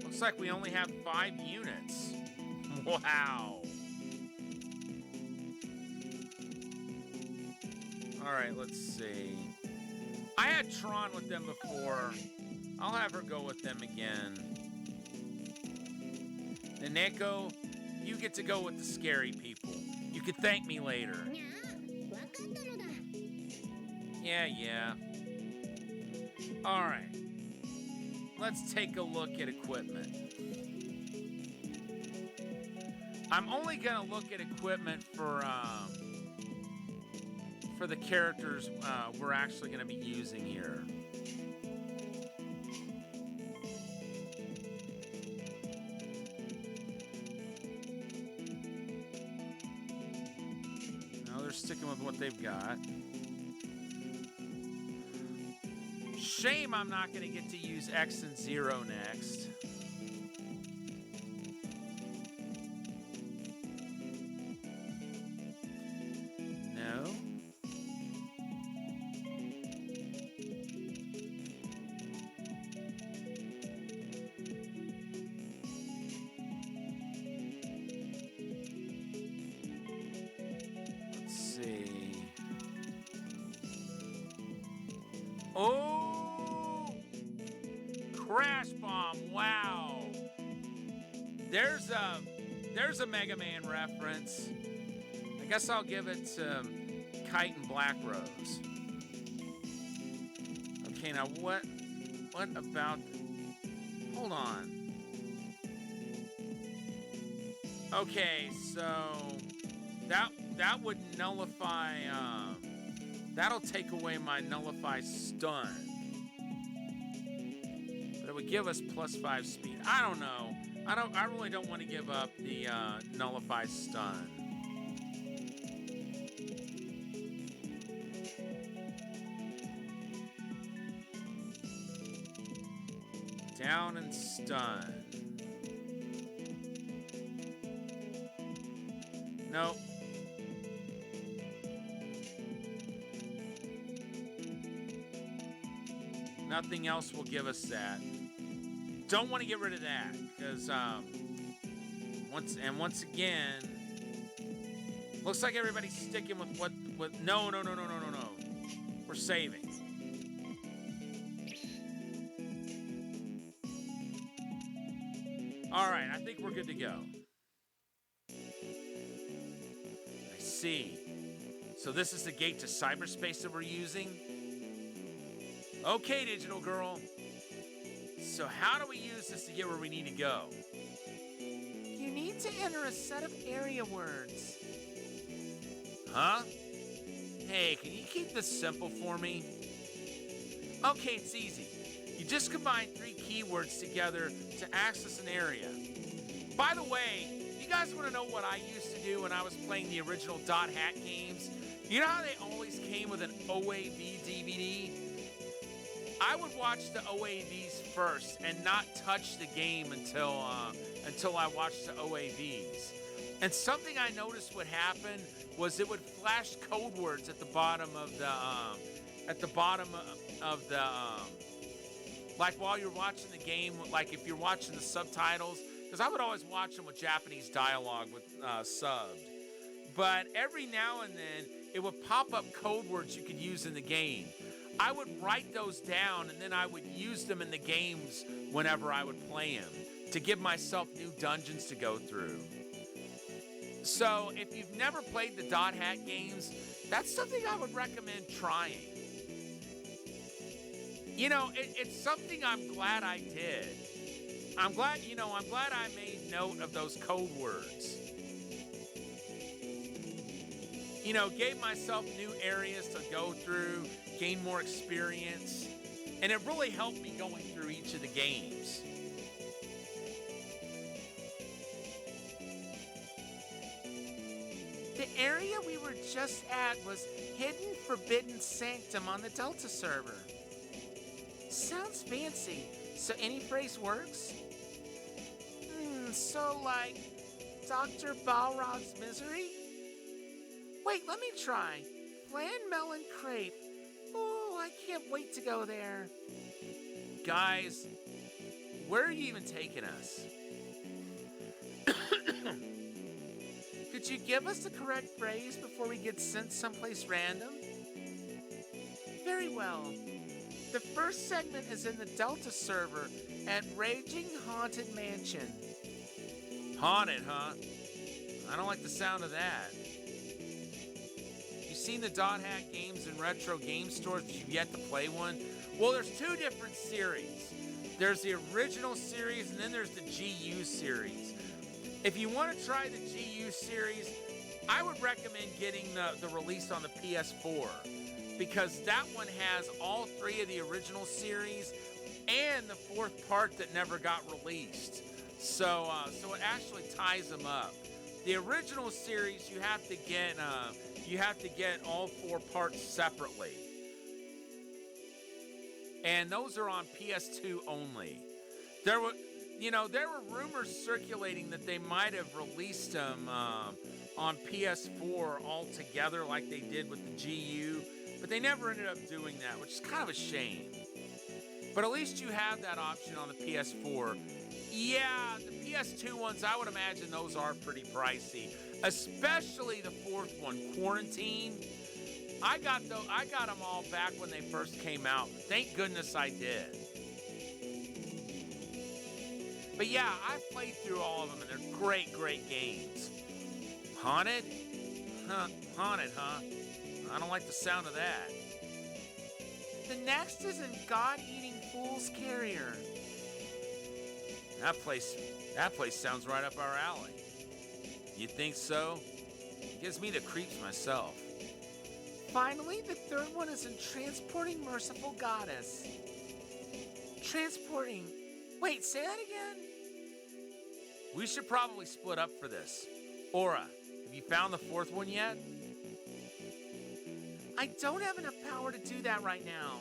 Looks like we only have 5 units. Wow. All right, let's see. I had Tron with them before. I'll have her go with them again. And Neko, you get to go with the scary people. You can thank me later. にゃあ、わかったのだ。 Yeah. All right. Let's take a look at equipment. I'm only gonna look at equipment for the characters we're actually gonna be using here. No, they're sticking with what they've got. Shame I'm not gonna get to use X and Zero next. No. Let's see. Oh! Crash Bomb, wow. There's a Mega Man reference. I guess I'll give it to Kite and Black Rose. Okay, now what about... Hold on. Okay, so that would nullify, that'll take away my nullify stun. But it would give us +5 speed. I don't know. I really don't want to give up the nullify stun. Down and stun. Nope. Nothing else will give us that. Don't want to get rid of that because once again, looks like everybody's sticking with what no. We're saving. All right, I think we're good to go. I see. So this is the gate to cyberspace that we're using? Okay, Digital Girl. So how do we use this to get where we need to go? You need to enter a set of area words. Huh? Hey, can you keep this simple for me? Okay, it's easy. You just combine 3 keywords together to access an area. By the way, you guys want to know what I used to do when I was playing the original Dot Hack games? You know how they always came with an OAV DVD? I would watch the OAVs first and not touch the game until I watched the OAVs. And something I noticed would happen was it would flash code words at the bottom of the like while you're watching the game, like if you're watching the subtitles, because I would always watch them with Japanese dialogue with subbed. But every now and then, it would pop up code words you could use in the game. I would write those down, and then I would use them in the games whenever I would play them to give myself new dungeons to go through. So if you've never played the Dot Hack games, that's something I would recommend trying. You know, it's something I'm glad I did. I'm glad I made note of those code words. You know, gave myself new areas to go through, gain more experience, and it really helped me going through each of the games. The area we were just at was Hidden Forbidden Sanctum on the Delta server. Sounds fancy. So any phrase works? So like Dr. Balrog's Misery? Wait, let me try. Flan Melon Crepe. Oh, I can't wait to go there. Guys, where are you even taking us? Could you give us the correct phrase before we get sent someplace random? Very well. The first segment is in the Delta server at Raging Haunted Mansion. Haunted, huh? I don't like the sound of that. You seen the Dot Hack games in retro game stores, but you've yet to play one? Well, there's two different series. There's the original series, and then there's the GU series. If you want to try the GU series, I would recommend getting the release on the PS4, because that one has all three of the original series and the fourth part that never got released. So it actually ties them up. The original series, you have to get all four parts separately, and those are on PS2 only. There were rumors circulating that they might have released them on PS4 altogether, like they did with the GU, but they never ended up doing that, which is kind of a shame. But at least you have that option on the PS4. Yeah, the PS2 ones, I would imagine those are pretty pricey, especially the fourth one, Quarantine. I got them all back when they first came out. Thank goodness I did. But yeah, I've played through all of them, and they're great, great games. Haunted? Haunted, huh? I don't like the sound of that. The next is in God-Eating Fool's Carrier. That place sounds right up our alley. You think so? It gives me the creeps myself. Finally, the third one is in Transporting Merciful Goddess. Transporting... Wait, say that again? We should probably split up for this. Aura, have you found the fourth one yet? I don't have enough power to do that right now.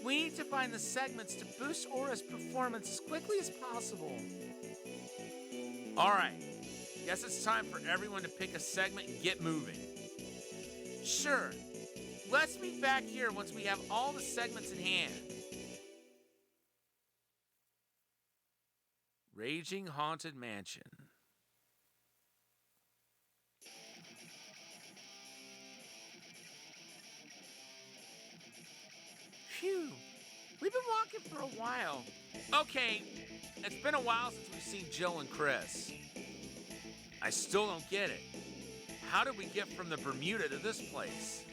We need to find the segments to boost Aura's performance as quickly as possible. All right. Guess it's time for everyone to pick a segment and get moving. Sure. Let's meet back here once we have all the segments in hand. Raging Haunted Mansion. Phew. We've been walking for a while. Okay, it's been a while since we've seen Jill and Chris. I still don't get it. How did we get from the Bermuda to this place?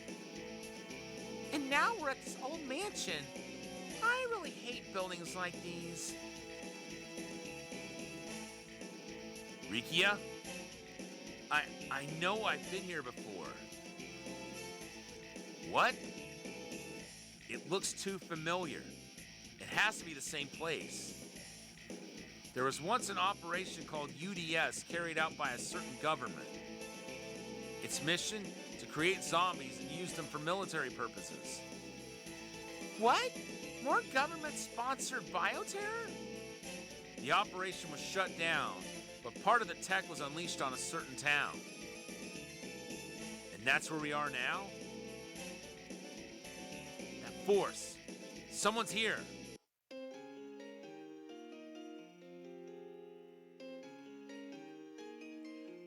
And now we're at this old mansion. I really hate buildings like these. Rikia? I know I've been here before. What? It looks too familiar. It has to be the same place. There was once an operation called UDS carried out by a certain government. Its mission? To create zombies and use them for military purposes. What? More government-sponsored bioterror? The operation was shut down, but part of the tech was unleashed on a certain town. And that's where we are now? That force. Someone's here.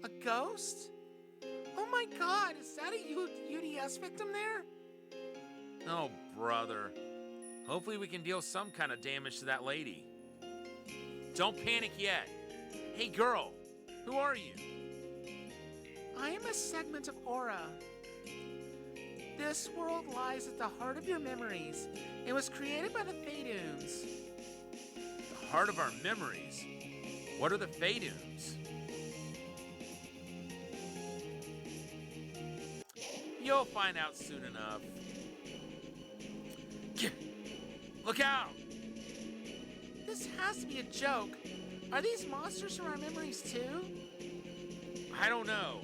A ghost? Oh my god, is that a UDS victim there? Oh, brother. Hopefully we can deal some kind of damage to that lady. Don't panic yet. Hey, girl, who are you? I am a segment of Aura. This world lies at the heart of your memories. It was created by the Faedooms. The heart of our memories? What are the Faedooms? You'll find out soon enough. Look out! This has to be a joke. Are these monsters from our memories too? I don't know.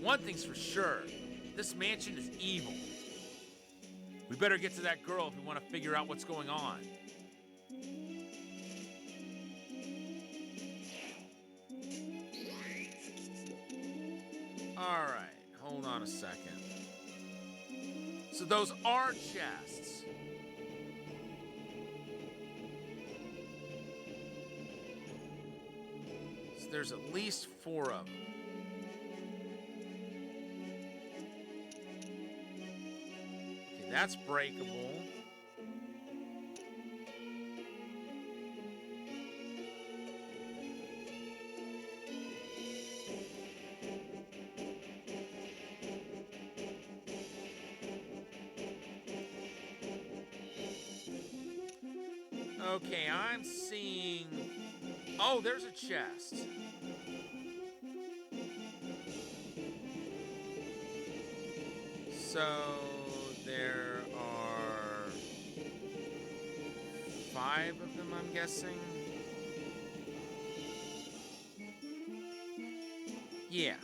One thing's for sure. This mansion is evil. We better get to that girl if we want to figure out what's going on. All right, hold on a second. So those are chests. So there's at least 4 of them. Okay, that's breakable. Okay, I'm seeing... Oh, there's a chest. So there are 5 of them, I'm guessing. Yeah.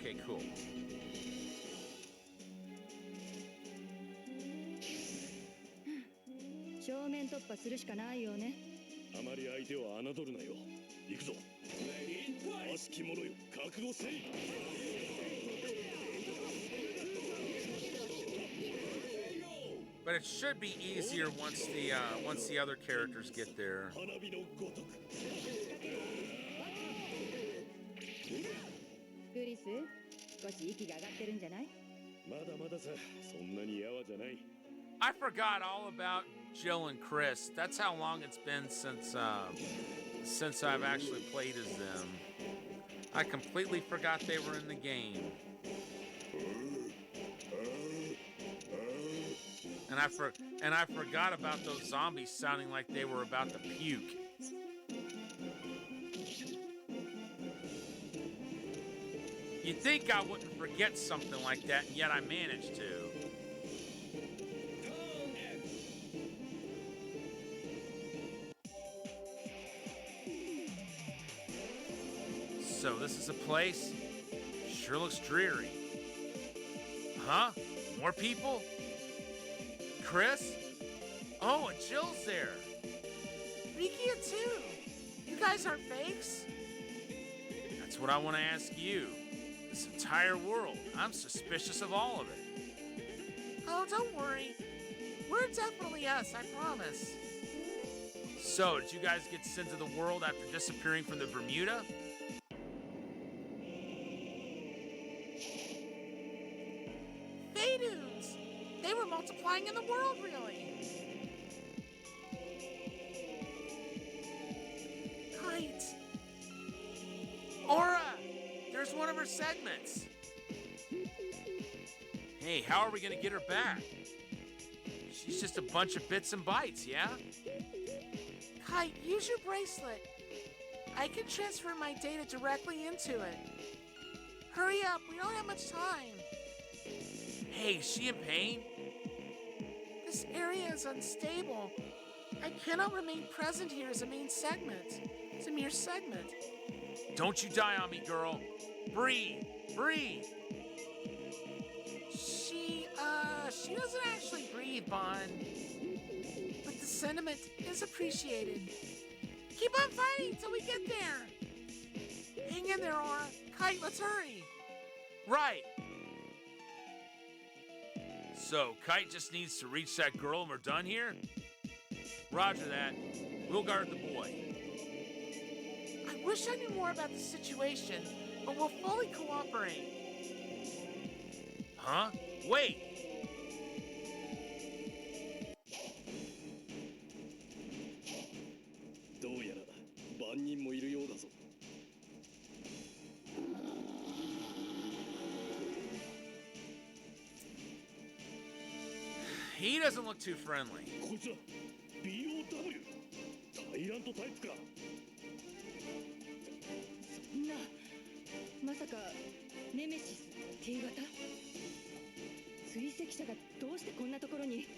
Okay, cool. 正面突破するしかないよね。あまり相手を侮るなよ。行くぞ。悪しき者よ、覚悟せい。But it should be easier once the other characters get there. 花火のごとく。クリス、少し息が上がってるんじゃない？まだまださ、そんなにやわじゃない。 I forgot all about Jill and Chris. That's how long it's been since I've actually played as them. I completely forgot they were in the game. And I forgot about those zombies sounding like they were about to puke. You'd think I wouldn't forget something like that, and yet I managed to. So this is a place? Sure looks dreary. Huh? More people? Chris? Oh, and Jill's there. Rikia too. You guys aren't fakes? That's what I want to ask you. This entire world, I'm suspicious of all of it. Oh, don't worry. We're definitely us, I promise. So, did you guys get sent to the world after disappearing from the Bermuda? Feydoons! They were multiplying in the world, really. Kite. Aura! There's one of her segments. Hey, how are we gonna get her back? She's just a bunch of bits and bytes, yeah? Kite, use your bracelet. I can transfer my data directly into it. Hurry up, we don't have much time. Hey, is she in pain? This area is unstable. I cannot remain present here as a main segment. It's a mere segment. Don't you die on me, girl. Breathe, breathe. She doesn't actually breathe, Bond. But the sentiment is appreciated. Keep on fighting till we get there. Hang in there, Aura. Kite, let's hurry. Right. So, Kite just needs to reach that girl and we're done here? Roger that. We'll guard the boy. I wish I knew more about the situation, but we'll fully cooperate. Huh? Wait! He doesn't look too friendly. こいつは BOW タイラントタイプかさかネメシス T 型？追跡者がどうしてこんなところに？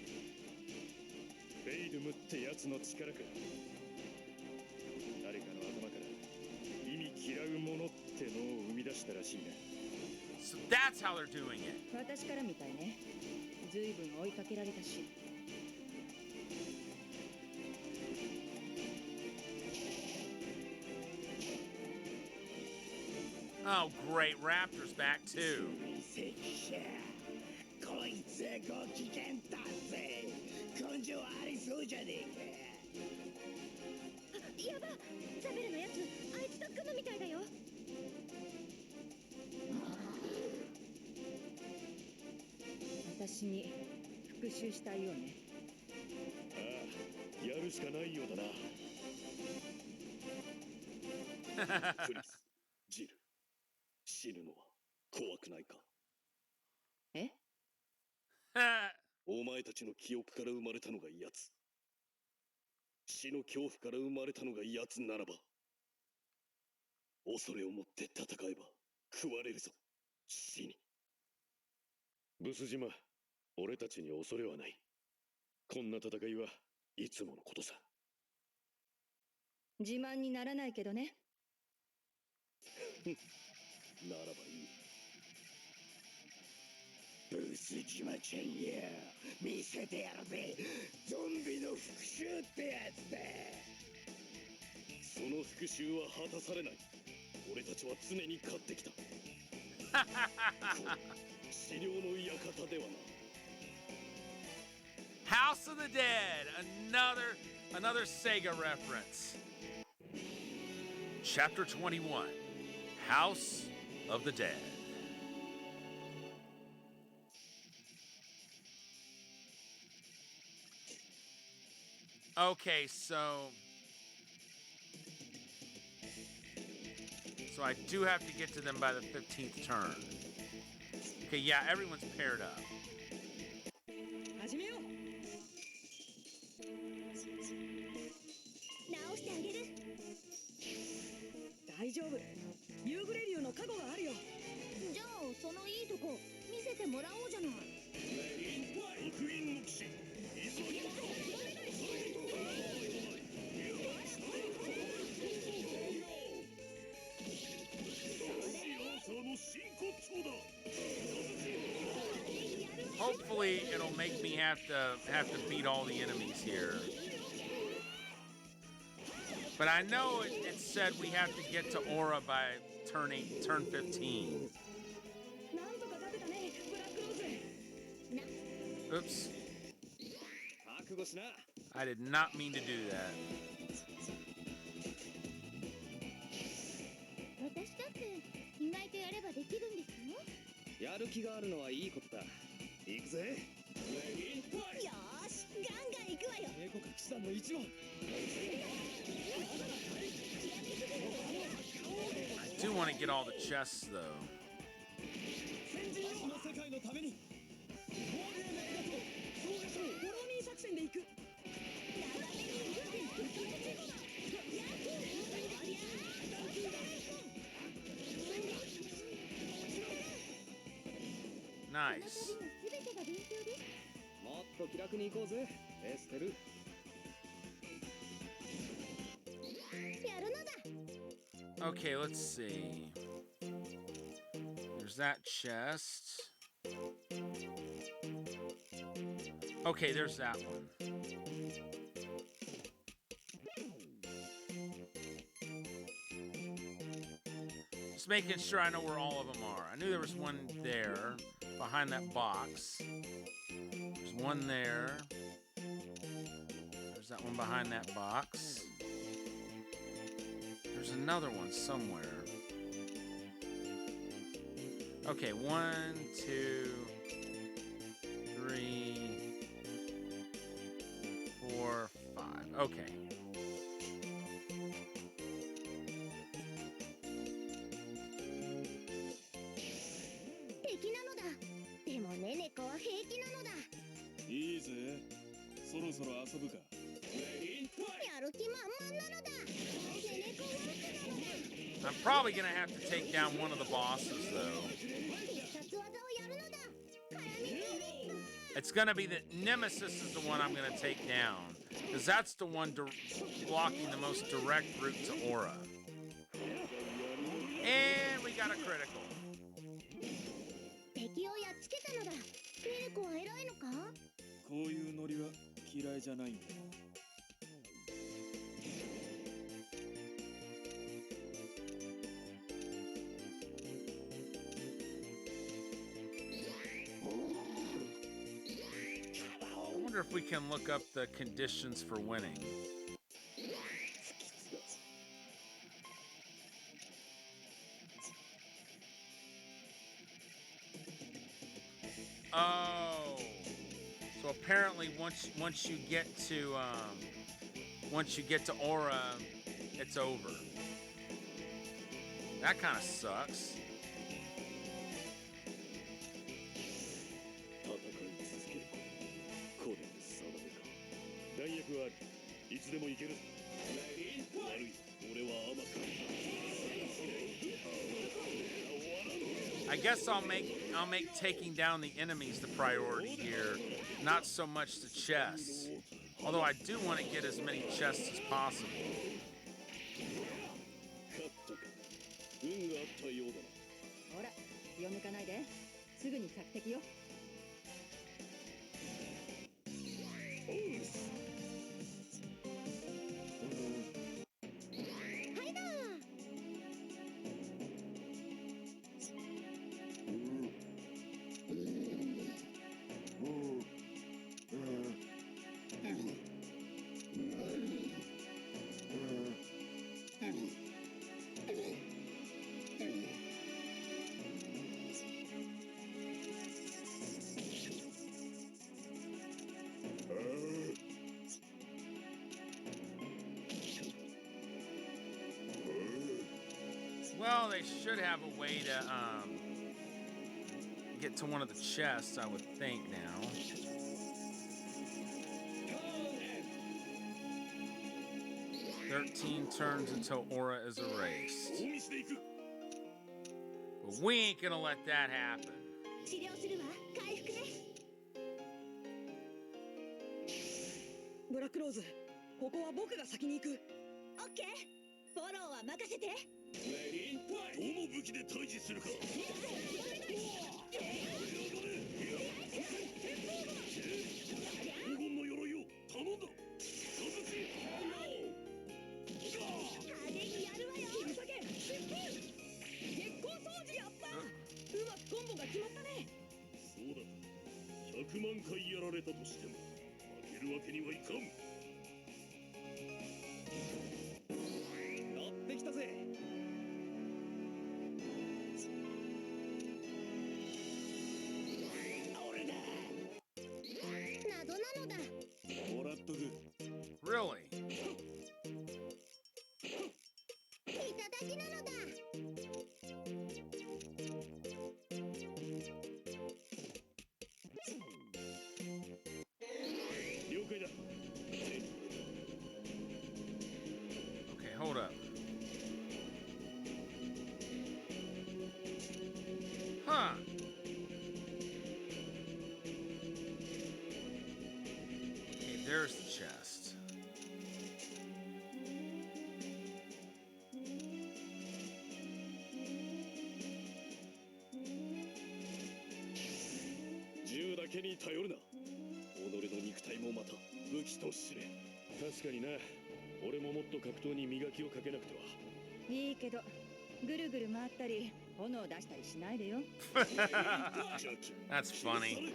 フェイルムってやつの力か。誰かの頭から意味嫌うものってのを生み出したらしいな。 So that's how they're doing it. 私からみたいね。ずいぶん追いかけられたし。Oh, great. Raptor's back too. 追跡者、こいつご機嫌だぜ。根性ありそうじゃねえか。やば、ザベルのやつあいつと組むみたいだよ。私に復讐したいよね。ああ、やるしかないようだな。クリス、ジル、死ぬのは怖くないか？え？お前たちの記憶から生まれたのがやつ。死の恐怖から生まれたのがやつならば、恐れを持って戦えば食われるぞ、死に。ブス島、俺たちに恐れはない。こんな戦いはいつものことさ。自慢にならないけどね。ならばいい。ブス島ちゃんや、見せてやるぜ。ゾンビの復讐ってやつだ。その復讐は果たされない。俺たちは常に勝ってきた。治療の館ではな。 House of the Dead. Another Sega reference. Chapter 21. House of the Dead. Okay, so I do have to get to them by the 15th turn. Okay, yeah, everyone's paired up. 始めよう。直してあげる。大丈夫。ユーグレリオの加護があるよ。じゃあそのいいとこ見せてもらおうじゃない。極限の騎士、急ぎましょう。Hopefully, it'll make me have to beat all the enemies here. But I know it said we have to get to Aura by turn 15. なんとか立てたね、ブラックローズ。 Oops. 覚悟しな。 I did not mean to do that. 私だって意外とやればできるんですよ。やる気があるのはいいことだ。行くぜ。よーし、ガンガン行くわよ。英国騎士団の一番。 I do want to get all the chests, though. 先人の世界のために。フォローミー作戦で行く。 Nice. 全てが勉強です。もっと気楽に行こうぜ、エステル。やるのだ。 Okay, let's see. There's that chest. Okay, there's that one. Just making sure I know where all of them are. I knew there was one there, behind that box. There's one there. There's that one behind that box. There's another one somewhere. Okay, 1, 2, 3, 4, 5. Okay. 敵なのだ。でもねねこは平気なのだ。いいぜ。そろそろ遊ぶか。やる気満々なのだ。ねねこワークなのだ。I'm probably gonna have to take down one of the bosses though. 必殺技をやるのだ絡みて It's gonna be the Nemesis is the one I'm gonna take down. Because that's the one blocking the most direct route to Aura. And we got a critical. 敵をやっつけたのだミルコは偉いのかこういうノリは嫌いじゃないんだ。I wonder if we can look up the conditions for winning. Oh, so apparently once you get to Aura, it's over. That kind of sucks. 戦い続ける。これで定めか。弾薬はある。いつでも行ける。悪い。俺は甘く。I guess I'll make taking down the enemies the priority here, not so much the chests. Although I do want to get as many chests as possible. 勝ったか。運があったようだな。ほら気を抜かないですぐに着敵よはいだあ Well, they should have a way to get to one of the chests, I would think now. "13 turns until Aura is erased." 大見せで行く。 But we ain't gonna let that happen. 治療するわ回復ねブラックローズここは僕が先に行くオッケーフォローは任せてどの武器で対峙するか。黄金の鎧を頼んだ。派手にやるわよ月光掃除やったうまくコンボが決まったねそうだ。100万回やられたとしても負けるわけにはいかん。乗ってきたぜ謎なのだもらっとく。 Really? いただきなのだ了解だ。 Okay, hold up. Huh. Okay, there's the chest. 銃だけに頼るな。己の肉体もまた武器と知れ。確かにな。俺ももっと格闘に磨きをかけなくては。いいけどぐるぐる回ったり炎出したりしないでよ That's funny.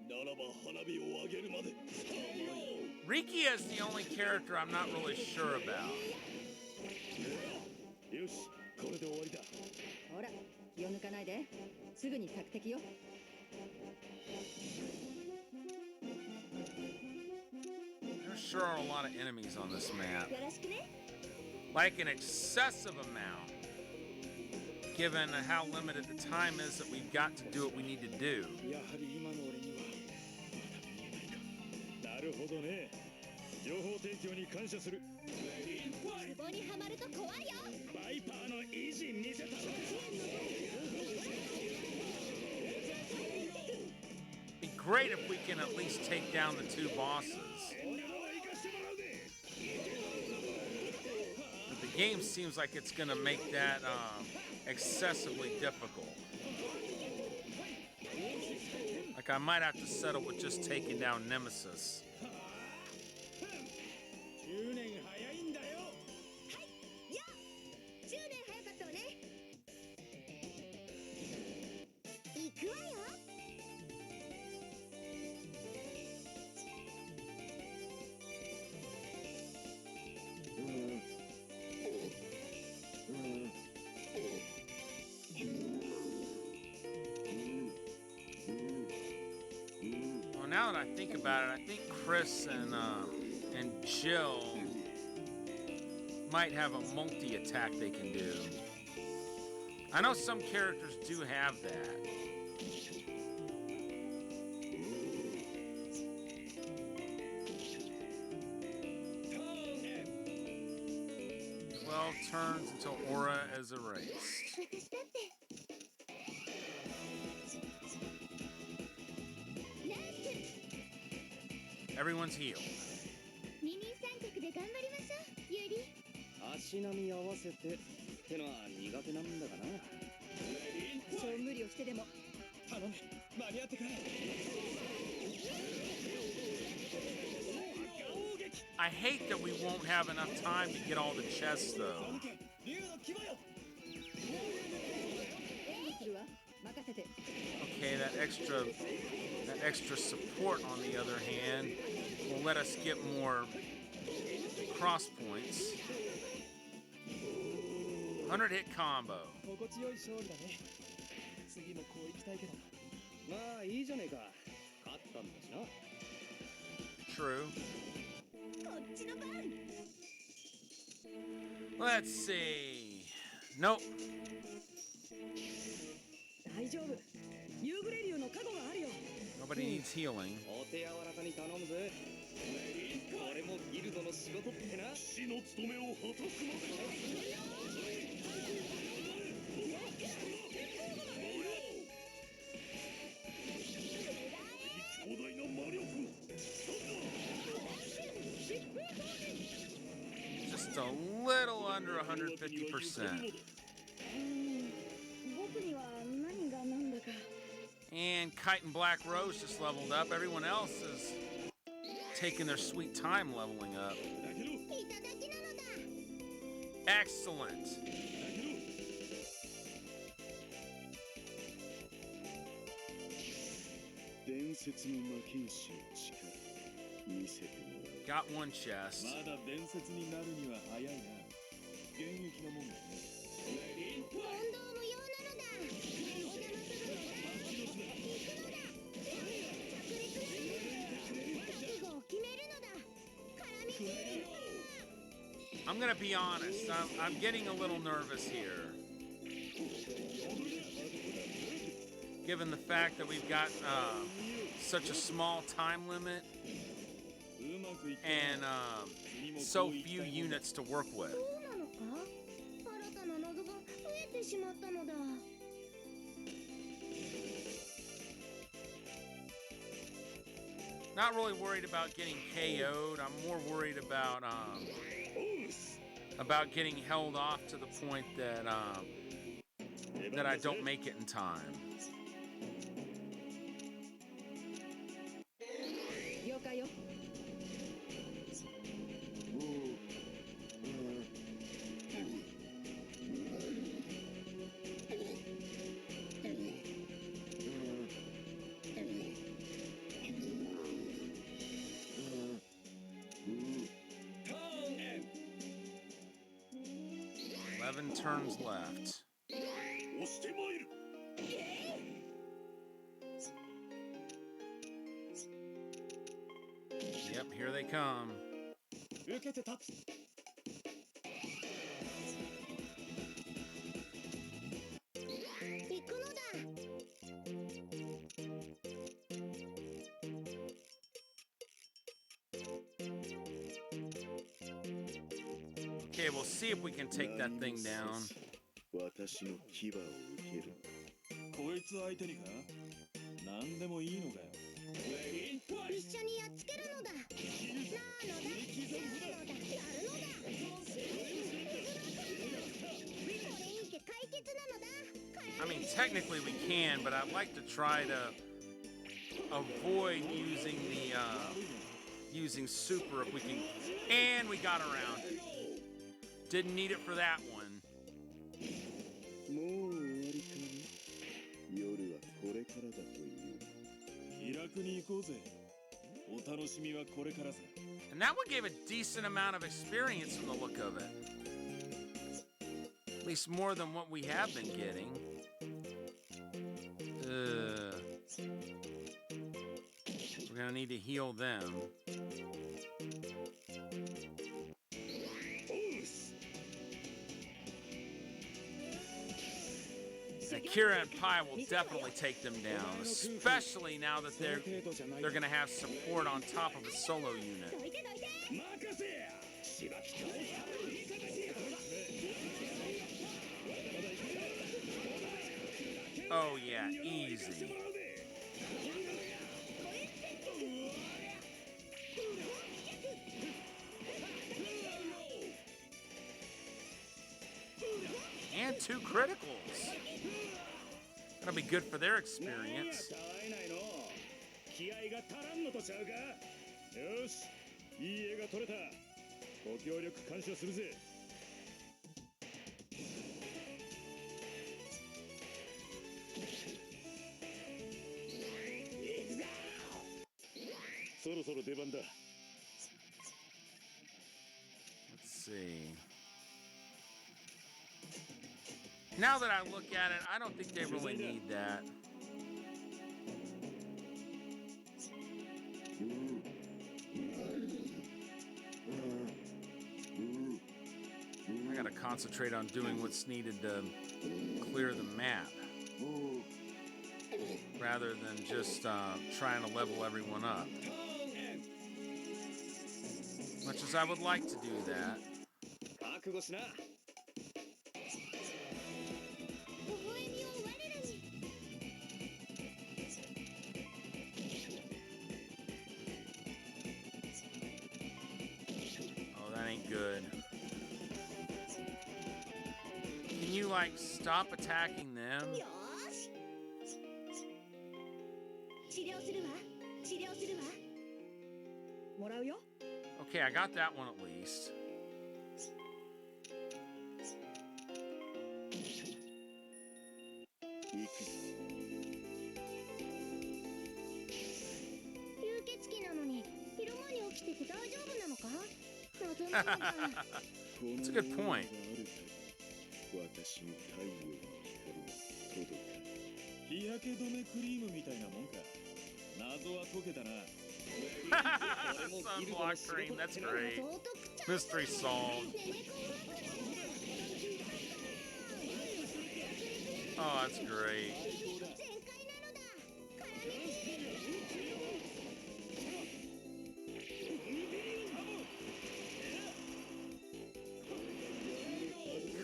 ならば花火を上げるまで。 Rikia is the only character I'm not really sure about. よし、これで終わりだ。ほら気を抜かないですぐに着敵よ There sure are a lot of enemies on this map. よろしくね Like an excessive amount, given how limited the time is that we've got to do what we need to do. やはり今の俺にはまだ見えないか。なるるほどね。情報提供に感謝する。ツボにはまると怖いよ。バイパーの意地見せたろ。Be great if we can at least take down the two bosses. But the game seems like it's gonna make that excessively difficult. Like I might have to settle with just taking down Nemesis. 10年早いんだよ。はいや10年早かったわね。行くわよ。Well, now that I think about it, I think Chris and Jill might have a multi-attack they can do. I know some characters do have that. 12 turns until Aura is erased. 私だって。ナイス。 Everyone's healed. 二人三脚で頑張りましょう、ユリ。足並み合わせてってのは苦手なんだがな。そう無理をしてでも頼む、間に合ってくれ。 I hate that we won't have enough time to get all the chests, though. 竜の牙よ。するわ。任せて。 Okay, that extra support, on the other hand, will let us get more cross points. 100-hit combo. 心地よい勝利だね。次もこう行きたいけど。まあいいじゃねえか。勝ったんだしな。 True. こっちの番。 Let's see. Nope. 大丈夫。ユーグレリオの加護があるよ。 Nobody needs healing. お手柔らかに頼むぜ。これもギルドの仕事ってな。死の務めを果たすまで。強大な魔力を。 Just a little under 150%. 僕には何が何だか。 And Kite and Black Rose just leveled up. Everyone else is taking their sweet time leveling up. いただきなのだ。 Excellent. 伝説の魔剣士の力見せてもらう。 Got one chest. まだ伝説になるには早いな。現役なもんだね。問答無用なのだ。お邪魔するのだ。行くのだ。着陸覚悟を決めるのだ。絡みついていくのだ。 I'm gonna be honest. I'm getting a little nervous here. Given the fact that we've got such a small time limit and so few units to work with. そうなのか？新たな謎が増えてしまったのだ。 Not really worried about getting KO'd. I'm more worried about getting held off to the point that I don't make it in time. 了解よ。 11 turns left. 押してまいる。 Yep, here they come. 受けて立つ。行くのだ。 All Okay, we'll see if we can take that thing down. 私の牙を受ける。こいつ相手にか？何でもいいのかよ。一緒にやっつけるのだ。なのだ。やるのだ。これにて解決なのだ。 I mean, technically we can, but I'd like to try to avoid using the using super if we can. And we got around it. Didn't need it for that one. もう終わりかね。夜はこれからだという。気楽に行こうぜ。お楽しみはこれからさ。 And that one gave a decent amount of experience from the look of it. At least more than what we have been getting. We're gonna need to heal them. Akira and Pai will definitely take them down, especially now that they're gonna have support on top of a solo unit. Oh yeah, easy. And 2 criticals. That'll be good for their experience. 気合が足らんのとちゃうか。よし、いい絵が撮れた。ご協力感謝するぜ。そろそろ出番だ。Let's see. Now that I look at it, I don't think they really need that. I gotta concentrate on doing what's needed to clear the map, rather than just trying to level everyone up. Much as I would like to do that. 覚悟しな。微笑みを我らに。 Oh, that ain't good. Can you, like, stop attacking them? よーし。治療するわ。治療するわ。もらうよ。 Okay, I got that one at least. That's a good point. 私の太陽の光は届かない。日焼け止めクリームみたいなもんか。謎は解けたな。Sunblock cream, that's great. Mystery solved. Oh, that's great.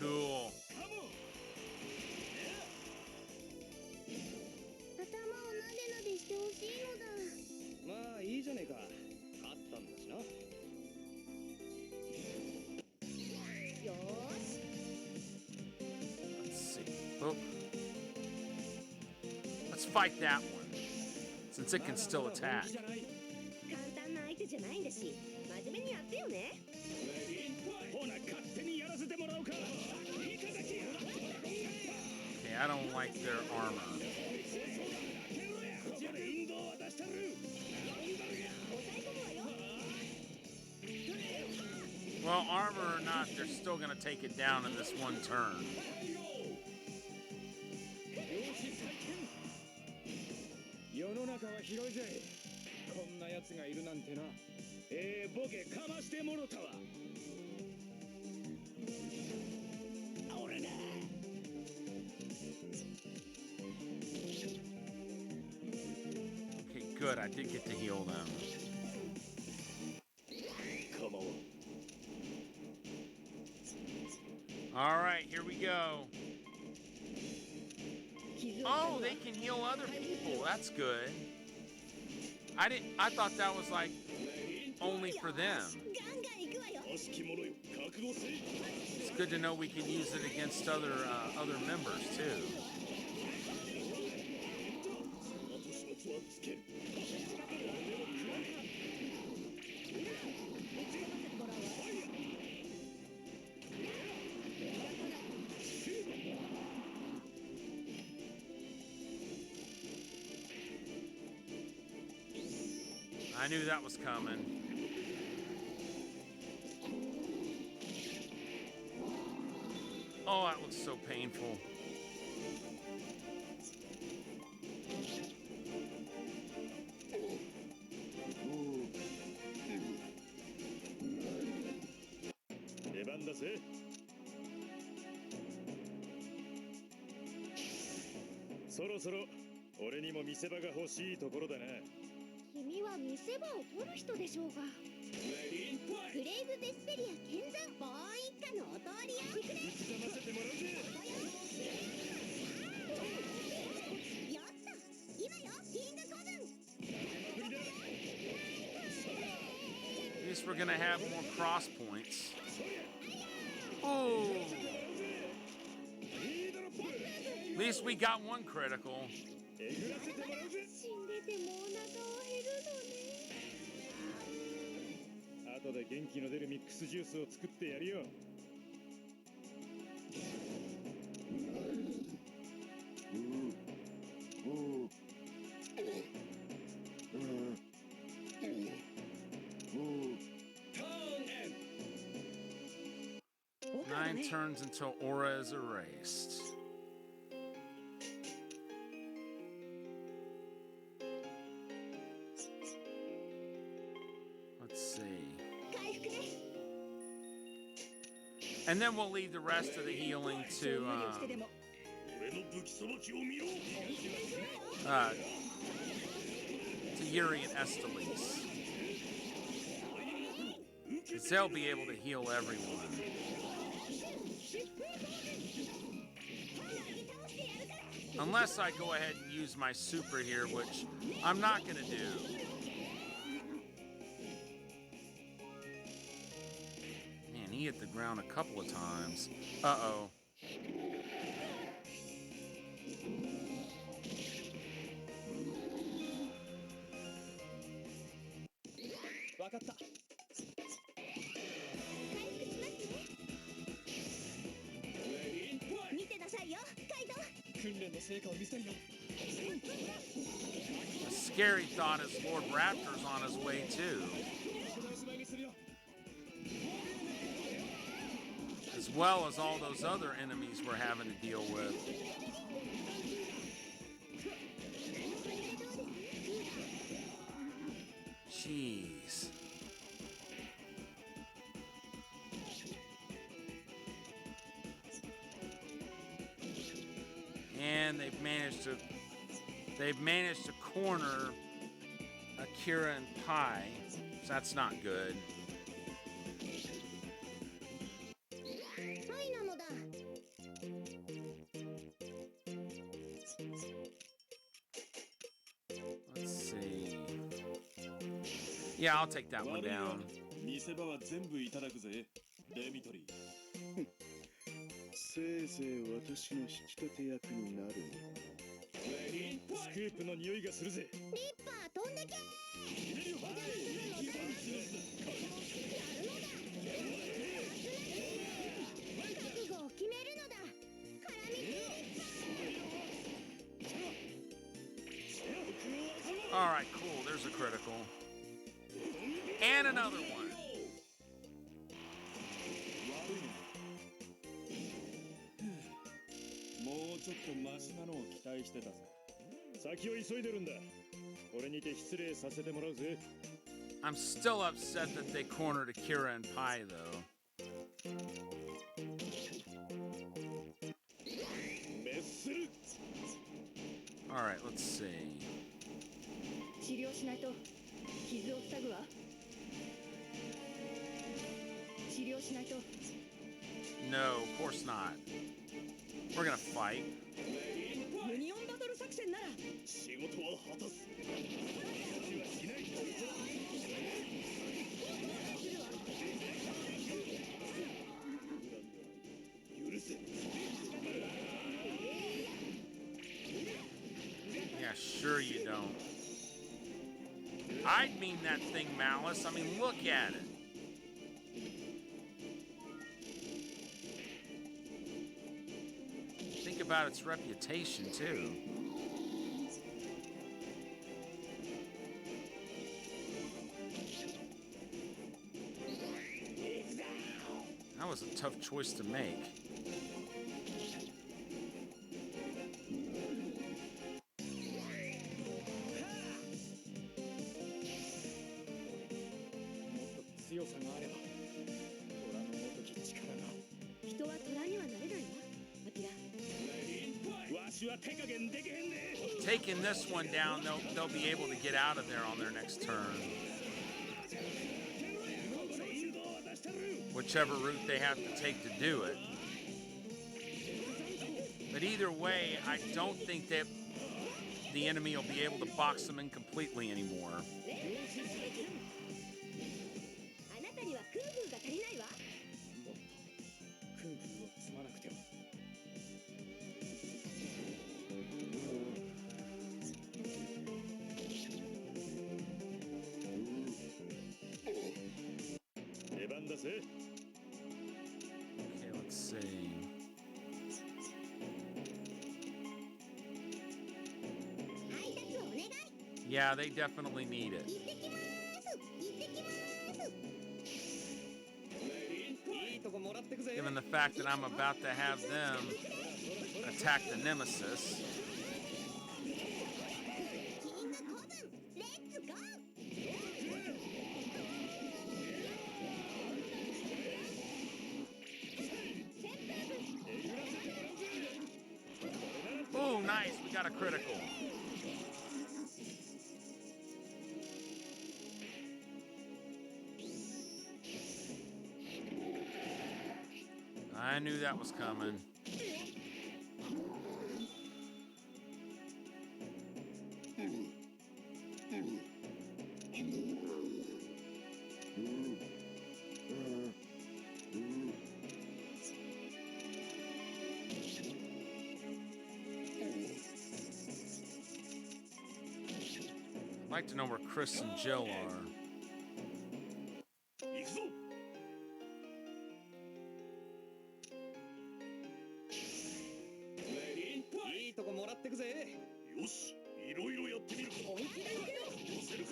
Cool. 頭をなでなでしてほしいのだ。まあいいじゃねえか。勝ったんだしな。よーし。 Let's see. Oh. Let's fight that one, since it can still attack. 簡単な相手じゃないんだし、真面目にやってよね。ほな勝手にやらせてもらおうか。 Okay, I don't like their armor. Well, armor or not, they're still gonna take it down in this one turn. 世の中は広いぜ。こんな奴がいるなんてな。ボケかましてもろたわ。俺だ。Okay, good. I did get to heal them. Come on. Oh, they can heal other people. That's good. I thought that was like only for them. ガンガン行くわよ。悪しき者よ、覚悟せい。 It's good to know we can use it against other members too. 後始末はつける。I knew that was coming. Oh, that looks so painful. "君は見せ場を取る人でしょうか?クレイブ・ベスペリア剣山もう一家のお通りよ。やった今よキングコブン。 At least we're gonna have more cross points. Oh. At least we got one critical. 死んでてもお腹は減るのね。後で元気の出るミックスジュースを作ってやるよ。Nine turns until aura is erased. Let's see. 回復ね。 And then we'll leave the rest of the healing to 俺の武器さばきを見よう。 Yuri and Esteliz. 'Cause they'll be able to heal everyone. Unless I go ahead and use my super here, which I'm not gonna do. Man, he hit the ground a couple of times. Uh-oh. わかった。回復しますね。見てなさいよカイドウ。訓練の成果を見せるよ。 The scary thought is Lord Raptor's on his way too. As well as all those other enemies we're having to deal with. Jeez. And they've managed to corner Akira and Pai. So that's not good. パイなのだ。 Let's see. Yeah, I'll take that one down. 見せ場は全部いただくぜ、デミトリー。せいぜい私の引き立て役になるの。スクープの匂いがするぜ。リッパー飛んでけ。覚悟を決めるのだ。絡みつい。 All right, cool. There's a critical. And another one. もうちょっとマシなのを期待してたぜ。先を急いでるんだ。これにて失礼させてもらうぜ。 I'm still upset that they cornered Akira and Pai, though. 滅する。 All right, let's see. 治療しないと傷を塞ぐわ。治療しないと。 No, of course not. We're gonna fight. ユニオンバト戦なら仕事は果たす。私はしない。許せ。 Yeah, sure you don't. I'd mean that thing, Malice. I mean, look at it. Think about its reputation, too. That was a tough choice to make. Taking this one down, they'll be able to get out of there on their next turn. Whichever route they have to take to do it. But either way, I don't think that the enemy will be able to box them in completely anymore. あなたには空軍が足りないわ。空軍を積まなくては。出番だぜ。 Okay, let's see. Yeah, they definitely need it. Given the fact that I'm about to have them attack the Nemesis. Oh, nice. We got a critical. I knew that was coming. I'd like to know where Chris and Jill are. 行くぞ。 いいとこもらってくぜ。よし、いろいろやってみるか。寄せるか。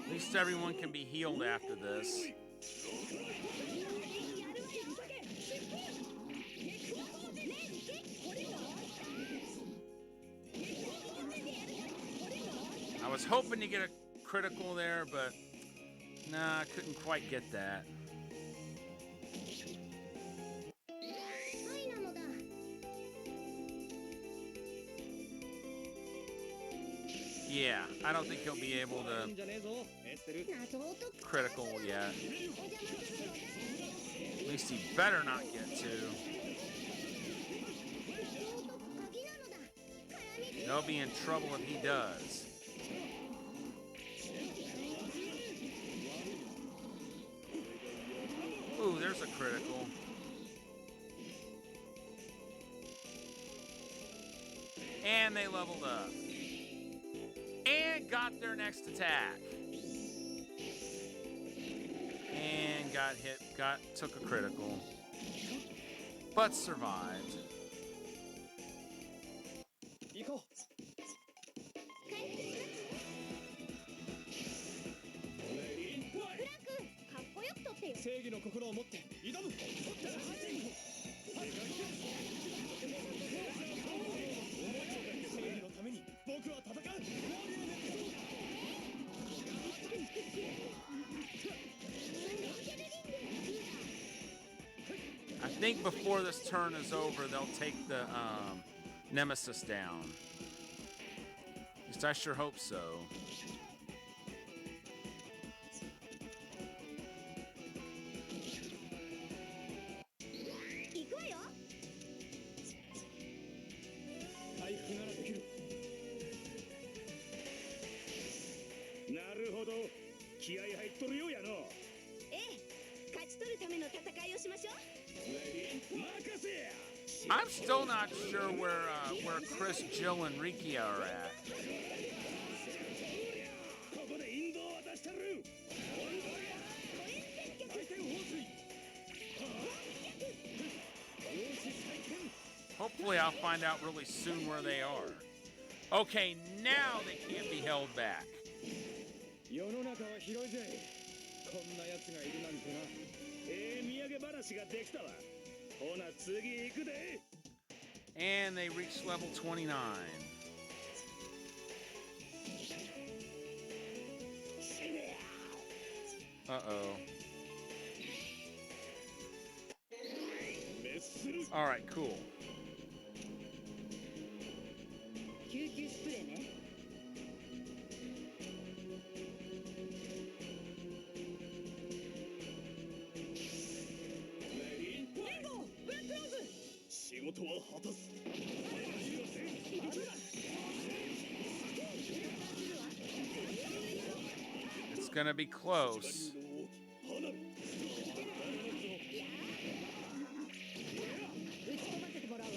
At least everyone can be healed after this. I was hoping to get a critical there, but nah, I couldn't quite get that. Yeah, I don't think he'll be able to critical yet. At least he better not get to. They'll be in trouble if he does. Ooh, there's a critical. And they leveled up. And got their next attack. And got hit, took a critical. But survived. 行こう。正義の心を持って挑む。正義のために僕は戦う。 I think before this turn is over, they'll take the Nemesis down. At least I sure hope so. I'm still not sure where Chris, Jill, and Riki are at. ここで引導を渡してる。回転放水。よし再建。 Hopefully I'll find out really soon where they are. Okay, now they can't be held back. 世の中は広いぜ。こんな奴がいるなんてな。土産話ができたわ。ほな次行くで。 And they reach level 29. Uh-oh. 滅する。 All right, cool. 救急スプレーね。仕事は果たす。 It's gonna be close. 打ち込ませてもらうわ。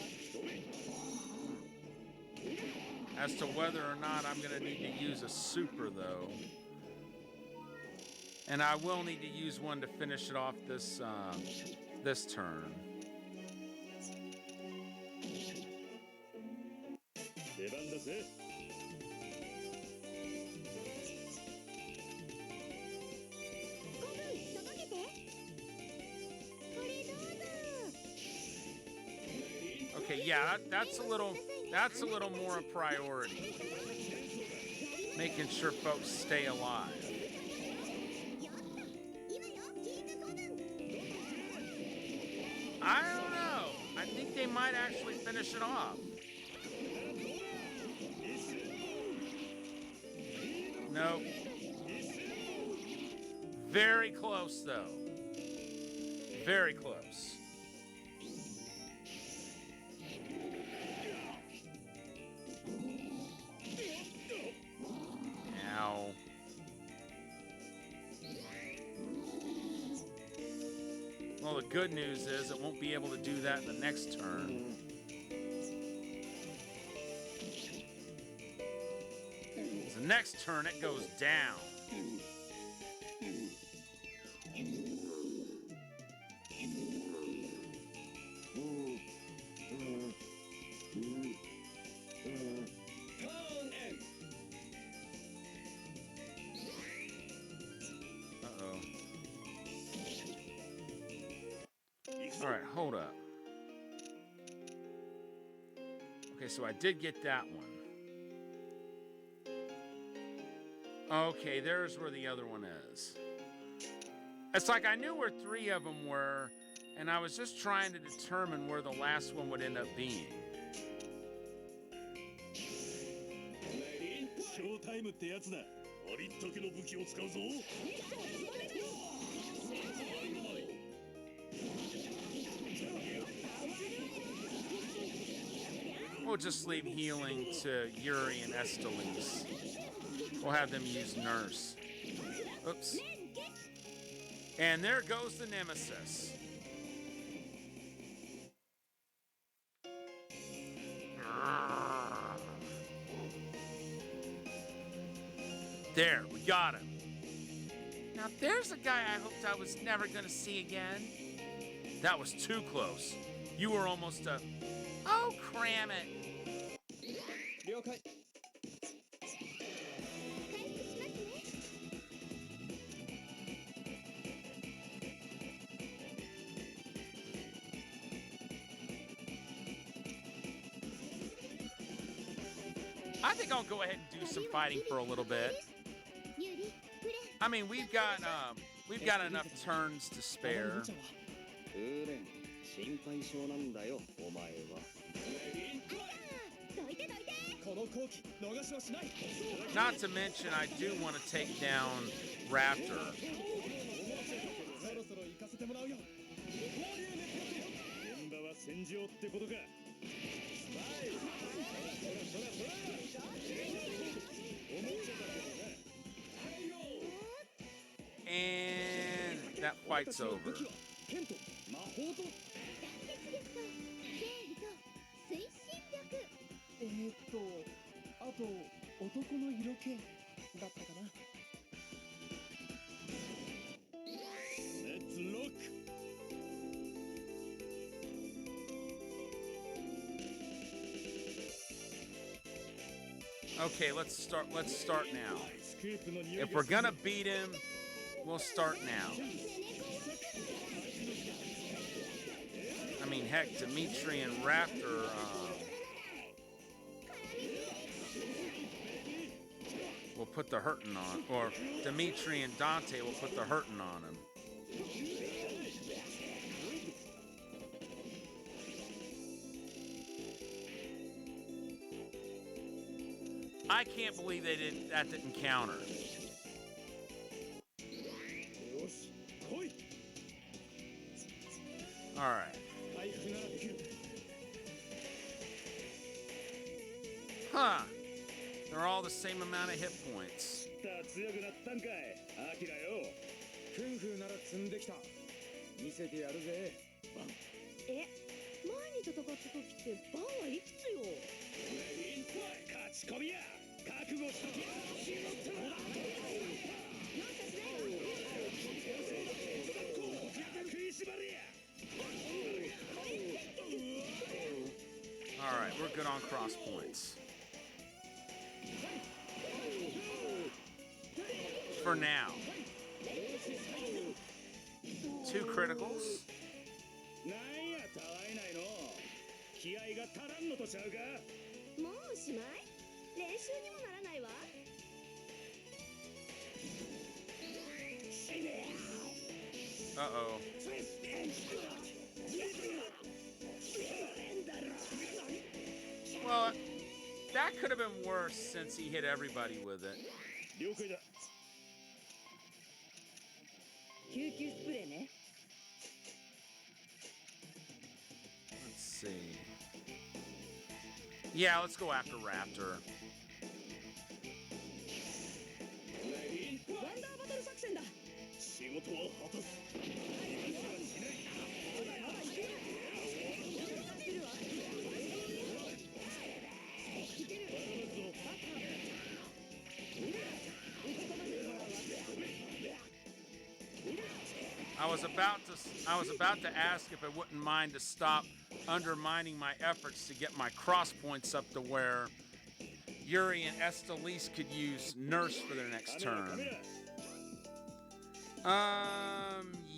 As to whether or not I'm gonna need to use a super, though. And I will need to use one to finish it off this this turn. 出番だぜ。 古文届けて。これどうぞ。 Okay, yeah, that's a little more a priority. Making sure folks stay alive. 今よ、キング古文。 I don't know. I think they might actually finish it off. Nope. Very close, though. Very close. Ow. Well, the good news is it won't be able to do that in the next turn. The next turn, it goes down. Uh-oh. All right, hold up. Okay, so I did get that one. Okay, there's where the other one is. It's like I knew where 3 of them were, and I was just trying to determine where the last one would end up being. ショータイムってやつだ。ありったけの武器を使うぞ。 We'll just leave healing to Yuri and Estelice. We'll have them use Nurse. Oops. And there goes the Nemesis. There, we got him. Now there's a guy I hoped I was never gonna see again. That was too close. You were almost a... Oh, cram it. 了解。回復しますね。 I think I'll go ahead and do some fighting for a little bit. ユリ、フレ、 I mean, we've got enough turns to spare. ウーレン、心配性なんだよ、お前は。どいてどいて。この好機逃しはしない。 Not to mention, I do want to take down Raptor. そろそろ行かせてもらうよ。現場は戦場ってことか。 And that fight's over. 剣と魔法と大敵ですか。正義とあと男の色気だったかな。レッツロック。 Okay, let's start now. スクープの匂い If が we're gonna beat him, we'll start now. I mean, heck, Dimitri and Raptor, will put the hurting on, or Dimitri and Dante will put the hurting on him. I can't believe that didn't counter. よし来い。 All right. 回復ならできる。 Huh. They're all the same amount of hit points. 強くなったんかい、アキラよ。クンフーなら積んできた。見せてやるぜ。バン。え、前に戦った時ってバンはいくつよ。勝ち込みや。覚悟しとけ。食いしばれや。 All right, we're good on cross points. For now. 2 criticals. なんやたわいないの。気合が足らんのとちゃうか。もうおしまい？練習にもならないわ。 Uh-oh. Well, that could have been worse since he hit everybody with it. 了解だ。救急スプレーね。 Let's see. Yeah, let's go after Raptor. ワンダーバトル作戦だ。仕事は果たす。 I was about to ask if I wouldn't mind to stop undermining my efforts to get my cross points up to where Yuri and Estelise could use Nurse for their next turn.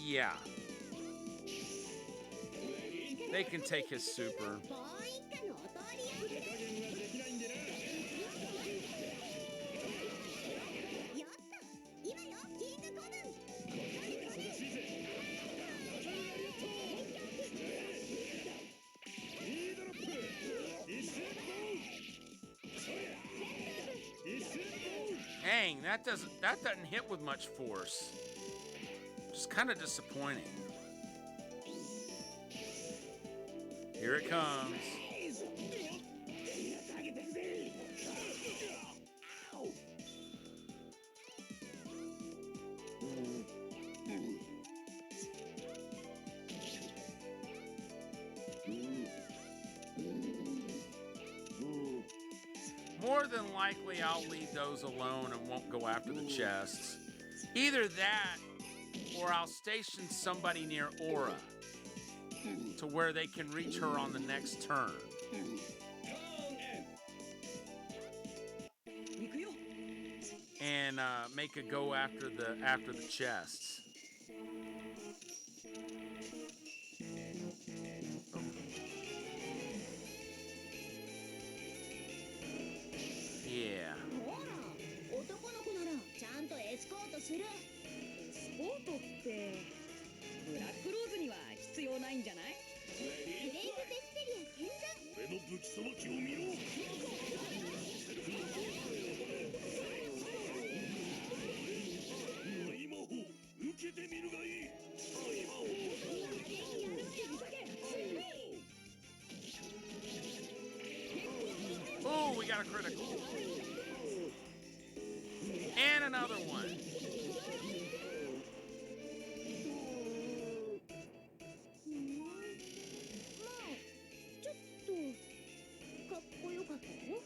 Yeah. They can take his super. もう一家のお通りよ。手加減はできないんでな。よっと、今よ、キングコブン。忙しいぜ。いいドロップ。一瞬ボーン。そりゃ。一瞬ボーン。 Dang, that doesn't hit with much force. Just kind of disappointing. Here it comes. More than likely, I'll leave those alone and won't go after the chests. Either that, or I'll station somebody near Aura to where they can reach her on the next turn. 行くよ。 And make a go after the chests. Yeah. ほら、男の子ならちゃんとエスコートする。スポートってブラックローズには必要ないんじゃない？ブレイクベスペリア見参。俺の武器さばきを見ろ。大魔法受けてみるがいい。大魔法。 Oh, we got a critical. And another one. まあ、ちょっとかっこよかったよ。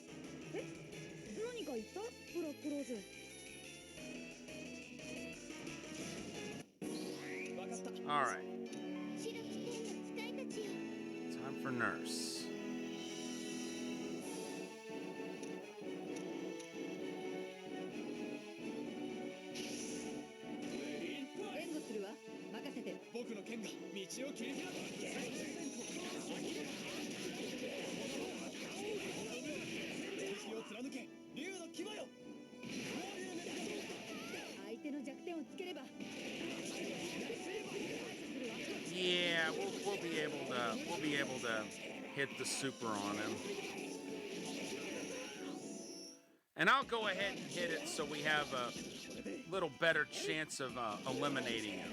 for Nurse. 援護するわ。任せて。僕の剣が道を切り開く。敵を貫け、竜の牙よ。相手の弱点をつければ。 Yeah, we'll be able to hit the super on him. And I'll go ahead and hit it so we have a little better chance of eliminating him.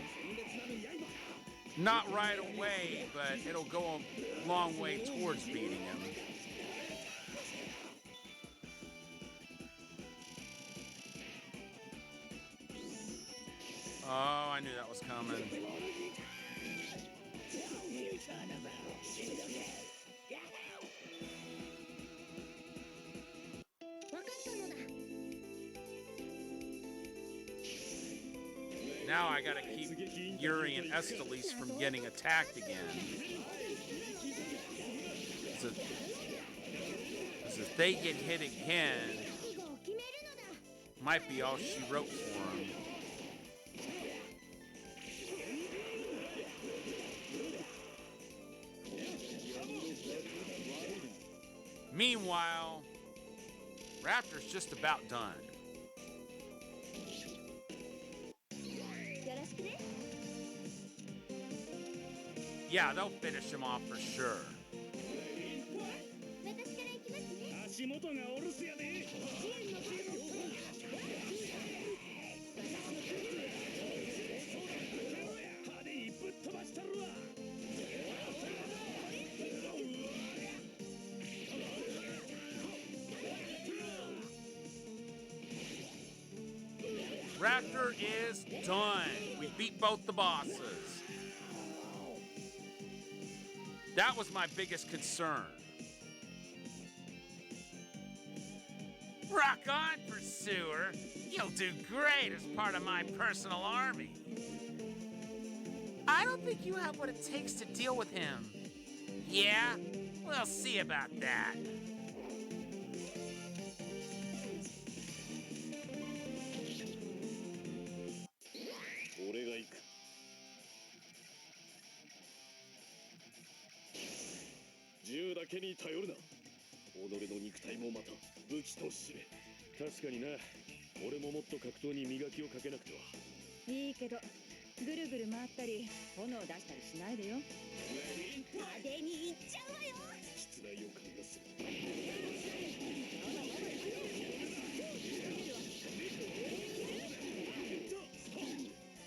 Not right away, but it'll go a long way towards beating him. Oh, I knew that was coming. わかったのだ。 Now I gotta keep Yuri and Estelis from getting attacked again. So if they get hit again, 覚悟を決めるのだ。 might be all she wrote for him. Meanwhile, Raptor's just about done. よろしくね。 Yeah, they'll finish him off for sure. 私から行きますね。足元がお留守やで。派手にぶっ飛ばしたるわ。 Raptor is done. We beat both the bosses. That was my biggest concern. Rock on, Pursuer. You'll do great as part of my personal army. I don't think you have what it takes to deal with him. Yeah? We'll see about that. 俺が行く。銃だけに頼るな。己の肉体もまた武器と知れ。確かにな。俺ももっと格闘に磨きをかけなくては。いいけど、ぐるぐる回ったり、炎出したりしないでよ。派手に行っちゃうわよ。失礼予感がする。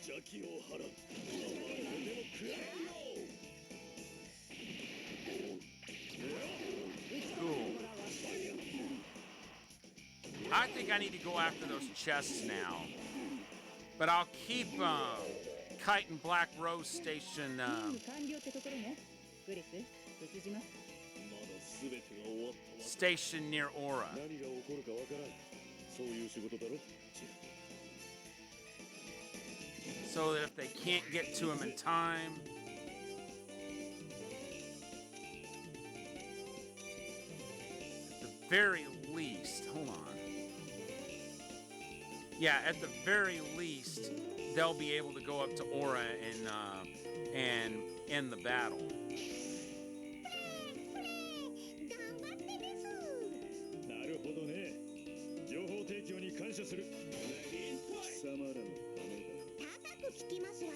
邪気を払う。でも食らえよ。 Cool. I think I need to go after those chests now. But I'll keep Kite and Black Rose Station 任務完了ってところね。グリス、牛島。まだ全てが終わったわ。 station near Aura. 何が起こるかわからん。そういう仕事だろ。 So that if they can't get to him in time, at the very least, hold on. Yeah, at the very least, they'll be able to go up to Aura and end the battle. 頑張ってです。なるほどね。情報提供に感謝する。貴様らのためだ。高く聞きますわよ。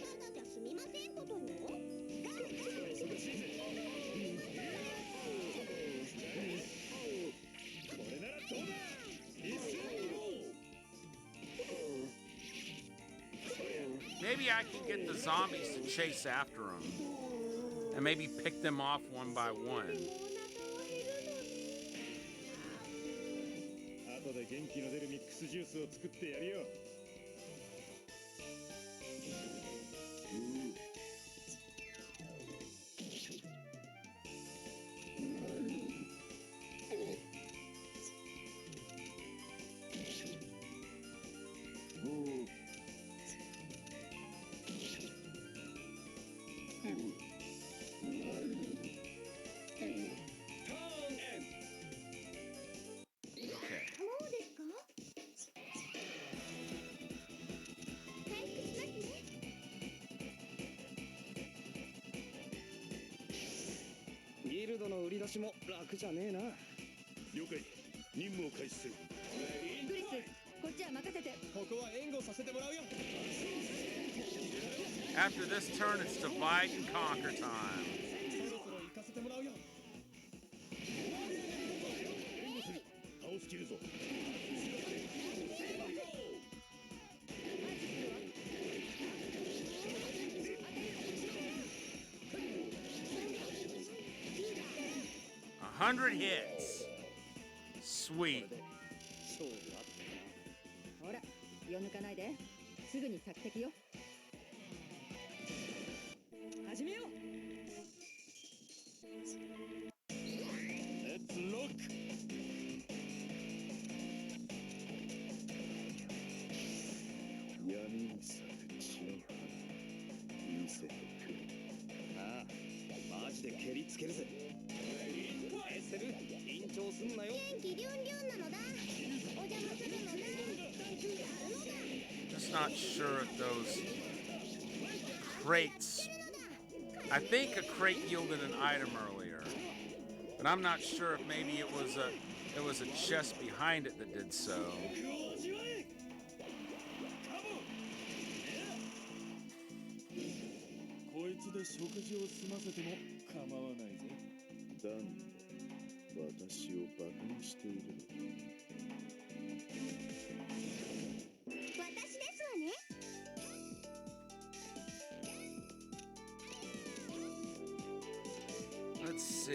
ただじゃ済みませんことよ。これならどうだ。一斉に行こう。 Maybe I can get the zombies to chase after him. And maybe pick them off one by one. 後で元気の出るミックスジュースを作ってやるよ。ードの売り出しも楽じゃねえな。了解。任務を開始する。クリス、こっちは任せて。ここは援護させてもらうよ。 After this turn, it's divide and conquer time. そろそろ行かせてもらうよ。倒しきるぞ。 100 hits. Sweet. 勝負あったな。ほら、気を抜かないで。すぐに索敵よ。始めよう。レッツロック。闇に咲く血の花見せてくれ。ああ、マジで蹴りつけるぜ。エステル、緊張すんなよ。元気リュンリュンなのだ。お邪魔するのだ。やるのだ。 Just not sure if those crates. I think a crate yielded an item earlier, but I'm not sure if maybe it was a chest behind it that did so. こいつで食事を済ませても構わないぜ。だんだ私をバカにしているの。私ですわね。 Let's see.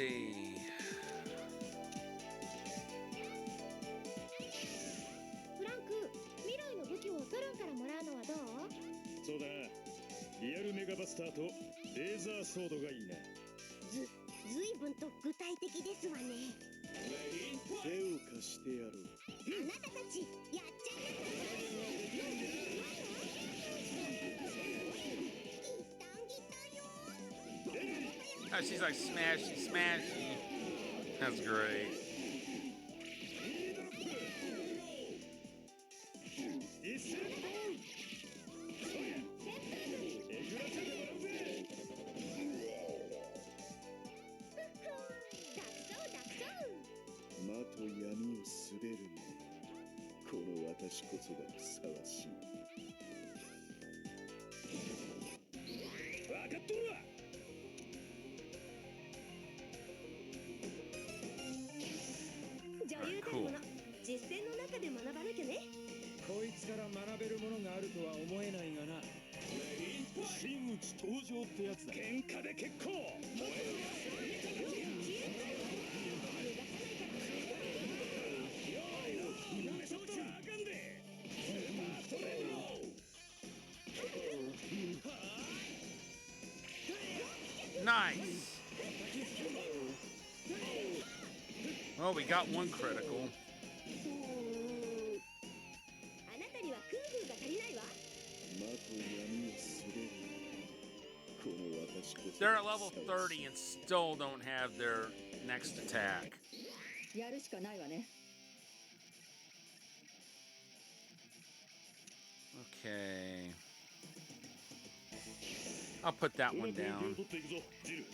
フランク、未来の武器をソルンからもらうのはどう？そうだ。リアルメガバスターとレーザーソードがいいな。ずいぶんと具体的ですわね。手を貸してやろう。あなたたちやっちゃいなさい。 Oh, she's like smashy, smashy. That's great. 一斉にえぐらせてもらうぜ。魔と闇を滑るね。この私こそがふさわしい。分かっとるわ。女優たるもの、実践の中で学ばなきゃね。こいつから学べるものがあるとは思えないがな。真打ち登場ってやつだ。喧嘩で結構。Nice. Well, we got one critical. あなたにはクンフーが足りないわ。魔と闇を滑る。この私こそ。 They're at level 30 and still don't have their next attack. やるしかないわね。 Okay. I'll put that one down. 取っていくぞ、ジル。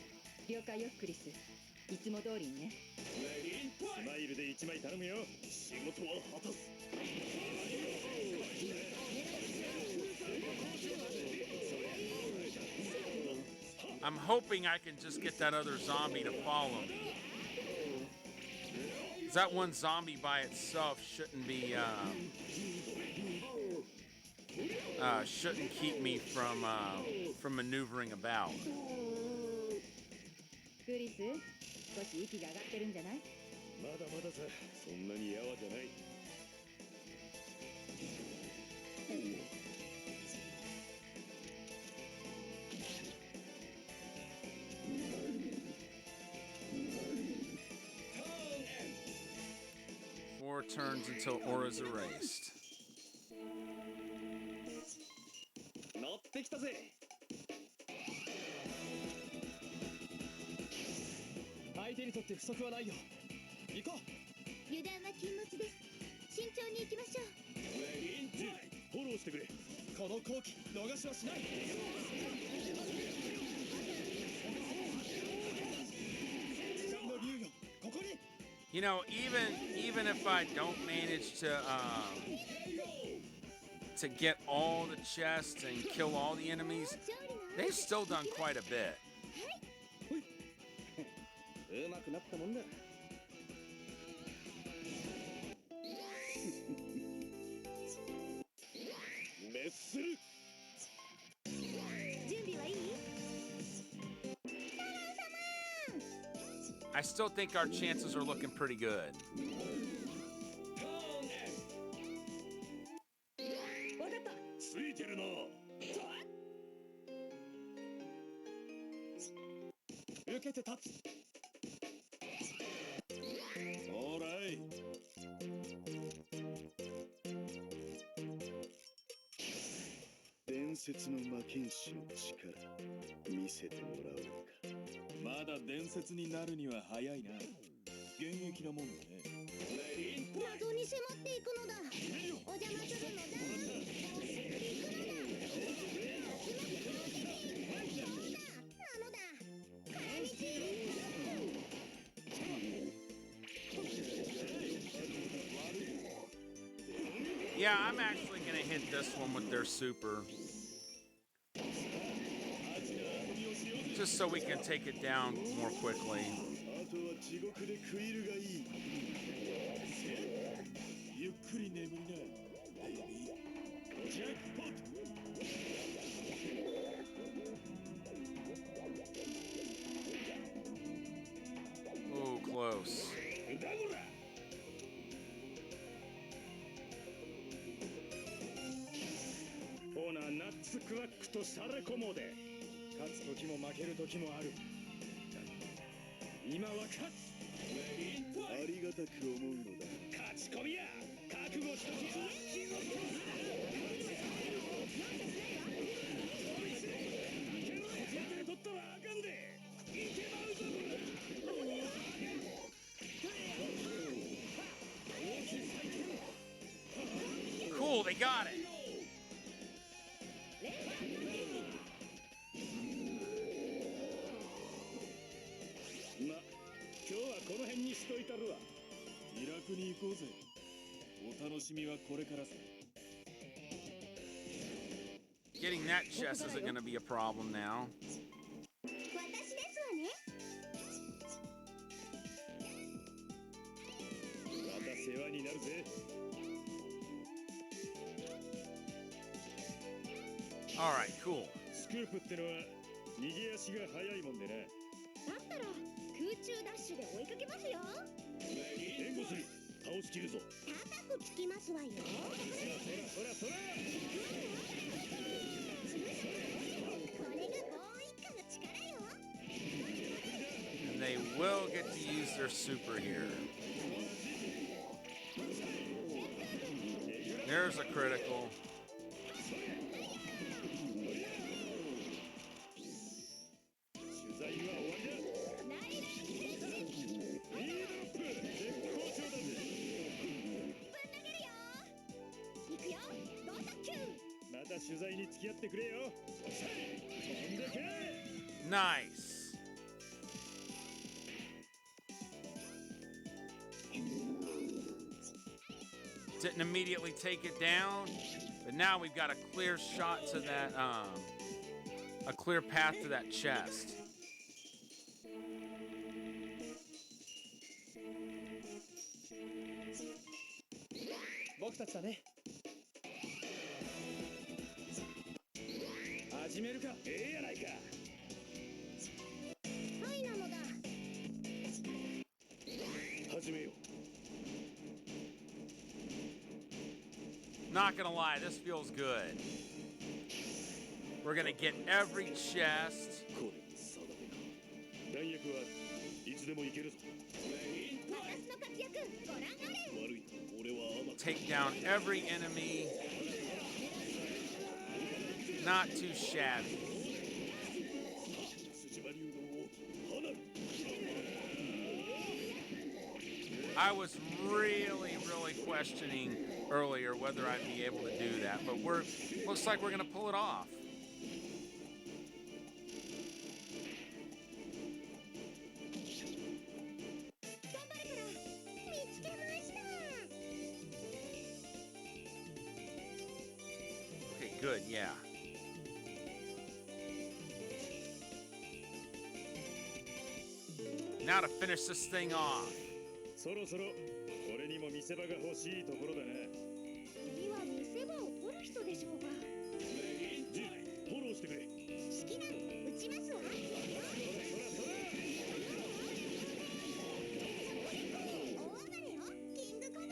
了解よ、クリス。いつも通りにね。スマイルで1枚頼むよ。仕事は果たす。 I'm hoping I can just get that other zombie to follow me. 'Cause that one zombie by itself shouldn't be, shouldn't keep me from maneuvering about. クリス、少し息が上がってるんじゃない？まだまださ、そんなにやわじゃない。 4 turns until Aura's erased. 乗ってきたぜ。相手にとって不足はないよ。行こう。油断は禁物です。慎重に行きましょう。ジル、フォローしてくれ。この好機逃しはしない。You know, even if I don't manage to get all the chests and kill all the enemies, they've still done quite a bit. うまくなったもんだ。滅する。準備はいい？ I still think our chances are looking pretty good. わかった。ついてるな。受けて立つ。オーライ。伝説の魔剣士の力見せてもらおうか。まだ伝説になるには早いな。現役なもんでね。謎に迫っていくのだ。お邪魔するのだ。行くのだ。なのだ。絡み Yeah, I'm actually gonna hit this one with their super. Just so we can take it down more quickly. あとは地獄で食いるがいい。ゆっくり眠りな。ジャックポット。 Ooh, close. ほなナッツクワックとシャレコモで勝つ時も負ける時もある。今は勝つ。ありがたく思うのだ。勝ち込みや覚悟しときや。取ったらあかんで。いけまうぞこら。 Cool, they got it. ま、今日はこの辺にしといたるわ。気楽に行こうぜ。お楽しみはこれからさ。 Getting that chest isn't gonna be a problem now. 私ですわね。また世話になるぜ。 All right, cool. スクープってのは逃げ足が速いもんでな。だったら空中ダッシュで追いかけますよ。援護する。倒しきるぞ。高くつきますわよ。そらそら。これがボーイッカの力よ。 And they will get to use their super here. There's a critical. 取材は終わりだ。また取材に付き合ってくれよ。飛んでけ。 Nice. Didn't immediately take it down, but now we've got a clear shot to that, a clear path to that chest. 僕たちだね。始めるか。ええやないか。はいなのだ。始めよう。 Not gonna lie, this feels good. We're gonna get every chest. これ定めか。弾薬はいつでもいけるぞ。私の活躍ご覧あれ。悪い。俺は甘く。 Take down every enemy. Not too shabby. 筋場流の王離る。 I was really questioning earlier whether I'd be able to do that, but looks like we're gonna pull it off. 頑張るから。good, yeah. Now to finish this thing off. そろそろ俺にも見せ場が欲しいところだな。君は見せ場を取る人でしょうか。ジン、フォローしてくれ。好きなの打ちますわ。大暴れよ、キングコブ。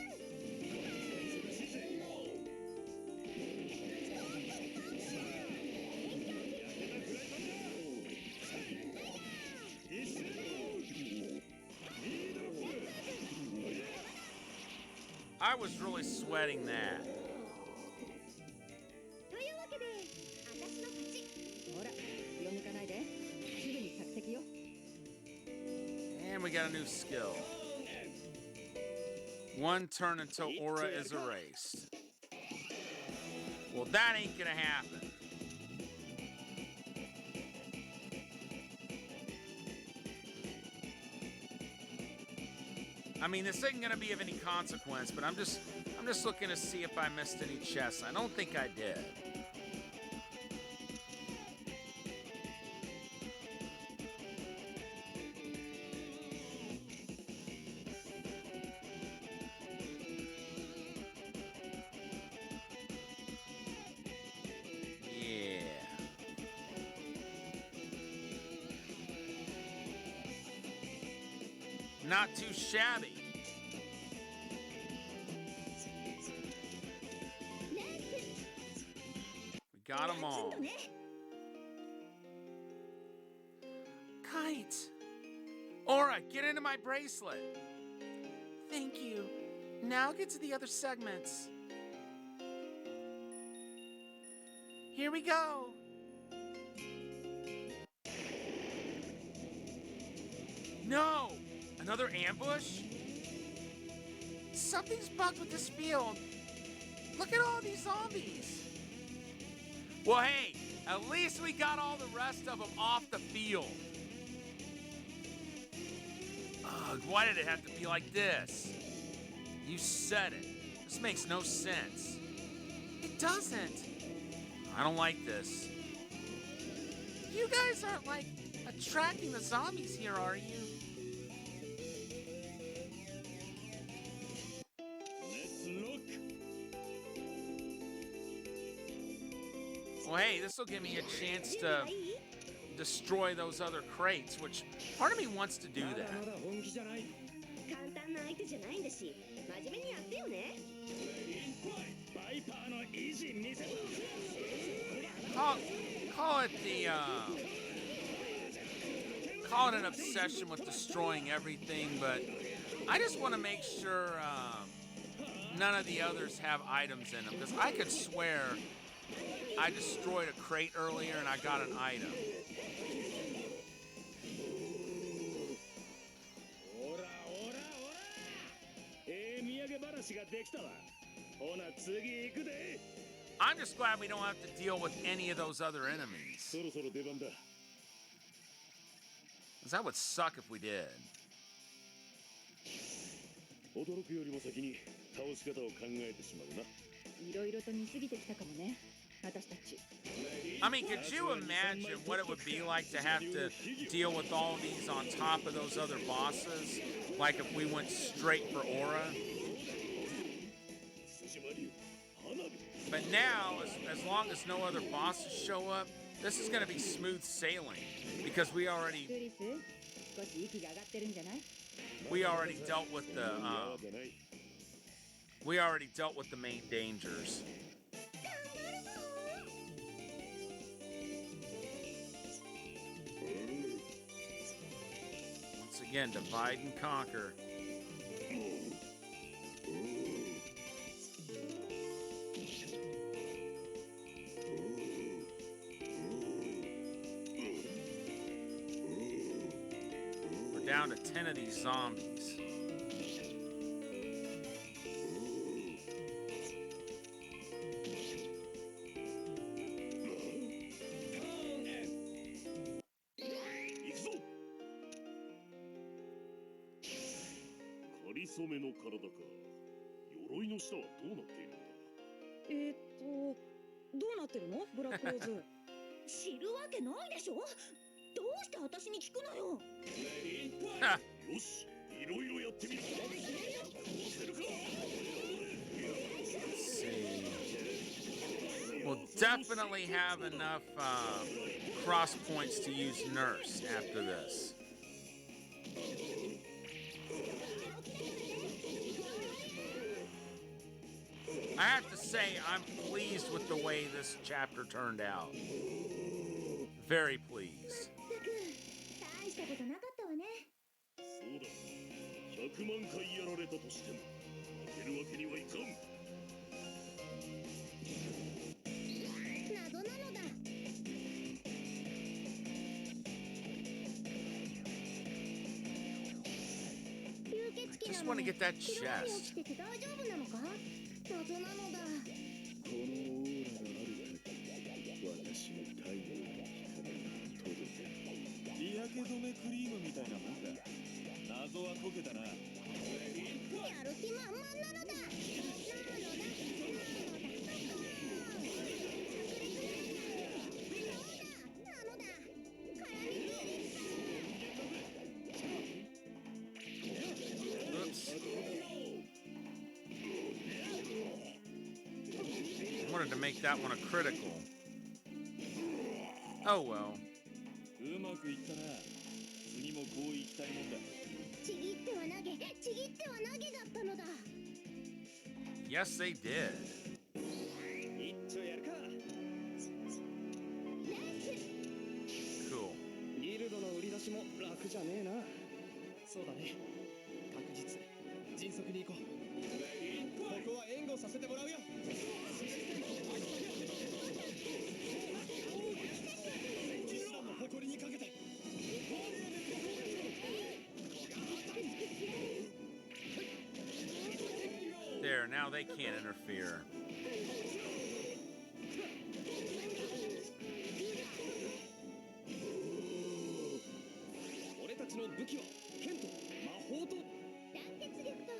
I was really sweating that. というわけで、私の勝ち。ほら、気を抜かないで。すぐに着席よ。 And we got a new skill. One turn until aura is erased. Well, that ain't gonna happen. I mean, this isn't gonna be of any consequence, but I'm just looking to see if I missed any chests. I don't think I did. Yeah. Not too shabby. We got them all. Kite! Aura, get into my bracelet. Thank you. Now get to the other segments. Here we go. No! Another ambush? Something's bugged with this field. Look at all these zombies. Well, hey, at least we got all the rest of them off the field. Ugh, why did it have to be like this? You said it. This makes no sense. It doesn't. I don't like this. You guys aren't like attracting the zombies here, are you? Let's look. Well, hey, this will give me a chance to destroy those other crates, which part of me wants to do まだ that. まだ本気じゃない。簡単な相手じゃないんだし、真面目にやってよね。バイパーの意地見せろ。 Call it the, call it an obsession with destroying everything, but I just want to make sure none of the others have items in them, because I could swear I destroyed a crate earlier and I got an item. おらおらおら。土産話ができたわ。ほな次行くで。 I'm just glad we don't have to deal with any of those other enemies. そろそろ出番だ。 'Cause that would suck if we did. 驚くよりも先に倒し方を考えてしまうな。いろいろと見すぎてきたかもね。私たち。 I mean, could you imagine what it would be like to have to deal with all these on top of those other bosses? Like if we went straight for Aura? 筋張り花火。 But now, as long as no other bosses show up, this is going to be smooth sailing because we ク already リス、少し息が上がってるんじゃない？ dealt with the じゃない。 we already dealt with the main dangers. Once again, divide and conquer. We're down to 10 of these zombies. Karisome の体か。鎧の下はどうなっているんだ。どううなってるのブラックローズ。知るわけないでしょ。どうして私に聞くのよ。よし、いろいろやってみる。せるか。 Let's see. We'll definitely have enough cross points to use Nurse after this. I have to say, I'm pleased with the way this chapter turned out. Very pleased. 大したことなかったわね。そうだ、100万回やられたとしても負けるわけにはいかん。謎なのだ。吸血鬼 Just な want の to に get that 昼間に chest. 起きてて大丈夫なのか。謎なのだ。このオーラがある限り私の太陽の光が届く。日焼け止めクリームみたいなもんだ。謎は解けたな。やる気満々なのだ。Oops. I wanted to make that one a critical. Oh well. うまくいったな。次もこういきたいもんだ。ちぎっては投げ、ちぎっては投げだったのだ。 Yes, they did. 一丁やるか。 Cool. ギルドの売り出しも楽じゃねえな。そうだね。確実。迅速に行こう。ここは援護させてもらうよ。ギルドの誇りにかけて。 There, now they can't interfere. 俺たちの武器は剣と魔法と。団結力と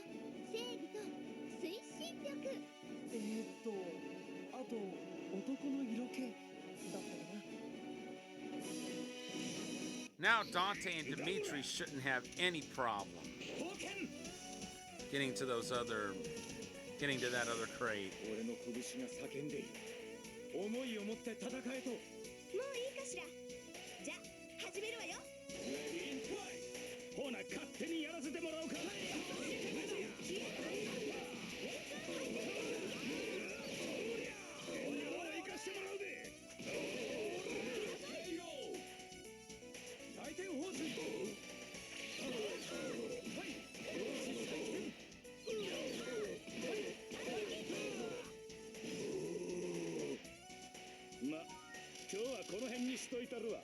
正義と推進力。あと男の色気だったかな。 Now Dante and Dimitri shouldn't have any problem getting to that other crate. 俺の拳が叫んでいる。思いを持って戦えと。もういいかしら。じゃあ始めるわよ。ほな勝手にやらせてもらおうか。行かしてもらうで。回転放水。ま、今日はこの辺にしといたるわ。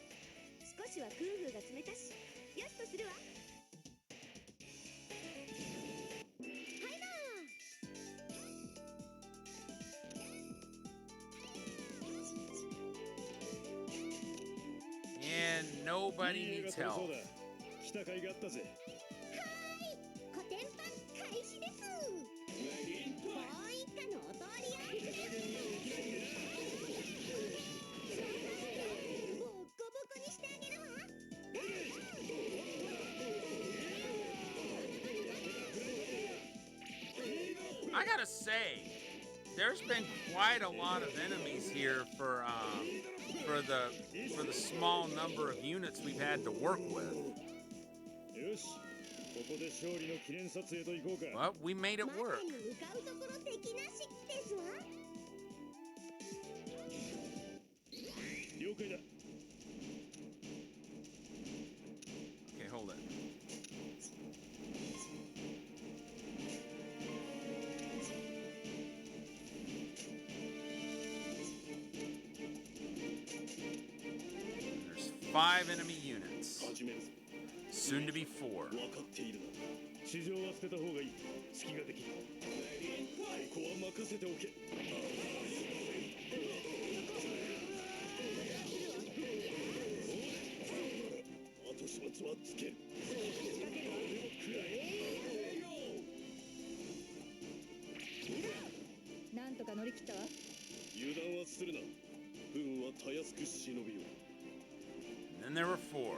少しはクンフーが詰めたし、よしとするわ。はいな。 And nobody いい映画 needs 撮れそう help. だ。来た甲斐があったぜ。コテンパン開始です。もう一家のお通りよ。ボッコボコにしてあげるわ。 I gotta say, there's been quite a lot of enemies here for the small number of units we've had to work with. よし、ここで勝利の記念撮影と行こうか。 Well, we made it まさ work. に向かうところ敵なしですわ。了解だ。 Okay, hold it. There's 5 enemy units. 始めるぞ。 Soon to be 4. 分かっているな。市場は捨てた方がいい。隙ができる。ここは任せておけ。後始末はつける。なんとか乗り切ったわ。油断はするな。たやすく忍びよう。 And then there were 4.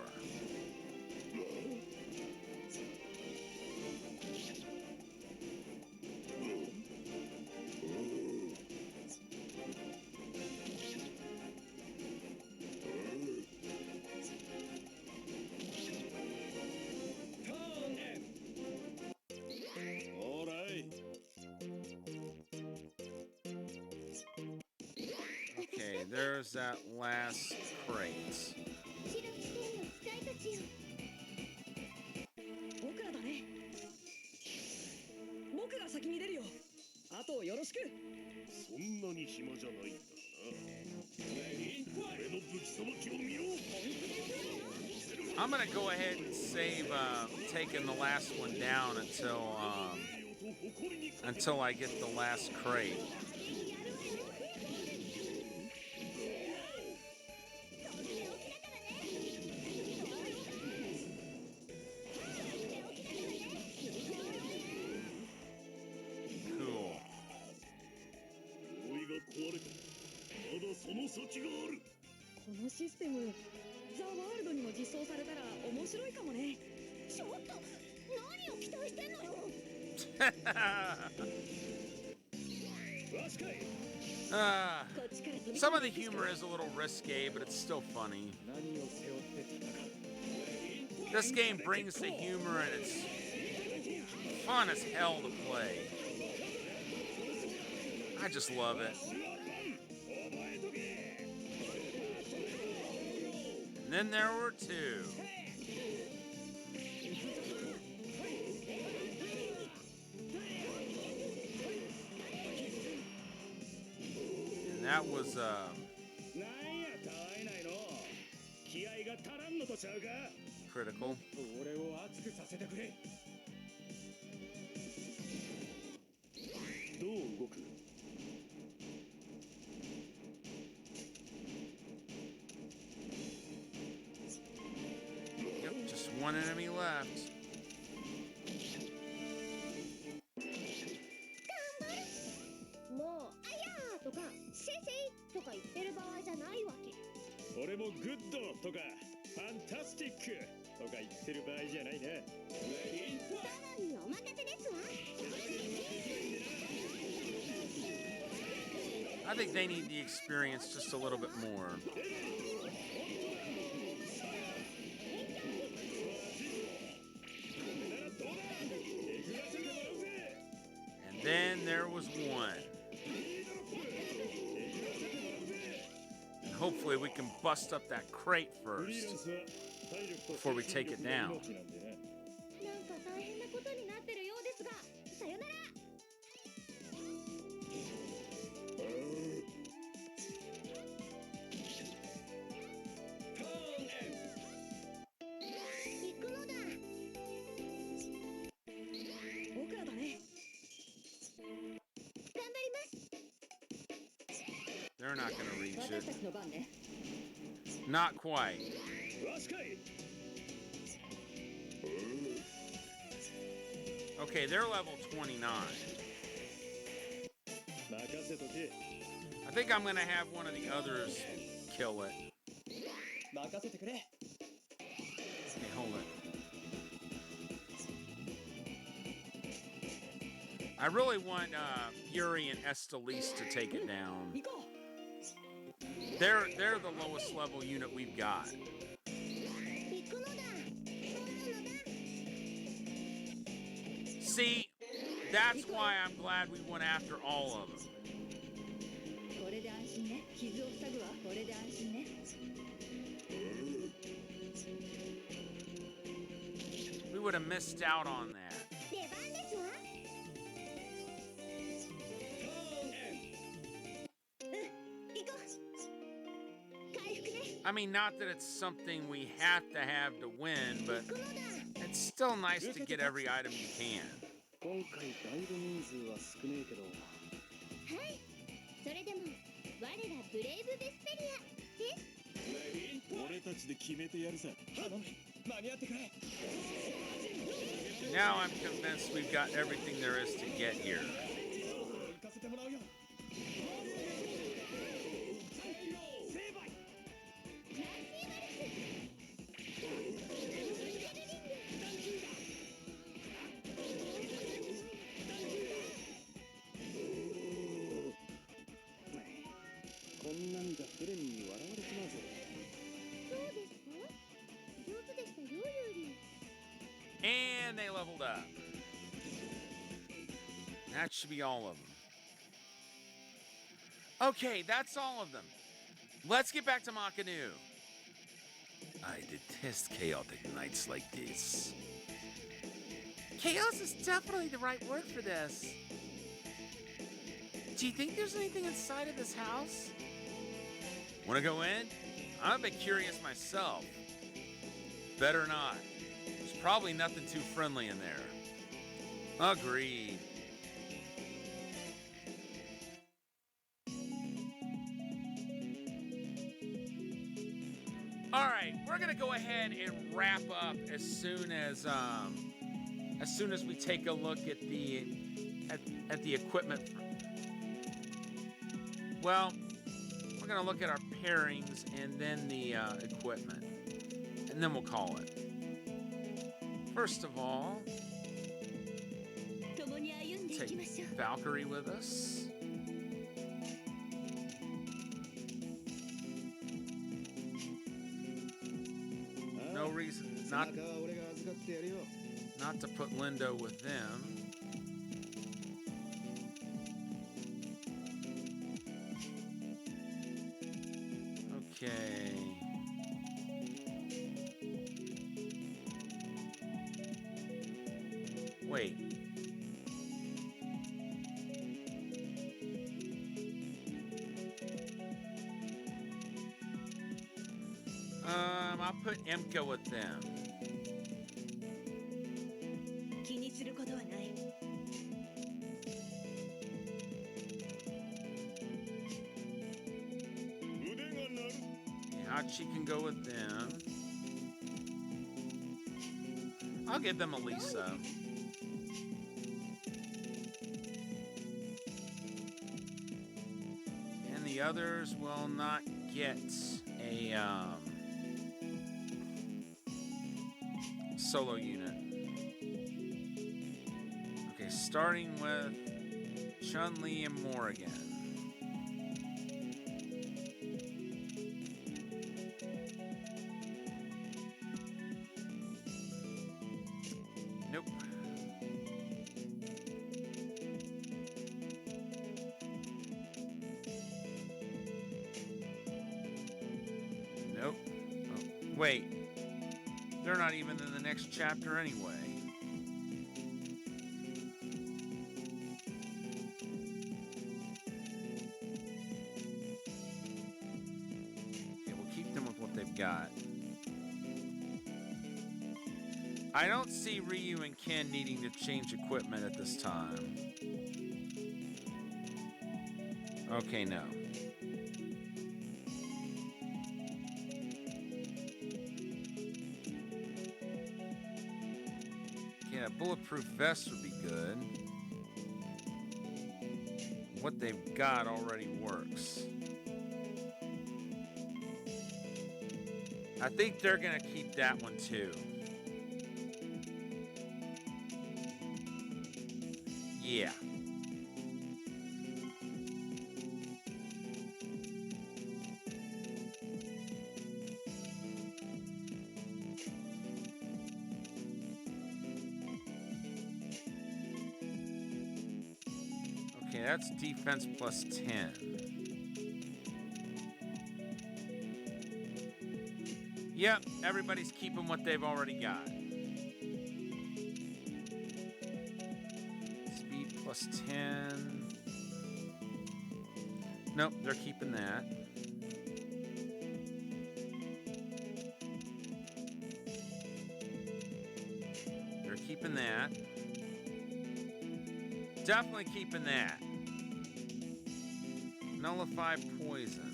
All right. Okay, there's that last crate. 白地点の使いたちよ。僕らだね。僕が先に出るよ。あとよろしく。そんなに暇じゃないんだな。俺の武器さばきを見ろ。 I'm gonna go ahead and save taking the last one down until I get the last crate. Cool. 鎧が壊れた。まだその先がある。このシステム、ザ・ワールドにも実装されたら面白いかもね。ちょっと何を期待してんのよ。 Ah, こっちから飛び some of the humor is a little risque, but it's still funny. 何を背負ってきたか。 This game brings the humor and it's fun as hell to play. I just love it. And then there were 2. And that was なんやたわいないの。気合が足らんのとちゃうか。 critical. 俺を熱くさせてくれ。どう動く？ Yep, just one enemy left. もうあやーとかせいせいとか言ってる場合じゃないわけ。俺もグッドとかファンタスティックとか言ってる場合じゃないな。サランにお任せですわ。 I think they need the experience just a little bit more. And then there was 1. And hopefully we can bust up that crate フリーラン first. スは体力と Before we take it 責任力が down. 命なんでな。なんか大変なことになってるようですが、さよなら。行くのだ。僕らだね。頑張ります。 They're not going to reach 私 it. たちの番ね。 Not quite. わしかい。 Okay, they're level 29. 任せとけ。 I think I'm going to have one of the others kill it. 任せてくれ。 Okay, hold it. I really want Yuri and Estelice to take it down. 行こう。 They're the lowest level unit we've got. 行くのだ。ソロの番。 See, that's why I'm glad we went after all of them. これで安心ね。傷を塞ぐわ。これで安心ね。 We would have missed out on that. 出番ですわ。行こう。回復ね。 I mean, not that it's something we have to win, but 行くのだ。 it's still nice to get every item you can. 今回だいぶ人数は少ねえけど。はい。それでも我らブレイブベスペリアです。俺たちで決めてやるさ。頼む。間に合ってくれ。 Now I'm convinced we've got everything there is to get here. 行かせてもらうよ。成敗。leveled up. That should be all of them. Okay, that's all of them. Let's get back to Makanu. I detest chaotic nights like this. Chaos is definitely the right word for this. Do you think there's anything inside of this house? Want to go in? I'm a bit curious myself. Better not. There's probably nothing too friendly in there. Agreed. All right, we're gonna go ahead and wrap up as soon as we take a look at the equipment. Well, we're gonna look at our pairings and then the equipment, and then we'll call it. First of all, 共に歩んでいきましょう。 take Valkyrie with us. No reason 背 not 中は俺が預かってやるよ。 not to put Lindo with them. Okay. Wait. I'll put Emka with them. 気にすることはない。 Hachi can go with them. I'll give them Elisa. And the others will not get a solo unit. Okay, starting with Chun-Li and Morrigan. Nope. Nope. Oh, wait. They're not even in the next chapter anyway. Okay, we'll keep them with what they've got. I don't see Ryu and Ken needing to change equipment at this time. Okay, no. Yeah, bulletproof vest would be good. What they've got already works. I think they're gonna keep that one too. Yeah. Okay, that's defense plus 10. Yep, everybody's keeping what they've already got. Speed plus 10. Nope, they're keeping that. They're keeping that. Definitely keeping that. Nullify poison.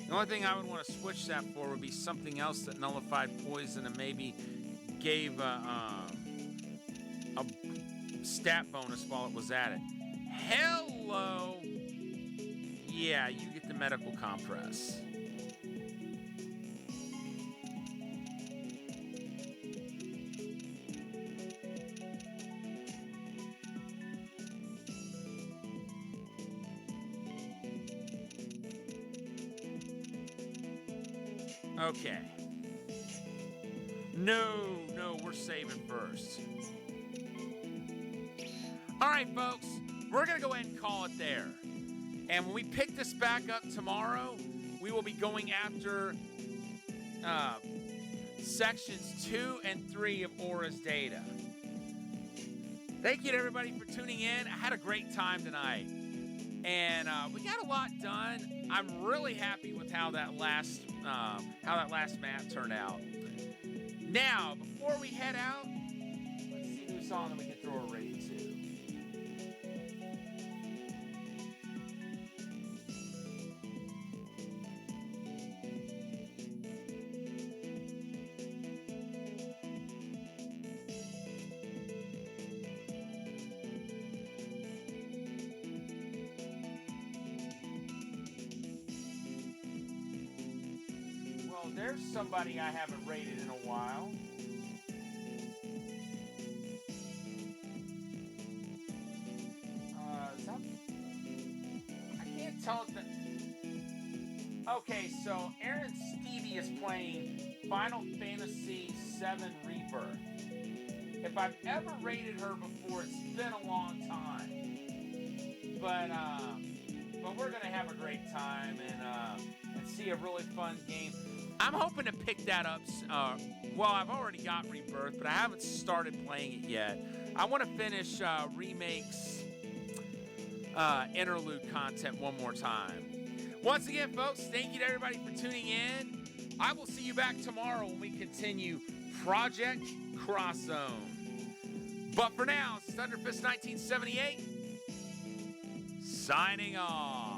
The only thing I would want to switch that for would be something else that nullified poison and maybe gave a stat bonus while it was at it. Hello! Yeah, you get the medical compress. Okay. No, we're saving first. All right, folks, we're going to go ahead and call it there. And when we pick this back up tomorrow, we will be going after sections 2 and 3 of Aura's data. Thank you to everybody for tuning in. I had a great time tonight. And we got a lot done. I'm really happy with how that last map turned out. Now, before we head out, let's see who's on that we can throw a raid to. Well, there's somebody I haven't raided in a while. I can't tell if the... Okay, so Aaron Stevie is playing Final Fantasy VII Rebirth. If I've ever raided her before, it's been a long time. But we're gonna have a great time and see a really fun game. I'm hoping to pick that up. Well, I've already got Rebirth, but I haven't started playing it yet. I want to finish Remake's interlude content one more time. Once again, folks, thank you to everybody for tuning in. I will see you back tomorrow when we continue Project Cross Zone. But for now, it's Thunderfist 1978 signing off.